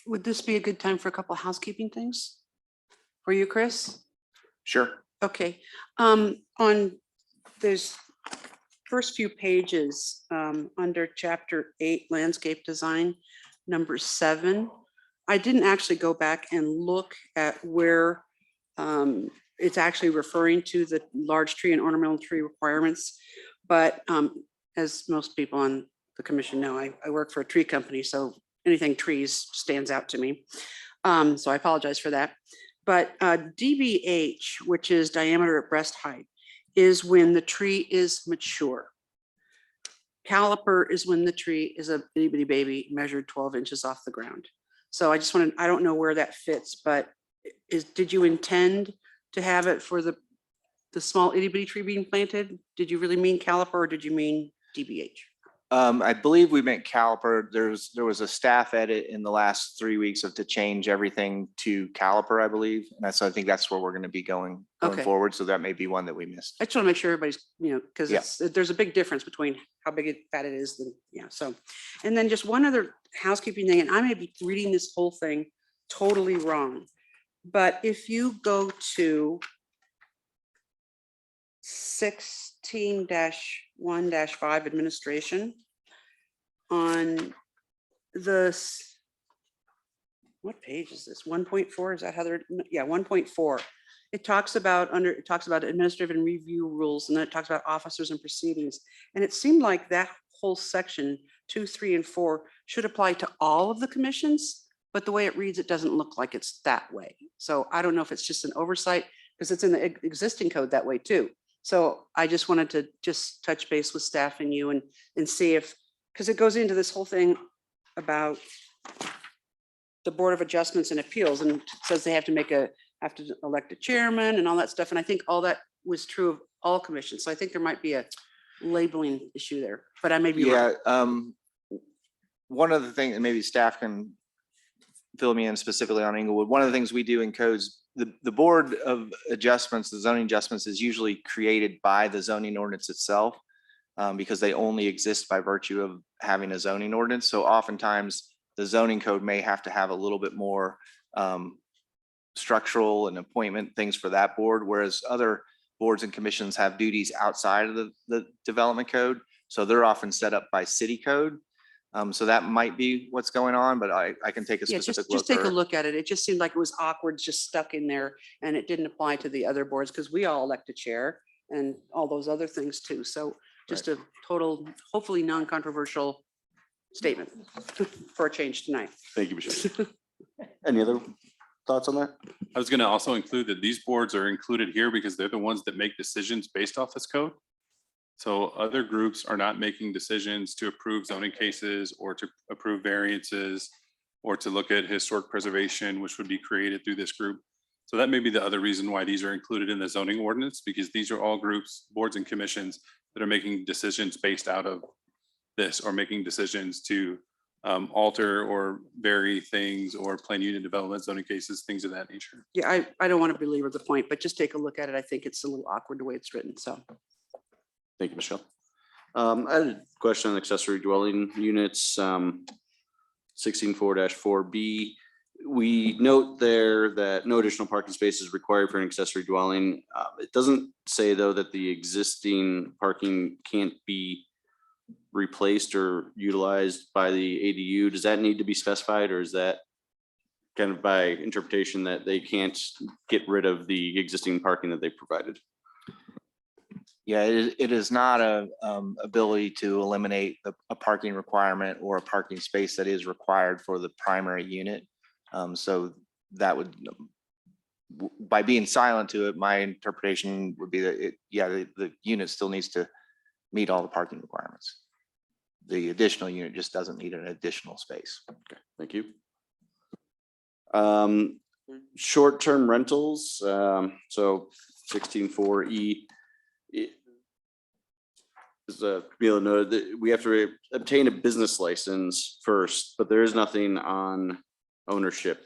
Would this be a good time for a couple housekeeping things for you, Chris? Sure. Okay. There's first few pages under chapter 8, landscape design, number 7. I didn't actually go back and look at where it's actually referring to the large tree and ornamental tree requirements. But as most people on the commission know, I work for a tree company, so anything trees stands out to me. So I apologize for that. But DBH, which is diameter at breast height, is when the tree is mature. Caliper is when the tree is a itty bitty baby measured 12 inches off the ground. So I just wanted, I don't know where that fits, but did you intend to have it for the small itty bitty tree being planted? Did you really mean caliper or did you mean DBH? I believe we meant caliper. There was a staff edit in the last 3 weeks to change everything to caliper, I believe. And so I think that's where we're going to be going Okay. forward. So that may be one that we missed. I just want to make sure everybody's, because Yeah. there's a big difference between how big fat it is than, so. And then just one other housekeeping thing, and I may be reading this whole thing totally wrong. But if you go to 16-1-5 administration on what page is this? 1.4, is that how they're, yeah, 1.4. It talks about administrative and review rules, and then it talks about officers and proceedings. And it seemed like that whole section 2, 3, and 4 should apply to all of the commissions, but the way it reads, it doesn't look like it's that way. So I don't know if it's just an oversight, because it's in the existing code that way too. So I just wanted to just touch base with staff and you and see if, because it goes into this whole thing about the Board of Adjustments and Appeals, and says they have to elect a chairman and all that stuff. And I think all that was true of all commissions. So I think there might be a labeling issue there, but I may be wrong. Yeah. One of the things, and maybe staff can fill me in specifically on Inglewood. One of the things we do in codes, the Board of Adjustments, the zoning adjustments, is usually created by the zoning ordinance itself, because they only exist by virtue of having a zoning ordinance. So oftentimes the zoning code may have to have a little bit more structural and appointment things for that board, whereas other boards and commissions have duties outside of the development code. So they're often set up by city code. So that might be what's going on, but I can take a Yeah, specific just look. take a or- look at it. It just seemed like it was awkward, just stuck in there, and it didn't apply to the other boards because we all elect a chair and all those other things too. So just a total, hopefully non-controversial statement for a change tonight. Thank you, Michelle. Any other thoughts on that? I was gonna also include that these boards are included here because they're the ones that make decisions based off this code. So other groups are not making decisions to approve zoning cases or to approve variances or to look at historic preservation, which would be created through this group. So that may be the other reason why these are included in the zoning ordinance, because these are all groups, boards and commissions that are making decisions based out of this or making decisions to alter or vary things or plan unit development, zoning cases, things of that nature. Yeah, I don't want to belabor the point, but just take a look at it. I think it's a little awkward the way it's written, so. Thank you, Michelle. I had a question on accessory dwelling units, 16.4-4B. We note there that no additional parking space is required for an accessory dwelling. It doesn't say though that the existing parking can't be replaced or utilized by the ADU. Does that need to be specified, or is that kind of by interpretation that they can't get rid of the existing parking that they provided? Yeah, it is not a ability to eliminate a parking requirement or a parking space that is required for the primary unit. So that would, by being silent to it, my interpretation would be that the unit still needs to meet all the parking requirements. The additional unit just doesn't need an additional space. Okay, thank you. Short-term rentals, so 16.4E. As Camila noted, that we have to obtain a business license first, but there is nothing on ownership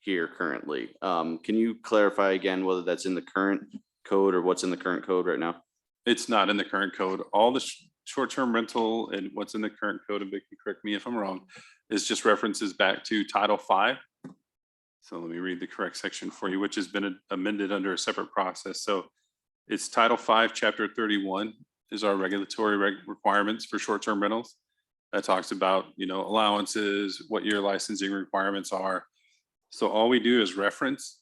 here currently. Can you clarify again whether that's in the current code or what's in the current code right now? It's not in the current code. All the short-term rental and what's in the current code, and Vicky, correct me if I'm wrong, is just references back to Title V. So let me read the correct section for you, which has been amended under a separate process. So it's Title V, Chapter 31 is our regulatory requirements for short-term rentals. That talks about, allowances, what your licensing requirements are. So all we do is reference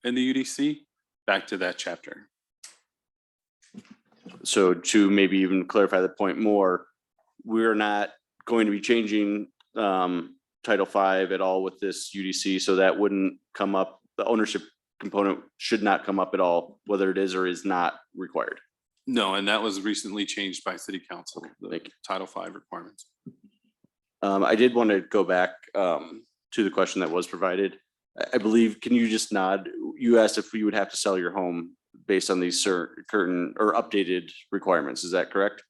in the UDC back to that chapter. So to maybe even clarify the point more, we're not going to be changing Title V at all with this UDC, so that wouldn't come up. The ownership component should not come up at all, whether it is or is not required. No, and that was recently changed by City Council, the Thank you. Title V requirements. I did want to go back to the question that was provided. I believe, can you just nod? You asked if you would have to sell your home based on these certain or updated requirements. Is that correct?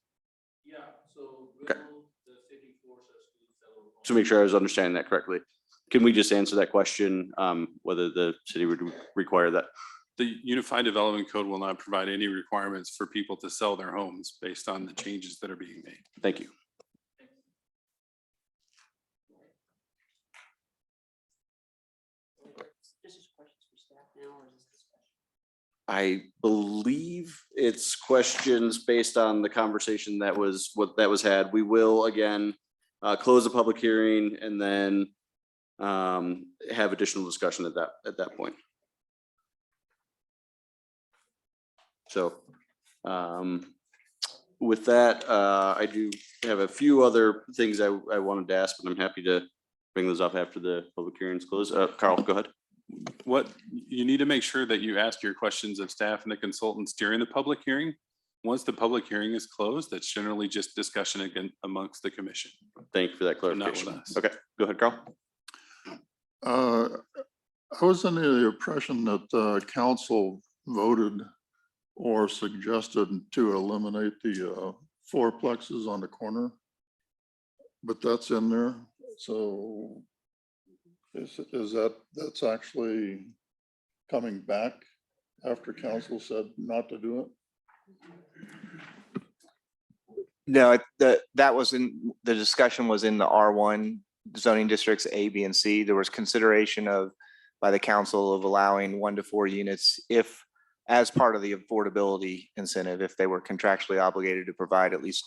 Yeah, so Okay. the city force us to sell our To make sure I was understanding that correctly. Can we just answer that question, whether the city would require that? The Unified Development Code will not provide any requirements for people to sell their homes based on the changes that are being made. Thank you. I believe it's questions based on the conversation that was had. We will again close the public hearing and then have additional discussion at that point. So with that, I do have a few other things I wanted to ask, but I'm happy to bring those up after the public hearings close. Carl, go ahead. What you need to make sure that you ask your questions of staff and the consultants during the public hearing. Once the public hearing is closed, that's generally just discussion again amongst the commission. Thank you for that So not clarification. with us. Okay, go ahead, Carl. I was under the impression that council voted or suggested to eliminate the fourplexes on the corner, but that's in there. So is that's actually coming back after council said not to do it? No, that was in, the discussion was in the R1 zoning districts A, B, and C. There was consideration by the council of allowing 1 to 4 units if, as part of the affordability incentive, if they were contractually obligated to provide at least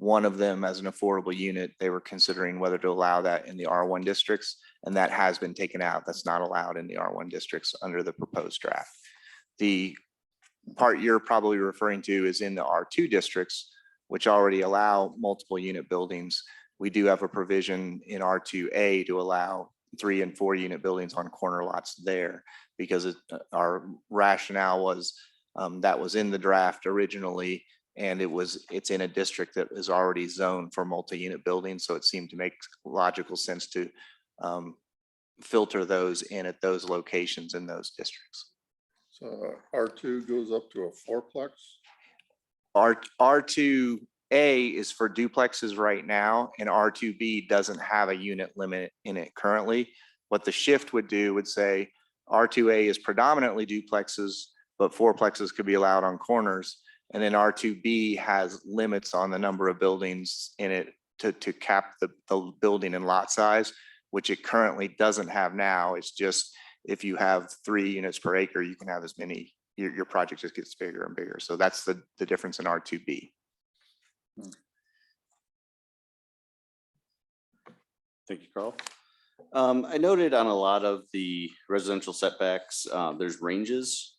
one of them as an affordable unit. They were considering whether to allow that in the R1 districts, and that has been taken out. That's not allowed in the R1 districts under the proposed draft. The part you're probably referring to is in the R2 districts, which already allow multiple unit buildings. We do have a provision in R2A to allow 3 and 4 unit buildings on corner lots there, because our rationale was that was in the draft originally, and it's in a district that is already zoned for multi-unit buildings. So it seemed to make logical sense to filter those in at those locations in those districts. So R2 goes up to a fourplex? R2A is for duplexes right now, and R2B doesn't have a unit limit in it currently. What the shift would do would say R2A is predominantly duplexes, but fourplexes could be allowed on corners. And then R2B has limits on the number of buildings in it to cap the building and lot size, which it currently doesn't have now. It's just if you have 3 units per acre, you can have as many, your project just gets bigger and bigger. So that's the difference in R2B. Thank you, Carl. I noted on a lot of the residential setbacks, there's ranges.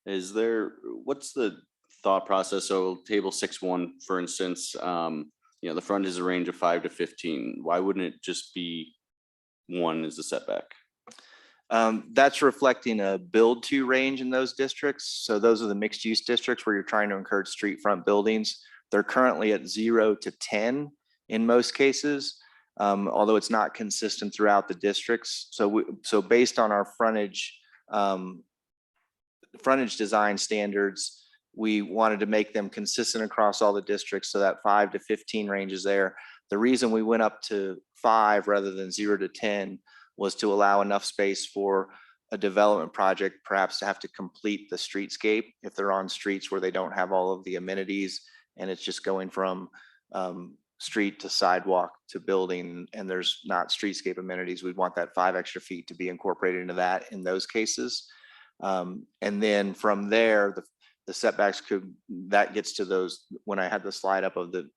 What's the thought process? So table 6.1, for instance, the front is a range of 5 to 15. Why wouldn't it just be 1 as the setback? That's reflecting a build to range in those districts. So those are the mixed use districts where you're trying to encourage street front buildings. They're currently at 0 to 10 in most cases, although it's not consistent throughout the districts. So based on our frontage design standards, we wanted to make them consistent across all the districts, so that 5 to 15 range is there. The reason we went up to 5 rather than 0 to 10 was to allow enough space for a development project perhaps to have to complete the streetscape if they're on streets where they don't have all of the amenities and it's just going from street to sidewalk to building and there's not streetscape amenities. We'd want that 5 extra feet to be incorporated into that in those cases. And then from there, the setbacks that gets to those, when I had the slide up of the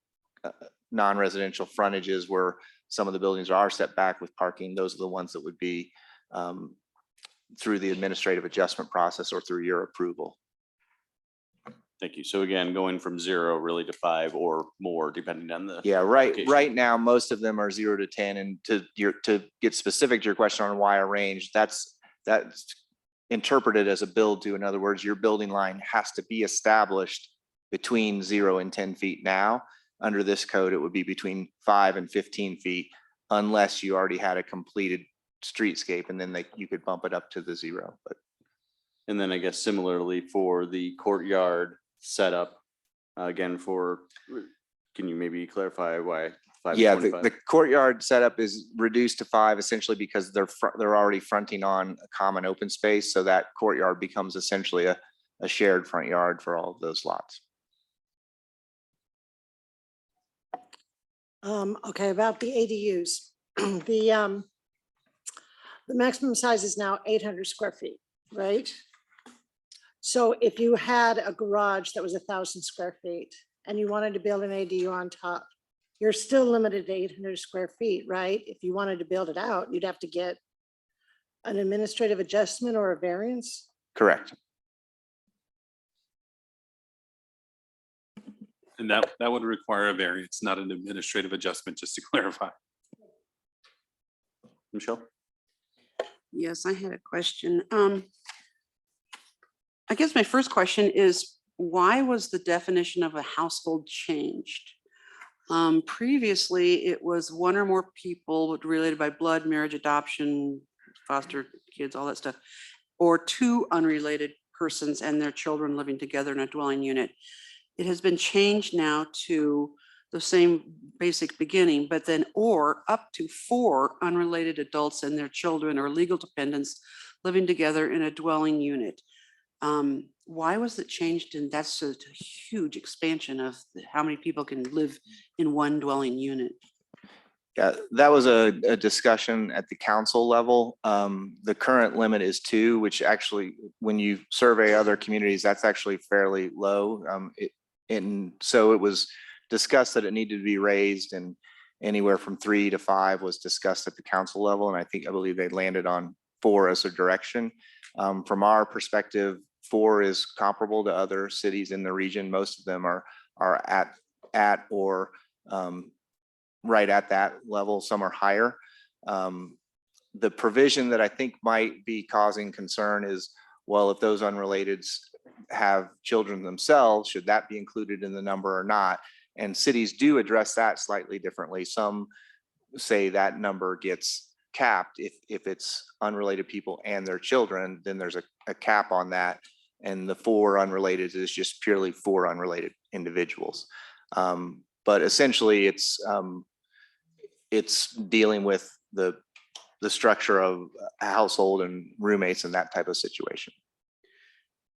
non-residential frontages where some of the buildings are set back with parking, those are the ones that would be through the administrative adjustment process or through your approval. Thank you. So again, going from 0 really to 5 or more, depending on the. Yeah, right. location. Right now, most of them are 0 to 10. And to get specific to your question on why a range, that's interpreted as a build to. In other words, your building line has to be established between 0 and 10 feet now. Under this code, it would be between 5 and 15 feet unless you already had a completed streetscape, and then you could bump it up to the 0. But And then I guess similarly for the courtyard setup, again, can you maybe clarify why 5 to yeah, 25? the courtyard setup is reduced to 5 essentially because they're already fronting on a common open space, so that courtyard becomes essentially a shared front yard for all of those lots. Okay, about the ADUs. The maximum size is now 800 square feet, right? So if you had a garage that was 1,000 square feet and you wanted to build an ADU on top, you're still limited to 800 square feet, right? If you wanted to build it out, you'd have to get an administrative adjustment or a variance. Correct. And that would require a variance, not an administrative adjustment, just to clarify. Michelle? Yes, I had a question. I guess my first question is, why was the definition of a household changed? Previously, it was 1 or more people related by blood, marriage, adoption, foster kids, all that stuff, or 2 unrelated persons and their children living together in a dwelling unit. It has been changed now to the same basic beginning, but then or up to 4 unrelated adults and their children or legal dependents living together in a dwelling unit. Why was it changed? And that's a huge expansion of how many people can live in one dwelling unit. Yeah, that was a discussion at the council level. The current limit is 2, which actually, when you survey other communities, that's actually fairly low. And so it was discussed that it needed to be raised, and anywhere from 3 to 5 was discussed at the council level. And I believe they landed on 4 as a direction. From our perspective, 4 is comparable to other cities in the region. Most of them are at or right at that level. Some are higher. The provision that I think might be causing concern is, well, if those unrelateds have children themselves, should that be included in the number or not? And cities do address that slightly differently. Some say that number gets capped if it's unrelated people and their children, then there's a cap on that. And the 4 unrelated is just purely 4 unrelated individuals. But essentially it's dealing with the structure of a household and roommates and that type of situation.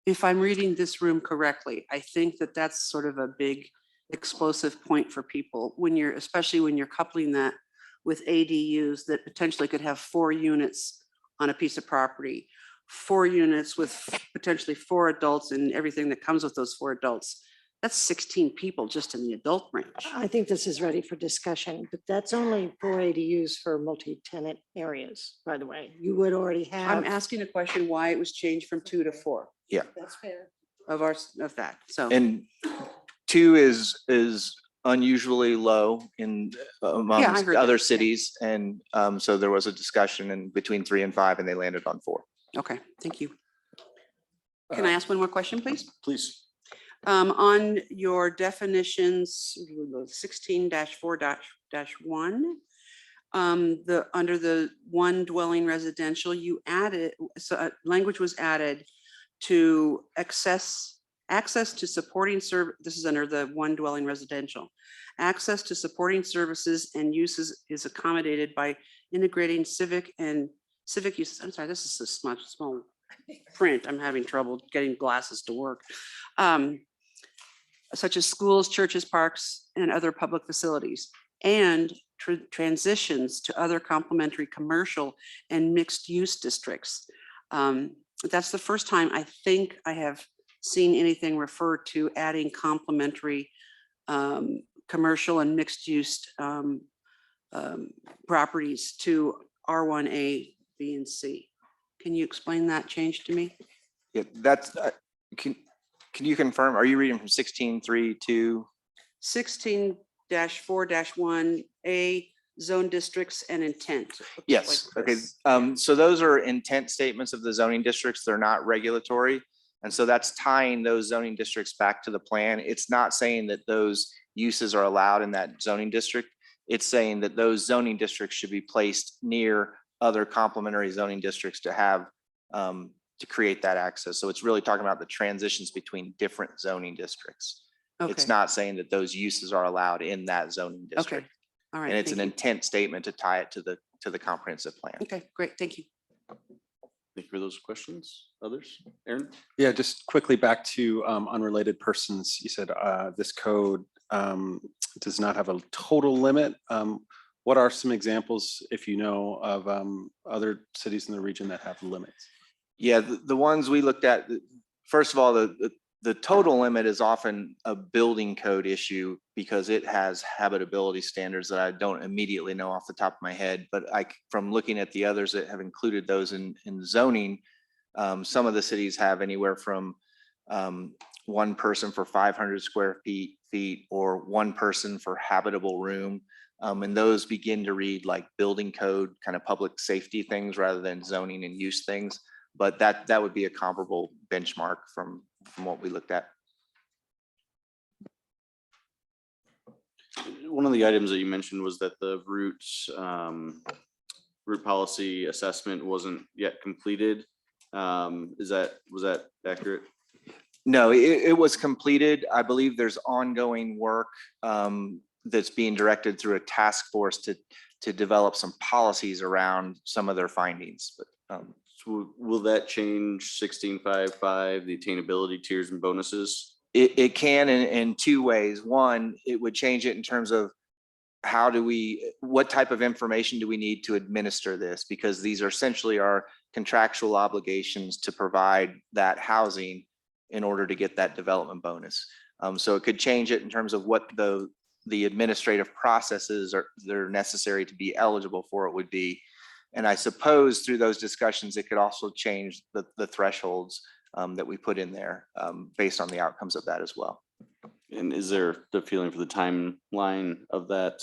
If I'm reading this room correctly, I think that that's sort of a big explosive point for people especially when you're coupling that with ADUs that potentially could have 4 units on a piece of property, 4 units with potentially 4 adults and everything that comes with those 4 adults. That's 16 people just in the adult range. I think this is ready for discussion, but that's only for ADUs for multi-tenant areas, by the way. You would already have. I'm asking a question why it was changed from 2 to 4 Yeah. That's fair. of that. So. And 2 is unusually low in amongst heard other that. Yeah. cities. And so there was a discussion in between 3 and 5 and they landed on 4. Okay, thank you. Can I ask one more question, please? Please. On your definitions, 16-4-1, under the 1 dwelling residential, you added, language was added to access to supporting this is under the 1 dwelling residential. Access to supporting services and uses is accommodated by integrating civic uses. I'm sorry, this is a small print. I'm having trouble getting glasses to work. Such as schools, churches, parks, and other public facilities, and transitions to other complementary commercial and mixed use districts. That's the first time I think I have seen anything refer to adding complementary commercial and mixed use properties to R1A, B, and C. Can you explain that change to me? Yeah, that's, can you confirm, are you reading from 16.3 to? 16-4-1A, zone districts and intent. Looks Yes, like okay. this. So those are intent statements of the zoning districts. They're not regulatory. And so that's tying those zoning districts back to the plan. It's not saying that those uses are allowed in that zoning district. It's saying that those zoning districts should be placed near other complementary zoning districts to have, to create that access. So it's really talking about the transitions between different zoning districts. It's Okay. not saying that those uses are allowed in that zoning district. Okay, all right. And it's an thank you. intent statement to tie it to the comprehensive plan. Okay, great, thank you. Thank you for those questions. Others? Aaron? Yeah, just quickly back to unrelated persons. You said this code does not have a total limit. What are some examples, if you know, of other cities in the region that have limits? Yeah, the ones we looked at, first of all, the total limit is often a building code issue because it has habitability standards that I don't immediately know off the top of my head. But from looking at the others that have included those in zoning, some of the cities have anywhere from 1 person for 500 square feet or 1 person for habitable room. And those begin to read like building code, kind of public safety things rather than zoning and use things. But that would be a comparable benchmark from what we looked at. One of the items that you mentioned was that the route policy assessment wasn't yet completed. Was that accurate? No, it was completed. I believe there's ongoing work that's being directed through a task force to develop some policies around some of their findings. But so will that change 16.5.5, the attainability tiers and bonuses? It can in 2 ways. One, it would change it in terms of what type of information do we need to administer this? Because these are essentially our contractual obligations to provide that housing in order to get that development bonus. So it could change it in terms of what the administrative processes that are necessary to be eligible for it would be. And I suppose through those discussions, it could also change the thresholds that we put in there based on the outcomes of that as well. And is there the feeling for the timeline of that?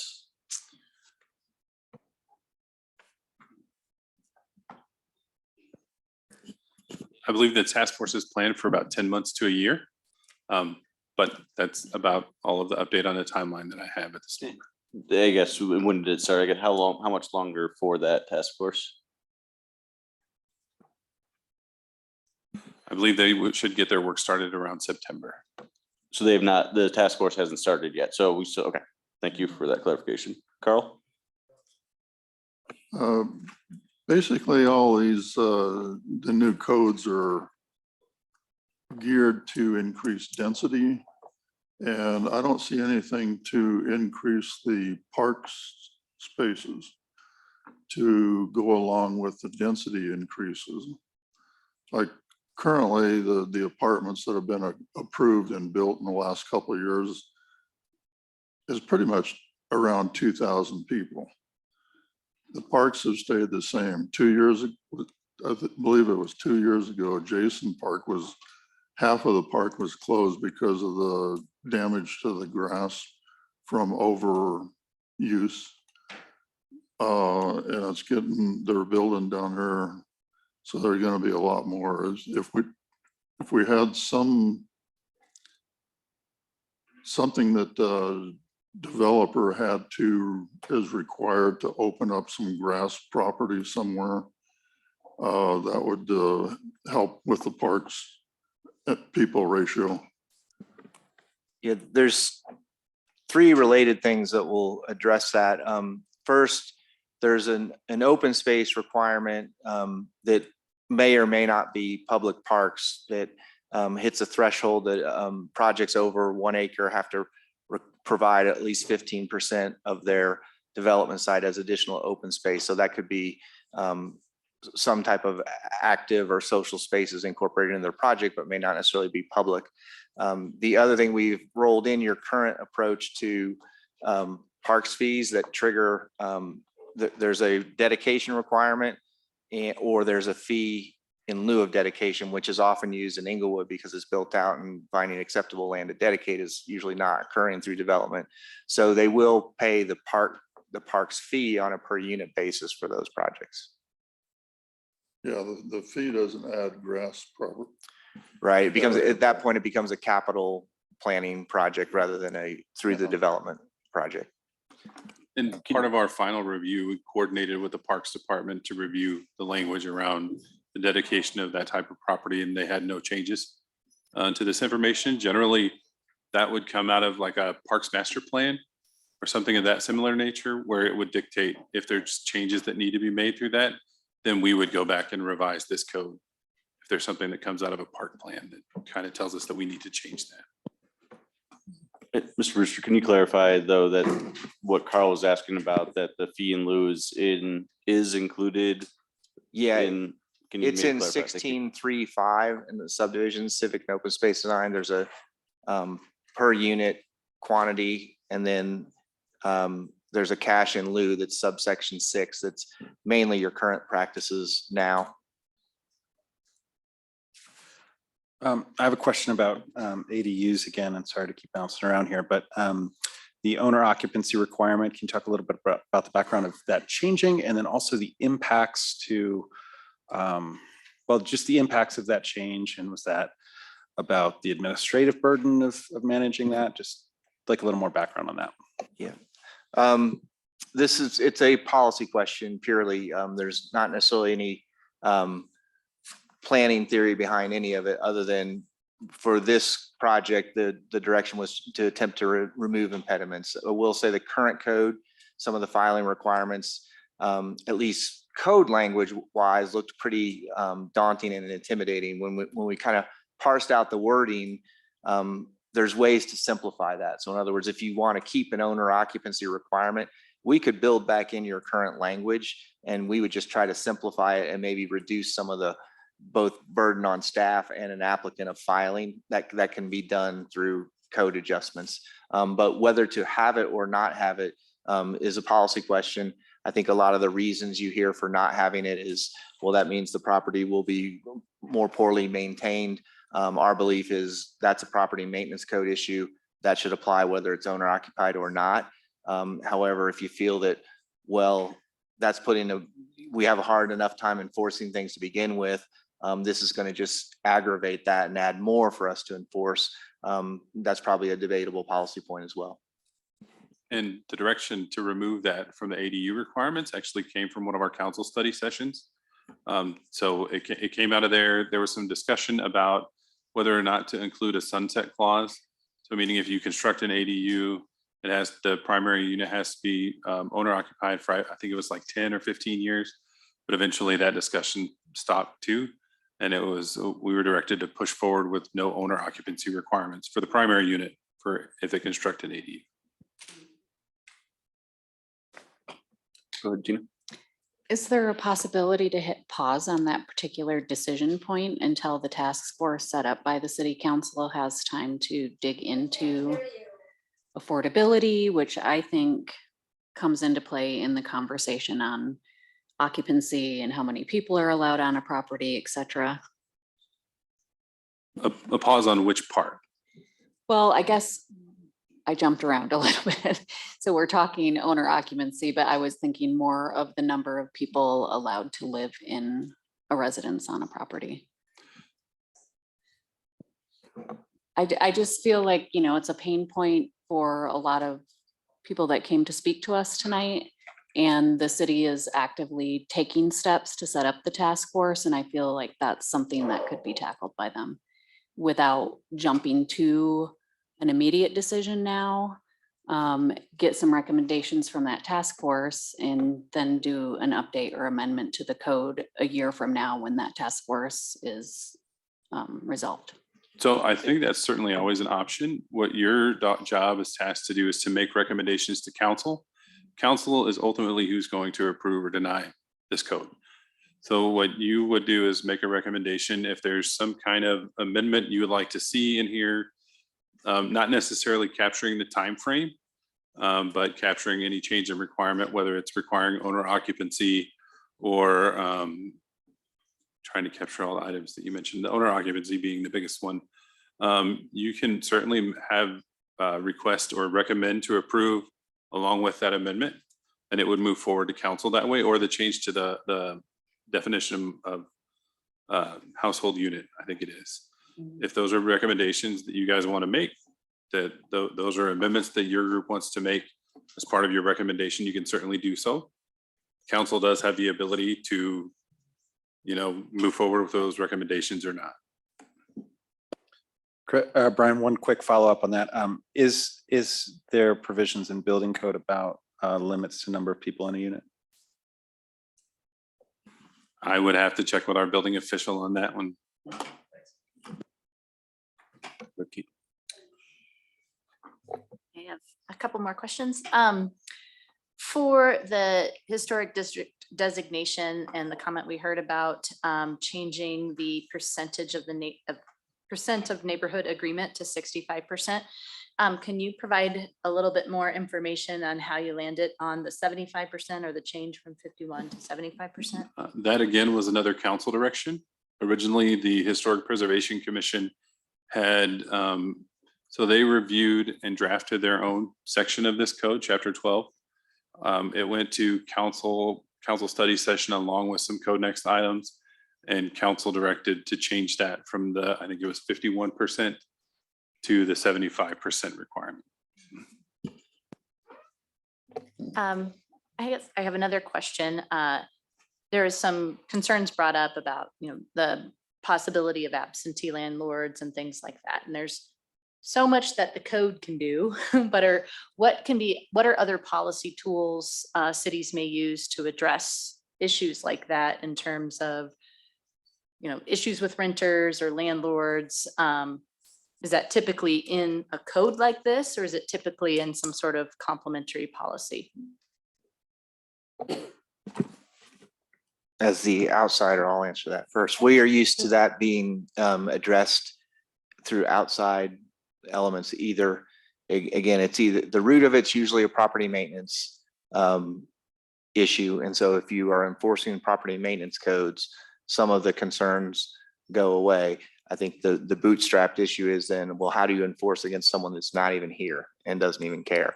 I believe the task force is planned for about 10 months to a year. But that's about all of the update on the timeline that I have at this moment. I guess when did it start? I get how much longer for that task force? I believe they should get their work started around September. So they have not, the task force hasn't started yet. So we still, okay. Thank you for that clarification. Carl? Basically, all these, the new codes are geared to increase density. And I don't see anything to increase the parks spaces to go along with the density increases. Like currently, the apartments that have been approved and built in the last couple of years is pretty much around 2,000 people. The parks have stayed the same. 2 years ago, I believe it was 2 years ago, Jason Park was, half of the park was closed because of the damage to the grass from overuse. And it's getting, they're building down there. So there's gonna be a lot more. If we had something that developer is required to open up some grass property somewhere, that would help with the parks people ratio. Yeah, there's 3 related things that will address that. First, there's an open space requirement that may or may not be public parks that hits a threshold that projects over 1 acre have to provide at least 15% of their development site as additional open space. So that could be some type of active or social spaces incorporated in their project, but may not necessarily be public. The other thing, we've rolled in your current approach to parks fees that trigger, there's a dedication requirement or there's a fee in lieu of dedication, which is often used in Inglewood because it's built out and finding acceptable land to dedicate is usually not occurring through development. So they will pay the park's fee on a per unit basis for those projects. Yeah, the fee doesn't add grass proper. Right, it becomes, at that point, it becomes a capital planning project rather than through the development project. And part of our final review, we coordinated with the Parks Department to review the language around the dedication of that type of property, and they had no changes to this information. Generally, that would come out of like a Parks Master Plan or something of that similar nature, where it would dictate if there's changes that need to be made through that, then we would go back and revise this code. If there's something that comes out of a park plan that kind of tells us that we need to change that. Mr. Brewster, can you clarify though that what Carl was asking about, that the fee in lieu is included? Yeah, It's in 16.3.5 in the subdivision civic and open space design. There's a per unit quantity, and then there's a cash in lieu that's subsection 6. That's mainly your current practices now. I have a question about ADUs again. I'm sorry to keep bouncing around here, but the owner occupancy requirement, can you talk a little bit about the background of that changing, and then also the impacts to, well, just the impacts of that change, and was that about the administrative burden of managing that? Just like a little more background on that. Yeah. It's a policy question purely. There's not necessarily any planning theory behind any of it, other than for this project, the direction was to attempt to remove impediments. I will say the current code, some of the filing requirements, at least code language wise, looked pretty daunting and intimidating. When we kind of parsed out the wording, there's ways to simplify that. So in other words, if you want to keep an owner occupancy requirement, we could build back in your current language, and we would just try to simplify it and maybe reduce some of the both burden on staff and an applicant of filing. That can be done through code adjustments. But whether to have it or not have it is a policy question. I think a lot of the reasons you hear for not having it is, well, that means the property will be more poorly maintained. Our belief is that's a property maintenance code issue that should apply whether it's owner occupied or not. However, if you feel that, well, that's we have a hard enough time enforcing things to begin with, this is going to just aggravate that and add more for us to enforce. That's probably a debatable policy point as well. And the direction to remove that from the ADU requirements actually came from one of our council study sessions. So it came out of there. There was some discussion about whether or not to include a sunset clause. So meaning if you construct an ADU, the primary unit has to be owner occupied for, I think it was like 10 or 15 years, but eventually that discussion stopped too. And we were directed to push forward with no owner occupancy requirements for the primary unit if they construct an ADU. Go ahead, Gina. Is there a possibility to hit pause on that particular decision point until the task force set up by the city council has time to dig into affordability, which I think comes into play in the conversation on occupancy and how many people are allowed on a property, et cetera? A pause on which part? Well, I guess I jumped around a little bit. So we're talking owner occupancy, but I was thinking more of the number of people allowed to live in a residence on a property. I just feel like, it's a pain point for a lot of people that came to speak to us tonight. And the city is actively taking steps to set up the task force. And I feel like that's something that could be tackled by them without jumping to an immediate decision now. Get some recommendations from that task force and then do an update or amendment to the code a year from now when that task force is resolved. So I think that's certainly always an option. What your job is tasked to do is to make recommendations to council. Council is ultimately who's going to approve or deny this code. So what you would do is make a recommendation if there's some kind of amendment you would like to see in here, not necessarily capturing the time frame, but capturing any change in requirement, whether it's requiring owner occupancy or trying to capture all the items that you mentioned, the owner occupancy being the biggest one. You can certainly have request or recommend to approve along with that amendment, and it would move forward to council that way, or the change to the definition of household unit, I think it is. If those are recommendations that you guys want to make, that those are amendments that your group wants to make as part of your recommendation, you can certainly do so. Council does have the ability to, move forward with those recommendations or not. Brian, one quick follow-up on that. Is there provisions in building code about limits to number of people in a unit? I would have to check with our building official on that one. I have a couple more questions. For the historic district designation and the comment we heard about changing the percentage of the percent of neighborhood agreement to 65%. Can you provide a little bit more information on how you landed on the 75% or the change from 51 to 75%? That again was another council direction. Originally, the Historic Preservation Commission had, so they reviewed and drafted their own section of this code, chapter 12. It went to council study session along with some code next items, and council directed to change that from I think it was 51% to the 75% requirement. I guess I have another question. There is some concerns brought up about, the possibility of absentee landlords and things like that. And there's so much that the code can do, but what are other policy tools cities may use to address issues like that in terms of, issues with renters or landlords? Is that typically in a code like this, or is it typically in some sort of complementary policy? As the outsider, I'll answer that first. We are used to that being addressed through outside elements, either, again, it's either, the root of it's usually a property maintenance issue. And so if you are enforcing property maintenance codes, some of the concerns go away. I think the bootstrapped issue is then, well, how do you enforce against someone that's not even here and doesn't even care?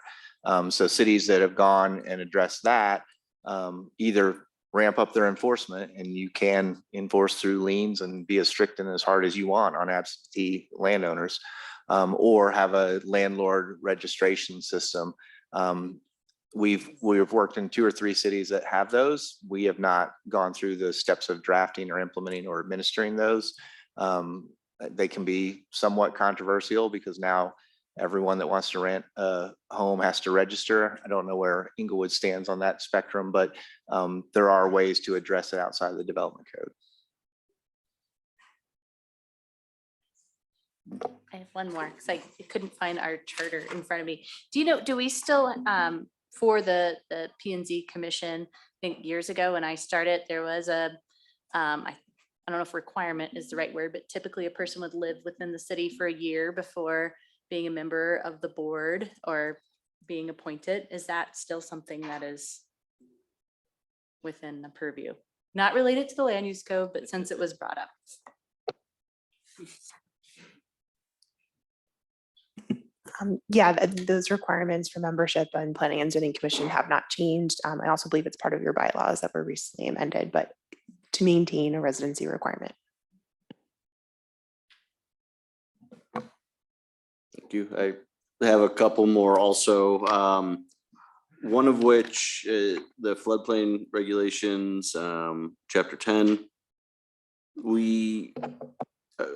So cities that have gone and addressed that, either ramp up their enforcement, and you can enforce through liens and be as strict and as hard as you want on absentee landowners, or have a landlord registration system. We've worked in 2 or 3 cities that have those. We have not gone through the steps of drafting or implementing or administering those. They can be somewhat controversial because now everyone that wants to rent a home has to register. I don't know where Inglewood stands on that spectrum, but there are ways to address it outside of the development code. I have one more because I couldn't find our charter in front of me. Do you know, do we still, for the P and Z Commission, I think years ago when I started, there was a, I don't know if requirement is the right word, but typically a person would live within the city for a year before being a member of the board or being appointed. Is that still something that is within the purview? Not related to the land use code, but since it was brought up. Yeah, those requirements for membership and planning and zoning commission have not changed. I also believe it's part of your bylaws that were recently amended, but to maintain a residency requirement. Thank you. I have a couple more also. One of which, the floodplain regulations, chapter 10.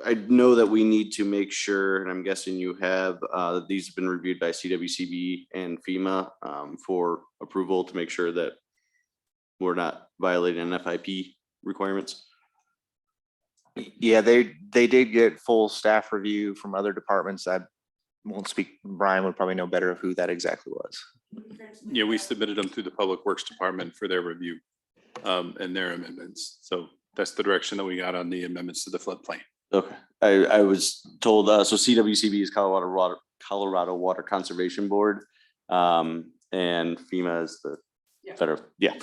I know that we need to make sure, and I'm guessing you have, that these have been reviewed by CWCB and FEMA for approval to make sure that we're not violating NFIP requirements. Yeah, they did get full staff review from other departments. I won't speak, Brian would probably know better who that exactly was. Yeah, we submitted them through the Public Works Department for their review and their amendments. So that's the direction that we got on the amendments to the floodplain. Okay, I was told, so CWCB is Colorado Water Conservation Board, and FEMA is the federal, yeah.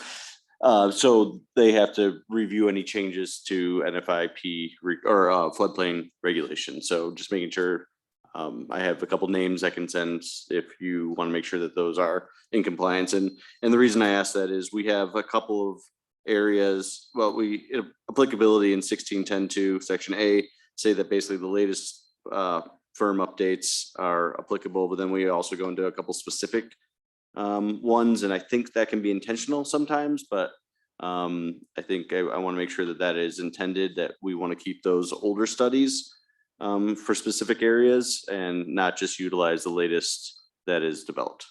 So they have to review any changes to NFIP or floodplain regulation. So just making sure, I have a couple names I can send if you want to make sure that those are in compliance. And the reason I ask that is we have a couple of areas, well, applicability in 1610.2 section A say that basically the latest firm updates are applicable, but then we also go into a couple specific ones, and I think that can be intentional sometimes, but I think I want to make sure that that is intended, that we want to keep those older studies for specific areas and not just utilize the latest that is developed.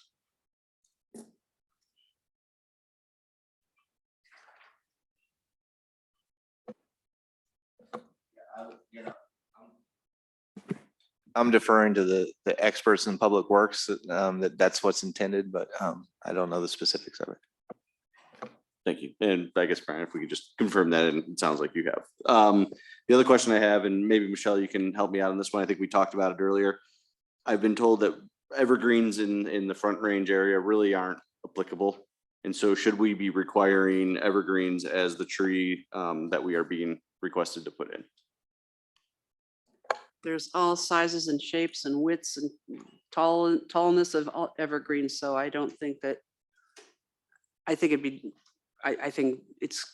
I'm deferring to the experts in public works that's what's intended, but I don't know the specifics of it. Thank you. And I guess, Brian, if we could just confirm that, and it sounds like you have. The other question I have, and maybe Michelle, you can help me out on this one. I think we talked about it earlier. I've been told that evergreens in the Front Range area really aren't applicable. And so should we be requiring evergreens as the tree that we are being requested to put in? There's all sizes and shapes and widths and tallness of all evergreens. So I don't think that, I think it'd be, I think it's,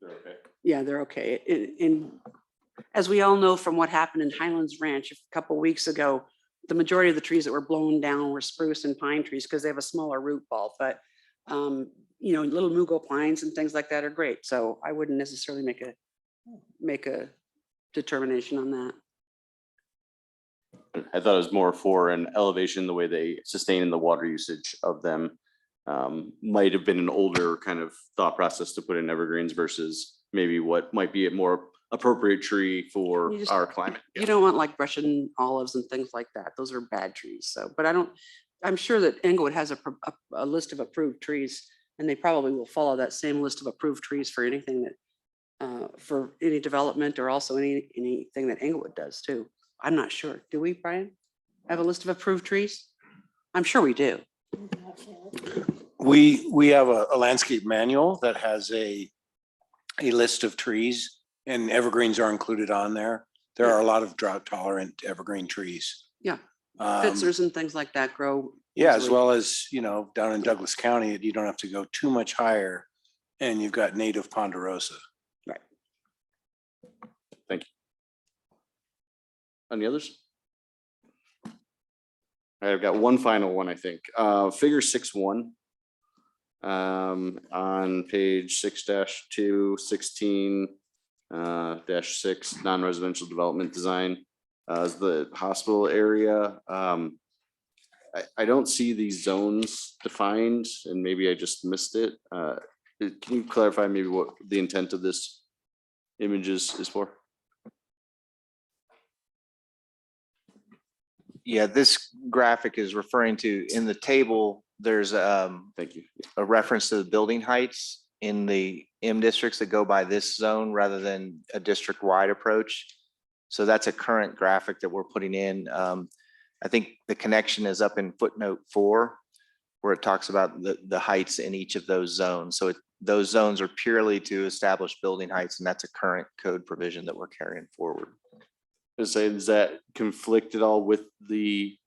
They're okay. yeah, they're okay. And as we all know from what happened in Highlands Ranch a couple weeks ago, the majority of the trees that were blown down were spruce and pine trees because they have a smaller root ball. But you know, little mugo pines and things like that are great. So I wouldn't necessarily make a determination on that. I thought it was more for an elevation, the way they sustain in the water usage of them. Might have been an older kind of thought process to put in evergreens versus maybe what might be a more appropriate tree for our climate. You don't want like Russian olives and things like that. Those are bad trees. So, but I'm sure that Englewood has a list of approved trees, and they probably will follow that same list of approved trees for anything that, for any development or also anything that Englewood does too. I'm not sure. Do we, Brian? have a list of approved trees? I'm sure we do. We have a landscape manual that has a list of trees, and evergreens are included on there. There are a lot of drought tolerant evergreen trees. Yeah, Um, Fitzers and things like that grow. Yeah, as easily. well as, you know, down in Douglas County, you don't have to go too much higher, and you've got native ponderosa. Right. Thank you. Any others? All right, I've got one final one, I think. Figure 6.1. On page 6-2, 16-6, non-residential development design. Is the hospital area. I don't see these zones defined, and maybe I just missed it. Can you clarify maybe what the intent of this image is for? Yeah, this graphic is referring to, in the table, there's thank you, a reference to the building heights in the M districts that go by this zone rather than a district-wide approach. So that's a current graphic that we're putting in. I think the connection is up in footnote 4, where it talks about the heights in each of those zones. So those zones are purely to establish building heights, and that's a current code provision that we're carrying forward. Does that conflict at all with the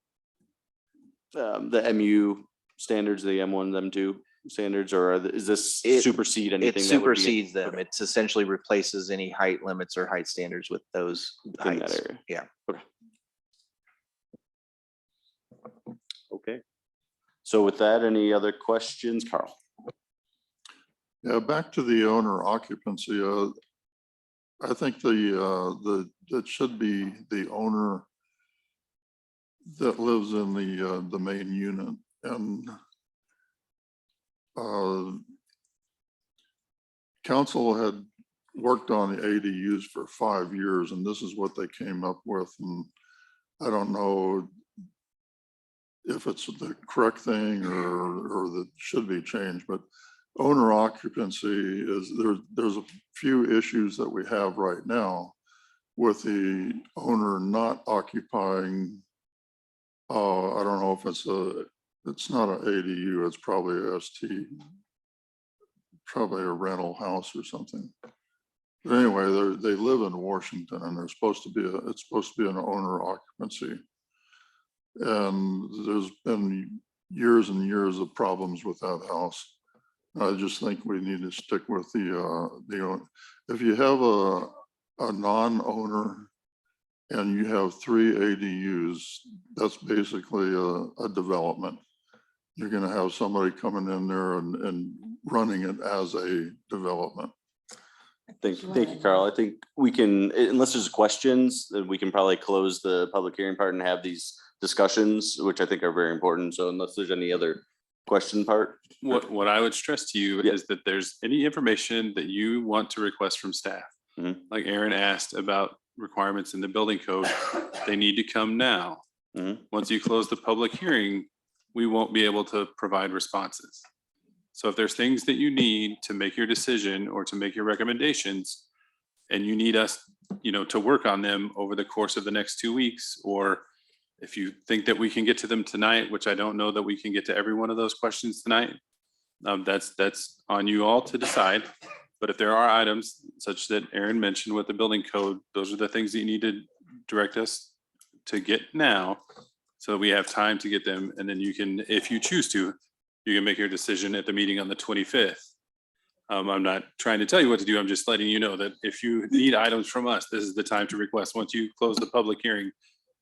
MU standards, the M1, M2 standards, or is this supersede anything? It that would be- supersedes them. It's essentially replaces any height limits or height standards with those in that heights. area? Yeah. Okay. So with that, any other questions, Carl? Yeah, back to the owner occupancy. I think it should be the owner that lives in the main unit, and council had worked on the ADUs for 5 years, and this is what they came up with. And I don't know if it's the correct thing or that should be changed, but owner occupancy is there's a few issues that we have right now with the owner not occupying. I don't know if it's not an ADU, it's probably a ST, probably a rental house or something. But anyway, they live in Washington, and it's supposed to be an owner occupancy. And there's been years and years of problems with that house. I just think we need to stick with the if you have a non-owner and you have 3 ADUs, that's basically a development. You're going to have somebody coming in there and running it as a development. Thank you, Carl. I think we can, unless there's questions, then we can probably close the public hearing part and have these discussions, which I think are very important. So unless there's any other question part. What I would stress to you is that there's any information that you want to request from staff. Like Aaron asked about requirements in the building code, they need to come now. Once you close the public hearing, we won't be able to provide responses. So if there's things that you need to make your decision or to make your recommendations, and you need us, to work on them over the course of the next 2 weeks, or if you think that we can get to them tonight, which I don't know that we can get to every one of those questions tonight, that's on you all to decide. But if there are items such that Aaron mentioned with the building code, those are the things that you need to direct us to get now, so we have time to get them. And then you can, if you choose to, you can make your decision at the meeting on the 25th. I'm not trying to tell you what to do. I'm just letting you know that if you need items from us, this is the time to request. Once you close the public hearing,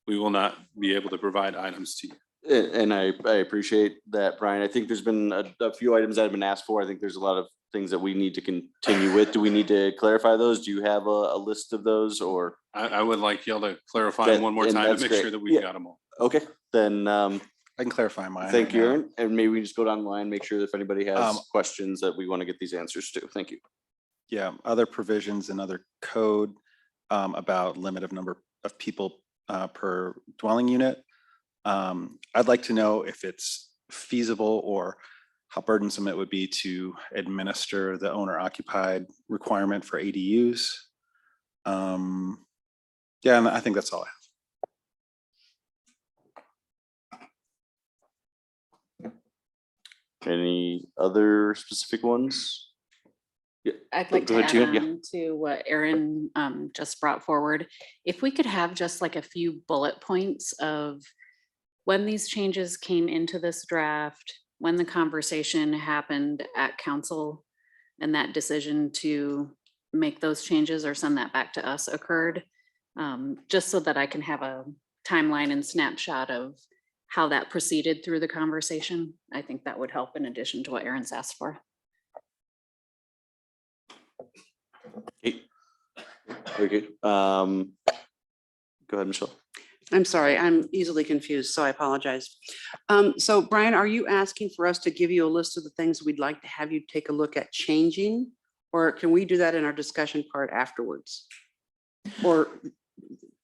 we will not be able to provide items to you. And I appreciate that, Brian. I think there's been a few items that have been asked for. I think there's a lot of things that we need to continue with. Do we need to clarify those? Do you have a list of those, or? I would like y'all to clarify them one more time to make sure that we've got them all. Okay, then I can clarify mine. thank right you, now. Aaron. And maybe we just go down the line, make sure that if anybody has questions that we want to get these answers to. Thank you. Yeah, other provisions and other code about limit of number of people per dwelling unit. I'd like to know if it's feasible or how burdensome it would be to administer the owner occupied requirement for ADUs. Yeah, and I think that's all I have. Any other specific ones? Yeah, I'd like go to ahead, add Tina. Yeah. on to what Erin just brought forward. If we could have just like a few bullet points of when these changes came into this draft, when the conversation happened at council and that decision to make those changes or send that back to us occurred, just so that I can have a timeline and snapshot of how that proceeded through the conversation. I think that would help in addition to what Erin's asked for. Okay. Very good. Go ahead, Michelle. I'm sorry, I'm easily confused, so I apologize. So Brian, are you asking for us to give you a list of the things we'd like to have you take a look at changing? Or can we do that in our discussion part afterwards? Or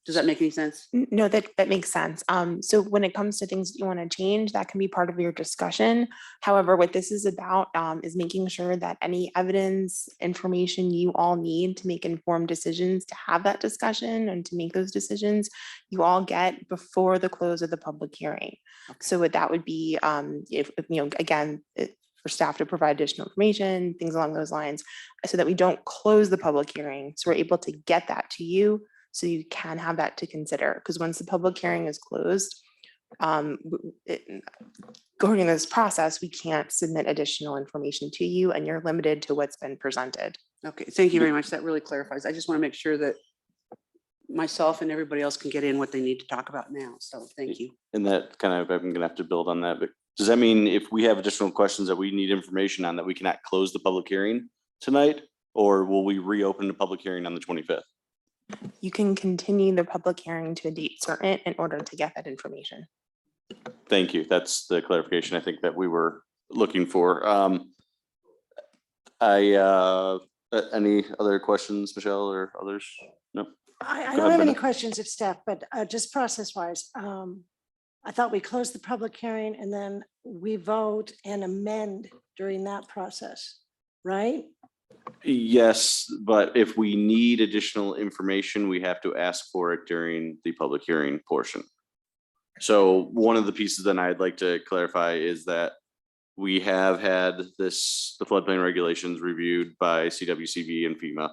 does that make any sense? No, that makes sense. So when it comes to things that you want to change, that can be part of your discussion. However, what this is about is making sure that any evidence, information you all need to make informed decisions, to have that discussion and to make those decisions, you all get before the close of the public hearing. So what that would be, if you know, again, for staff to provide additional information, things along those lines, so that we don't close the public hearing. So we're able to get that to you, so you can have that to consider. Because once the public hearing is closed, going through this process, we can't submit additional information to you, and you're limited to what's been presented. Okay, thank you very much. That really clarifies. I just want to make sure that myself and everybody else can get in what they need to talk about now. So thank you. And that kind of, I'm gonna have to build on that, but does that mean if we have additional questions that we need information on, that we cannot close the public hearing tonight? Or will we reopen the public hearing on the 25th? You can continue the public hearing to a date certain in order to get that information. Thank you. That's the clarification I think that we were looking for. Any other questions, Michelle, or others? No. I Go don't ahead, have any Brenda. questions of staff, but just process wise, I thought we closed the public hearing and then we vote and amend during that process, right? Yes, but if we need additional information, we have to ask for it during the public hearing portion. So one of the pieces that I'd like to clarify is that we have had the floodplain regulations reviewed by CWCB and FEMA.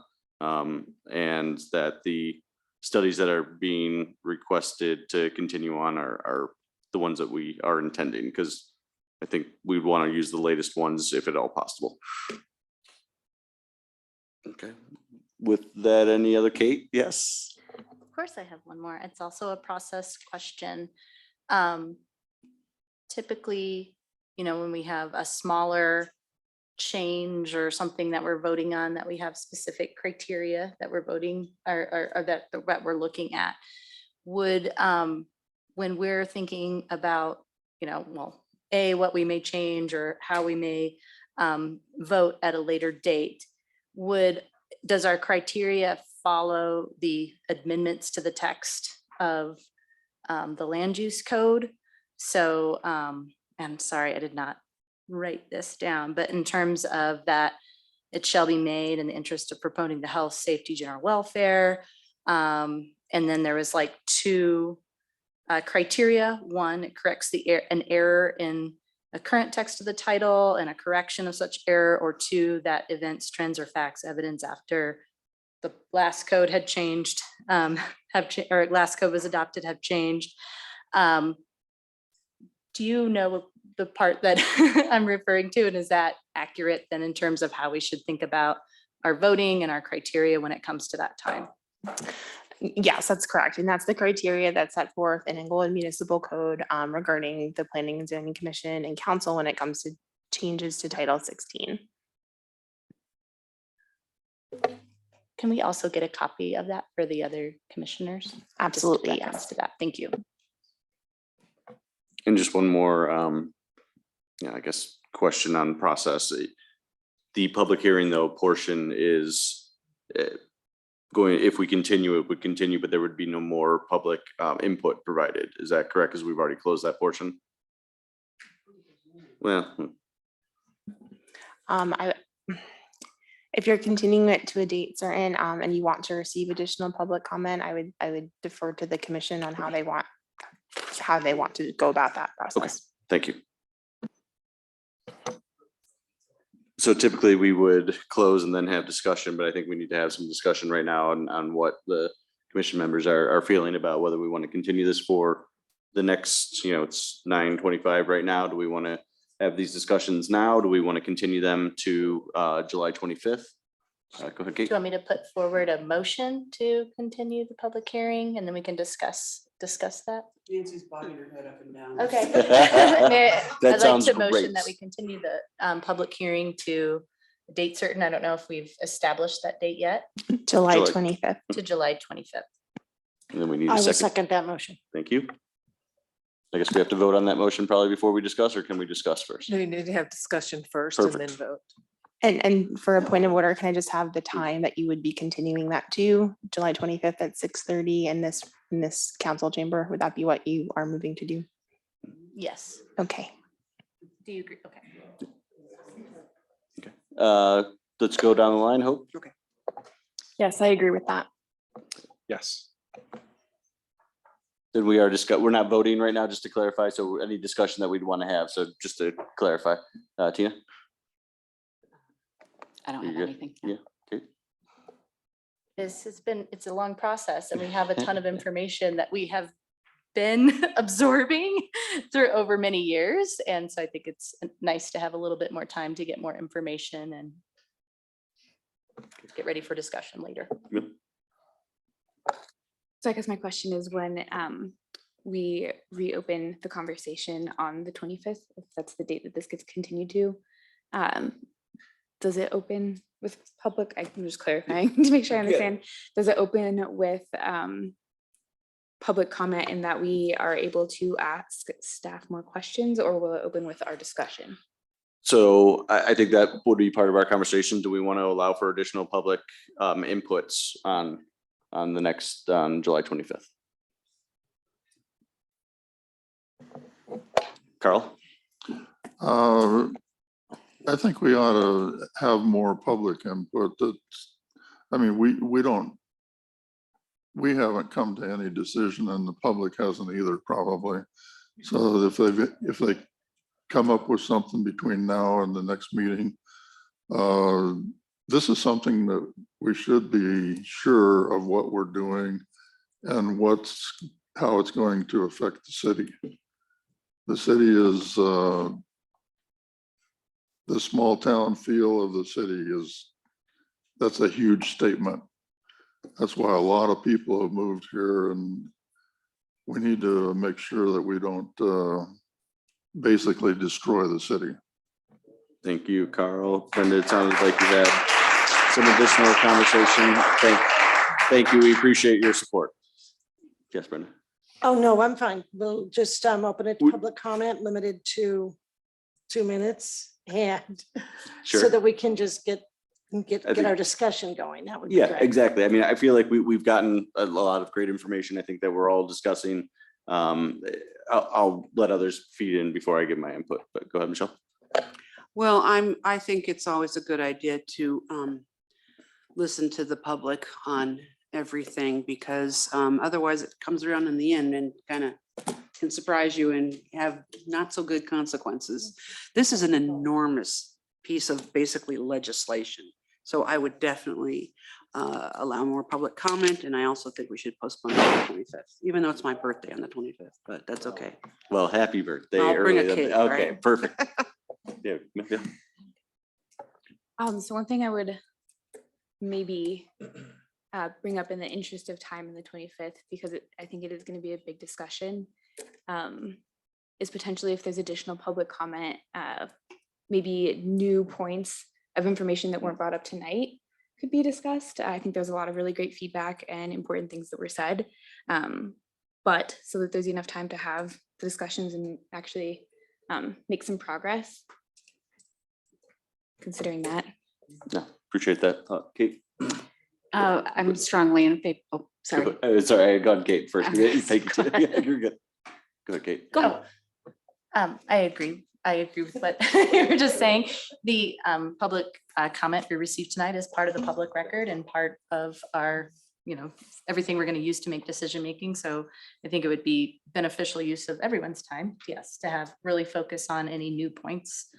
And that the studies that are being requested to continue on are the ones that we are intending, because I think we'd want to use the latest ones if at all possible. Okay, with that, any other, Kate? Yes. Of course, I have one more. It's also a process question. Typically, you know, when we have a smaller change or something that we're voting on, that we have specific criteria that we're voting or that we're looking at, would, when we're thinking about, you know, well, what we may change or how we may vote at a later date, does our criteria follow the amendments to the text of the land use code? So I'm sorry, I did not write this down, but in terms of that, it shall be made in the interest of promoting the health, safety, general welfare. And then there was like two criteria. One, it corrects an error in a current text of the title and a correction of such error, or two, that events, trends, or facts evidence after the last code had changed, or last code was adopted, have changed. Do you know the part that I'm referring to, and is that accurate then in terms of how we should think about our voting and our criteria when it comes to that time? Yes, that's correct. And that's the criteria that's set forth in Englewood Municipal Code regarding the Planning and Zoning Commission and Council when it comes to changes to Title 16. Can we also get a copy of that for the other commissioners? Absolutely, Just reference yes. to that. Thank you. And just one more, I guess, question on process. The public hearing though portion is going, if we continue, it would continue, but there would be no more public input provided. Is that correct? Because we've already closed that portion. Well, If you're continuing it to a date certain and you want to receive additional public comment, I would defer to the commission on how they want to go about that process. thank you. So typically we would close and then have discussion, but I think we need to have some discussion right now on what the commission members are feeling about whether we want to continue this for the next, it's 9:25 right now. Do we want to have these discussions now? Do we want to continue them to July 25th? Go ahead, Do Kate. you want me to put forward a motion to continue the public hearing and then we can discuss that? Nancy's bobbing her head up and down. Okay. That I'd like sounds to motion great. that we continue the public hearing to a date certain. I don't know if we've established that date yet, July July. 25th. to July 25th. And then we need I a will second. second that motion. Thank you. I guess we have to vote on that motion probably before we discuss, or can we discuss first? We need to have discussion first and then Perfect. vote. And for a point of order, can I just have the time that you would be continuing that to July 25th at 6:30 in this council chamber? Would that be what you are moving to do? Yes. Okay. Do you agree? Okay. Let's go down the line, Hope. Yes, I agree with that. Yes. Then we're not voting right now, just to clarify. So any discussion that we'd want to have. So just to clarify, Tina? I don't You have good? anything. Yeah, okay. It's a long process and we have a ton of information that we have been absorbing through over many years. And so I think it's nice to have a little bit more time to get more information and get ready for discussion later. So I guess my question is when we reopen the conversation on the 25th, if that's the date that this gets continued to, does it open with public? I'm just clarifying to make sure I understand. Does it open with public comment in that we are able to ask staff more questions, or will it open with our discussion? So I think that would be part of our conversation. Do we want to allow for additional public inputs on the next, July 25th? Carl? I think we ought to have more public input. We haven't come to any decision and the public hasn't either probably. So if they come up with something between now and the next meeting, this is something that we should be sure of what we're doing and how it's going to affect the city. The city is, the small town feel of the city that's a huge statement. That's why a lot of people have moved here, and we need to make sure that we don't basically destroy the city. Thank you, Carl. Brenda, it sounded like you had some additional conversation. Thank you. We appreciate your support. Yes, Brenda. Oh, no, I'm fine. We'll just open it to public comment, limited to 2 minutes. And so Sure. that we can just get think- our discussion going. That would be Yeah, great. exactly. I mean, I feel like we've gotten a lot of great information. I think that we're all discussing. I'll let others feed in before I give my input, but go ahead, Michelle. Well, I think it's always a good idea to listen to the public on everything, because otherwise it comes around in the end and kind of can surprise you and have not so good consequences. This is an enormous piece of basically legislation. So I would definitely allow more public comment, and I also think we should postpone it to the 25th, even though it's my birthday on the 25th, but that's okay. Well, happy birthday. I'll bring a early. cake, Okay, right? perfect. Yeah. So one thing I would maybe bring up in the interest of time in the 25th, because I think it is going to be a big discussion, is potentially if there's additional public comment, maybe new points of information that weren't brought up tonight could be discussed. I think there's a lot of really great feedback and important things that were said. But so that there's enough time to have the discussions and actually make some progress. Considering that. Yeah, appreciate that. Kate? I'm strongly in favor. Oh, sorry. Sorry, I got Kate first. Go Thank you. ahead. Yeah, you're good. Go ahead, Kate. Go. I agree. I agree with what you were just saying. The public comment we received tonight is part of the public record and part of our, everything we're going to use to make decision making. So I think it would be beneficial use of everyone's time, yes, to have really focus on any new points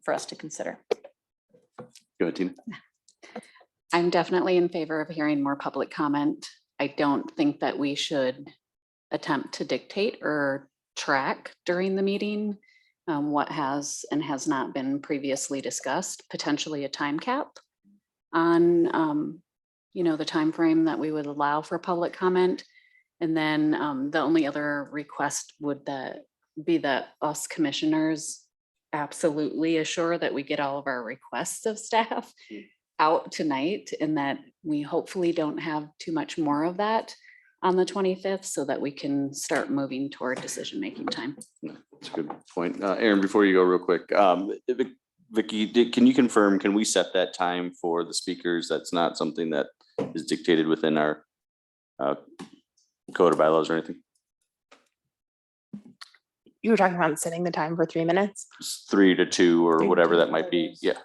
for us to consider. Go ahead, Tina. I'm definitely in favor of hearing more public comment. I don't think that we should attempt to dictate or track during the meeting what has and has not been previously discussed, potentially a time cap on the time frame that we would allow for public comment. And then the only other request would be that us commissioners absolutely assure that we get all of our requests of staff out tonight, and that we hopefully don't have too much more of that on the 25th, so that we can start moving toward decision-making time. That's a good point. Aaron, before you go real quick, Vicky, can you confirm, can we set that time for the speakers? That's not something that is dictated within our code of bylaws or anything? You were talking about setting the time for 3 minutes. 3 to 2 or 3 to whatever 2, that might be. Yeah.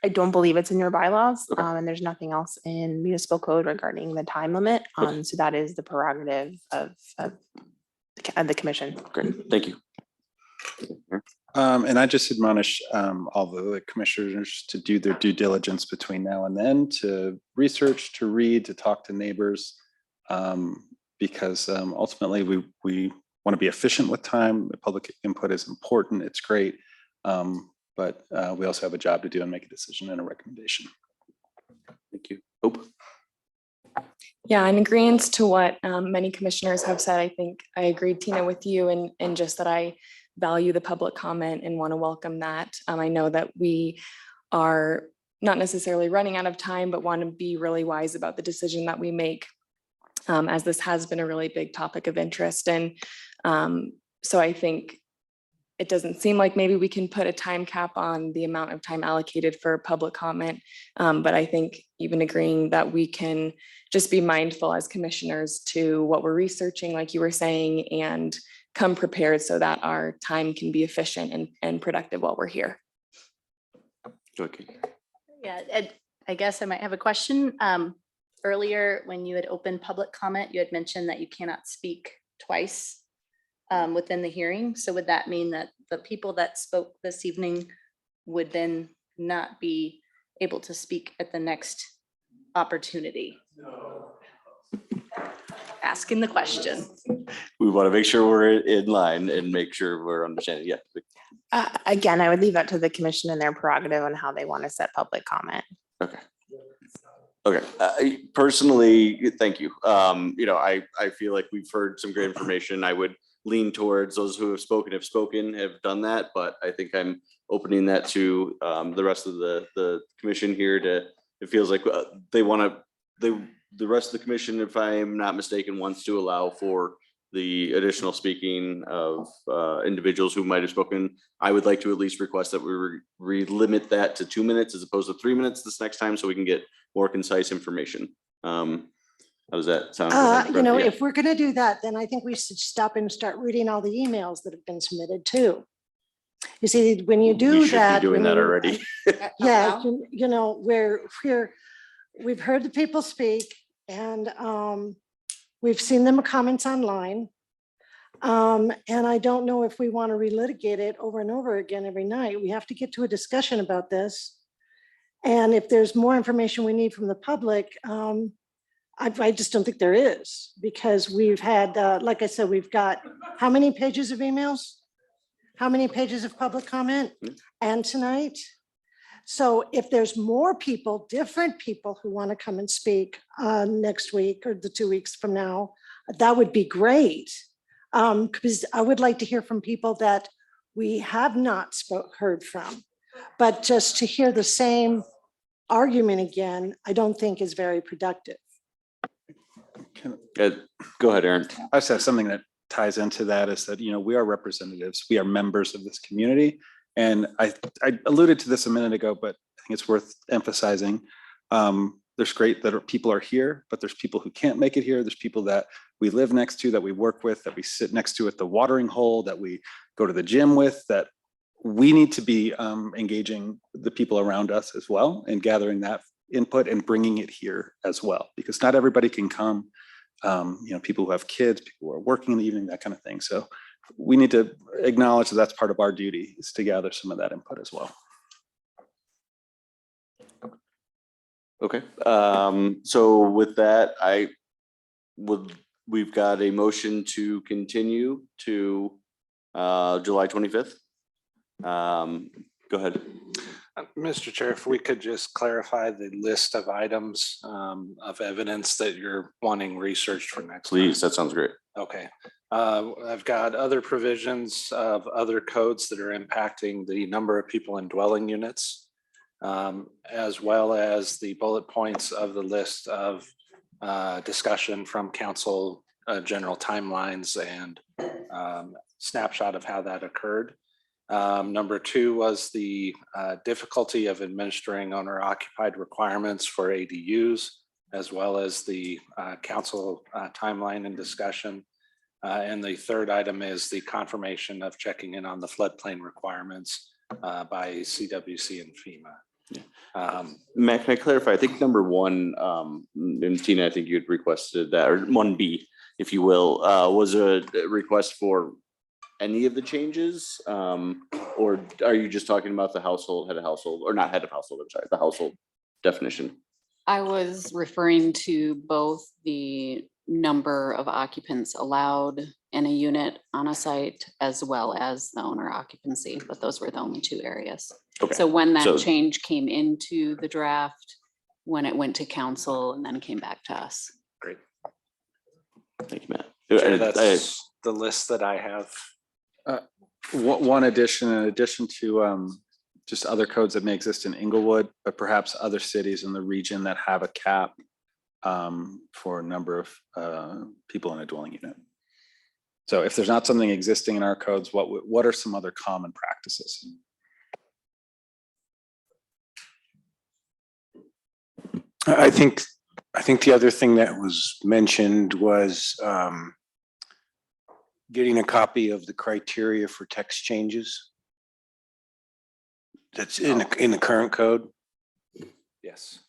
I don't believe it's in your bylaws, and there's nothing else in municipal code regarding the time limit. So that is the prerogative of the commission. Great, thank you. And I just admonish all the commissioners to do their due diligence between now and then, to research, to read, to talk to neighbors, because ultimately we want to be efficient with time. The public input is important. It's great. But we also have a job to do and make a decision and a recommendation. Thank you. Hope. Yeah, in agreement to what many commissioners have said, I think I agree, Tina, with you, and just that I value the public comment and want to welcome that. I know that we are not necessarily running out of time, but want to be really wise about the decision that we make, as this has been a really big topic of interest. And so I think it doesn't seem like maybe we can put a time cap on the amount of time allocated for public comment. But I think even agreeing that we can just be mindful as commissioners to what we're researching, like you were saying, and come prepared so that our time can be efficient and productive while we're here. Okay. Yeah, I guess I might have a question. Earlier, when you had opened public comment, you had mentioned that you cannot speak twice within the hearing. So would that mean that the people that spoke this evening would then not be able to speak at the next opportunity? Asking the question. We want to make sure we're in line and make sure we're understanding. Yeah. Again, I would leave that to the commission and their prerogative on how they want to set public comment. Okay. Okay. Personally, thank you. I feel like we've heard some great information. I would lean towards those who have spoken, have done that, but I think I'm opening that to the rest of the commission here. It feels like the rest of the commission, if I'm not mistaken, wants to allow for the additional speaking of individuals who might have spoken. I would like to at least request that we limit that to 2 minutes as opposed to 3 minutes this next time, so we can get more concise information. How does that sound? Yeah. If we're going to do that, then I think we should stop and start reading all the emails that have been submitted too. You see, when you do We should that. be doing that already. Yeah, we've heard the people speak, and we've seen them comments online. And I don't know if we want to relitigate it over and over again every night. We have to get to a discussion about this. And if there's more information we need from the public, I just don't think there is, because we've had, like I said, we've got how many pages of emails? How many pages of public comment? And tonight? So if there's more people, different people who want to come and speak next week or the 2 weeks from now, that would be great. Because I would like to hear from people that we have not heard from, but just to hear the same argument again, I don't think is very productive. Go ahead, Aaron. I just have something that ties into that, is that, we are representatives. We are members of this community. And I alluded to this a minute ago, but I think it's worth emphasizing. There's great that people are here, but there's people who can't make it here. There's people that we live next to, that we work with, that we sit next to at the watering hole, that we go to the gym with, that we need to be engaging the people around us as well, and gathering that input and bringing it here as well, because not everybody can come. People who have kids, people who are working in the evening, that kind of thing. So we need to acknowledge that that's part of our duty, is to gather some of that input as well. Okay, so with that, we've got a motion to continue to July 25th. Go ahead. Mr. Chair, if we could just clarify the list of items of evidence that you're wanting researched for next time. Please, that sounds great. Okay. I've got other provisions of other codes that are impacting the number of people in dwelling units, as well as the bullet points of the list of discussion from council, general timelines and snapshot of how that occurred. Number 2 was the difficulty of administering owner occupied requirements for ADUs, as well as the council timeline and discussion. And the third item is the confirmation of checking in on the floodplain requirements by CWC and FEMA. Matt, can I clarify? I think number 1, and Tina, I think you had requested that, or 1B, if you will, was a request for any of the changes? Or are you just talking about the household, head of household, or not head of household, I'm sorry, the household definition? I was referring to both the number of occupants allowed in a unit on a site as well as the owner occupancy, but those were the only 2 areas. Okay. So when that So- change came into the draft, when it went to council and then came back to us. Great. Thank you, Matt. Chair, that's the list that I have. One addition, in addition to just other codes that may exist in Inglewood, but perhaps other cities in the region that have a cap for a number of people in a dwelling unit. So if there's not something existing in our codes, what are some other common practices? I think the other thing that was mentioned was getting a copy of the criteria for text changes. That's in the current code. Yes.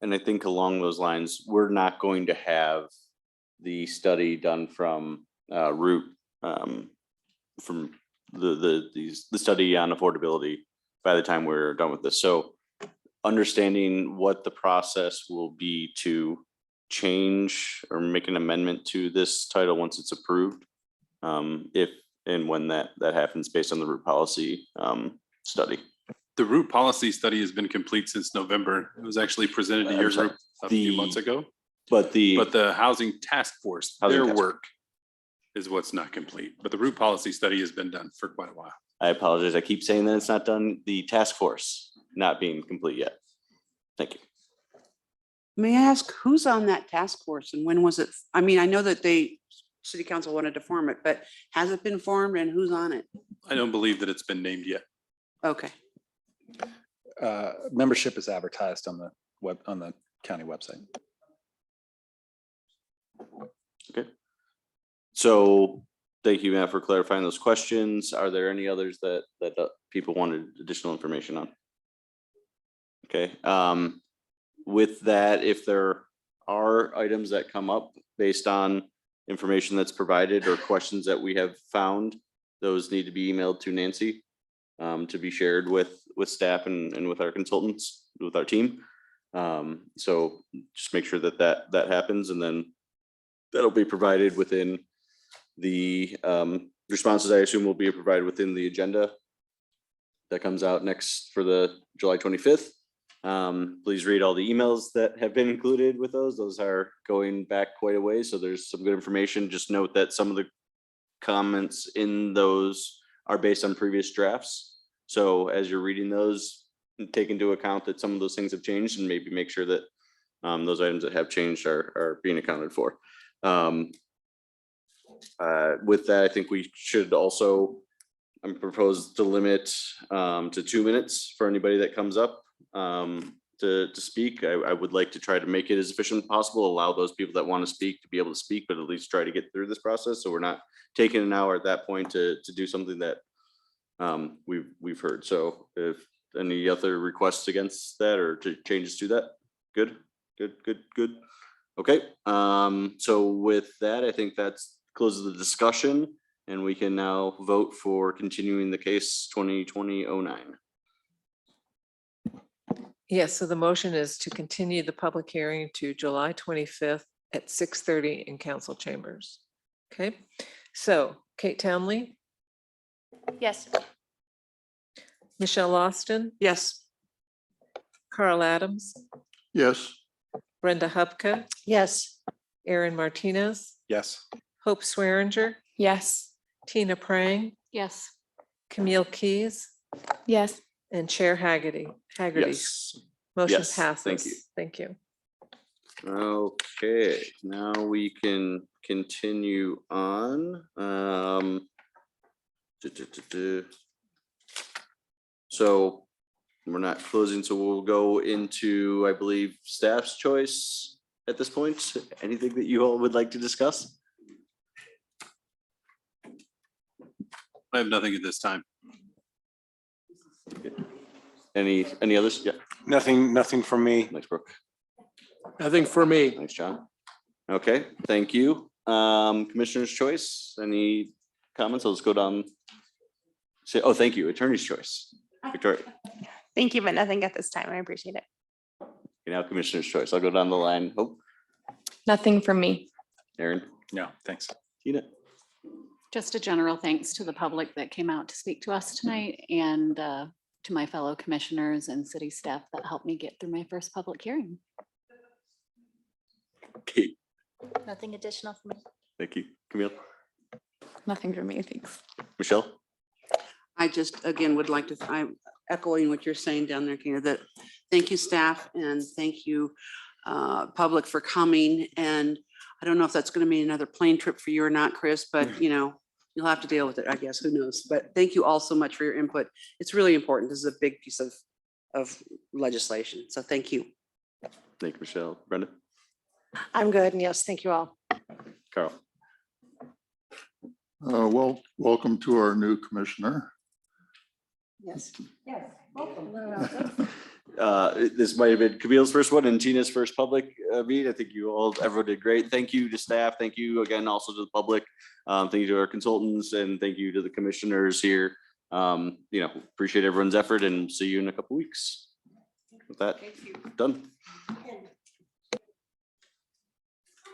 And I think along those lines, we're not going to have the study done from Root, from the study on affordability by the time we're done with this. So understanding what the process will be to change or make an amendment to this title once it's approved, if and when that happens based on the Root policy study. The root policy study has been complete since November. It was actually presented to your group a few months ago. But the housing task force, their task work is what's not complete. But the root policy study has been done for quite a while. I apologize. I keep saying that it's not done. The task force not being complete yet. Thank you. May I ask who's on that task force and when was it? I mean, I know that city council wanted to form it, but has it been formed and who's on it? I don't believe that it's been named yet. Okay. Membership is advertised on the county website. Okay. So thank you, Matt, for clarifying those questions. Are there any others that people wanted additional information on? Okay. With that, if there are items that come up based on information that's provided or questions that we have found, those need to be emailed to Nancy to be shared with staff and with our consultants, with our team. So just make sure that happens, and then that'll be provided within the responses. I assume will be provided within the agenda that comes out next for the July 25th. Please read all the emails that have been included with those. Those are going back quite a way, so there's some good information. Just note that some of the comments in those are based on previous drafts. So as you're reading those, take into account that some of those things have changed, and maybe make sure that those items that have changed are being accounted for. With that, I think we should also propose to limit to 2 minutes for anybody that comes up to speak. I would like to try to make it as efficient as possible, allow those people that want to speak to be able to speak, but at least try to get through this process. So we're not taking an hour at that point to do something that we've heard. So if any other requests against that or changes to that, good. Okay, so with that, I think that's closes the discussion, and we can now vote for continuing the case 2020-09. Yes, so the motion is to continue the public hearing to July 25th at 6:30 in council chambers. Okay, so Kate Townley, Yes. Michelle Austin, Yes. Carl Adams, Yes. Brenda Hupka, Yes. Aaron Martinez, Yes. Hope Swearinger, Yes. Tina Prang, Yes. Camille Keys, Yes. and Chair Haggerty. Yes. Motion Yes, thank you. passes. Thank you. Okay, now we can continue on. So we're not closing, so we'll go into, I believe, staff's choice at this point. Anything that you all would like to discuss? I have nothing at this time. Any others? Yeah, Nothing from me. thanks, Brooke. Nothing for me. Thanks, John. Okay, thank you. Commissioner's choice, any comments? Let's go down. Say, oh, thank you, attorney's choice. Victoria, Thank you, but nothing at this time. I appreciate it. now commissioner's choice. I'll go down the line. Hope, Nothing from me. Aaron, No, thanks. Tina. Just a general thanks to the public that came out to speak to us tonight and to my fellow commissioners and city staff that helped me get through my first public hearing. Kate, Nothing additional from me. thank you. Camille, Nothing from me. Thanks. Michelle. I just, again, would like to, I'm echoing what you're saying down there, Kena, that thank you, staff, and thank you, public, for coming. And I don't know if that's going to be another plane trip for you or not, Chris, but you know, you'll have to deal with it, I guess, who knows? But thank you all so much for your input. It's really important. This is a big piece of legislation. So thank you. Thank you, Michelle. Brenda, I'm good. And yes, thank you all. Carl. Well, welcome to our new commissioner. Yes. This might have been Camille's first one and Tina's first public meet. I think you all, everyone did great. Thank you to staff. Thank you again also to the public. Thank you to our consultants and thank you to the commissioners here. You know, appreciate everyone's effort and see you in a couple weeks. With that, done.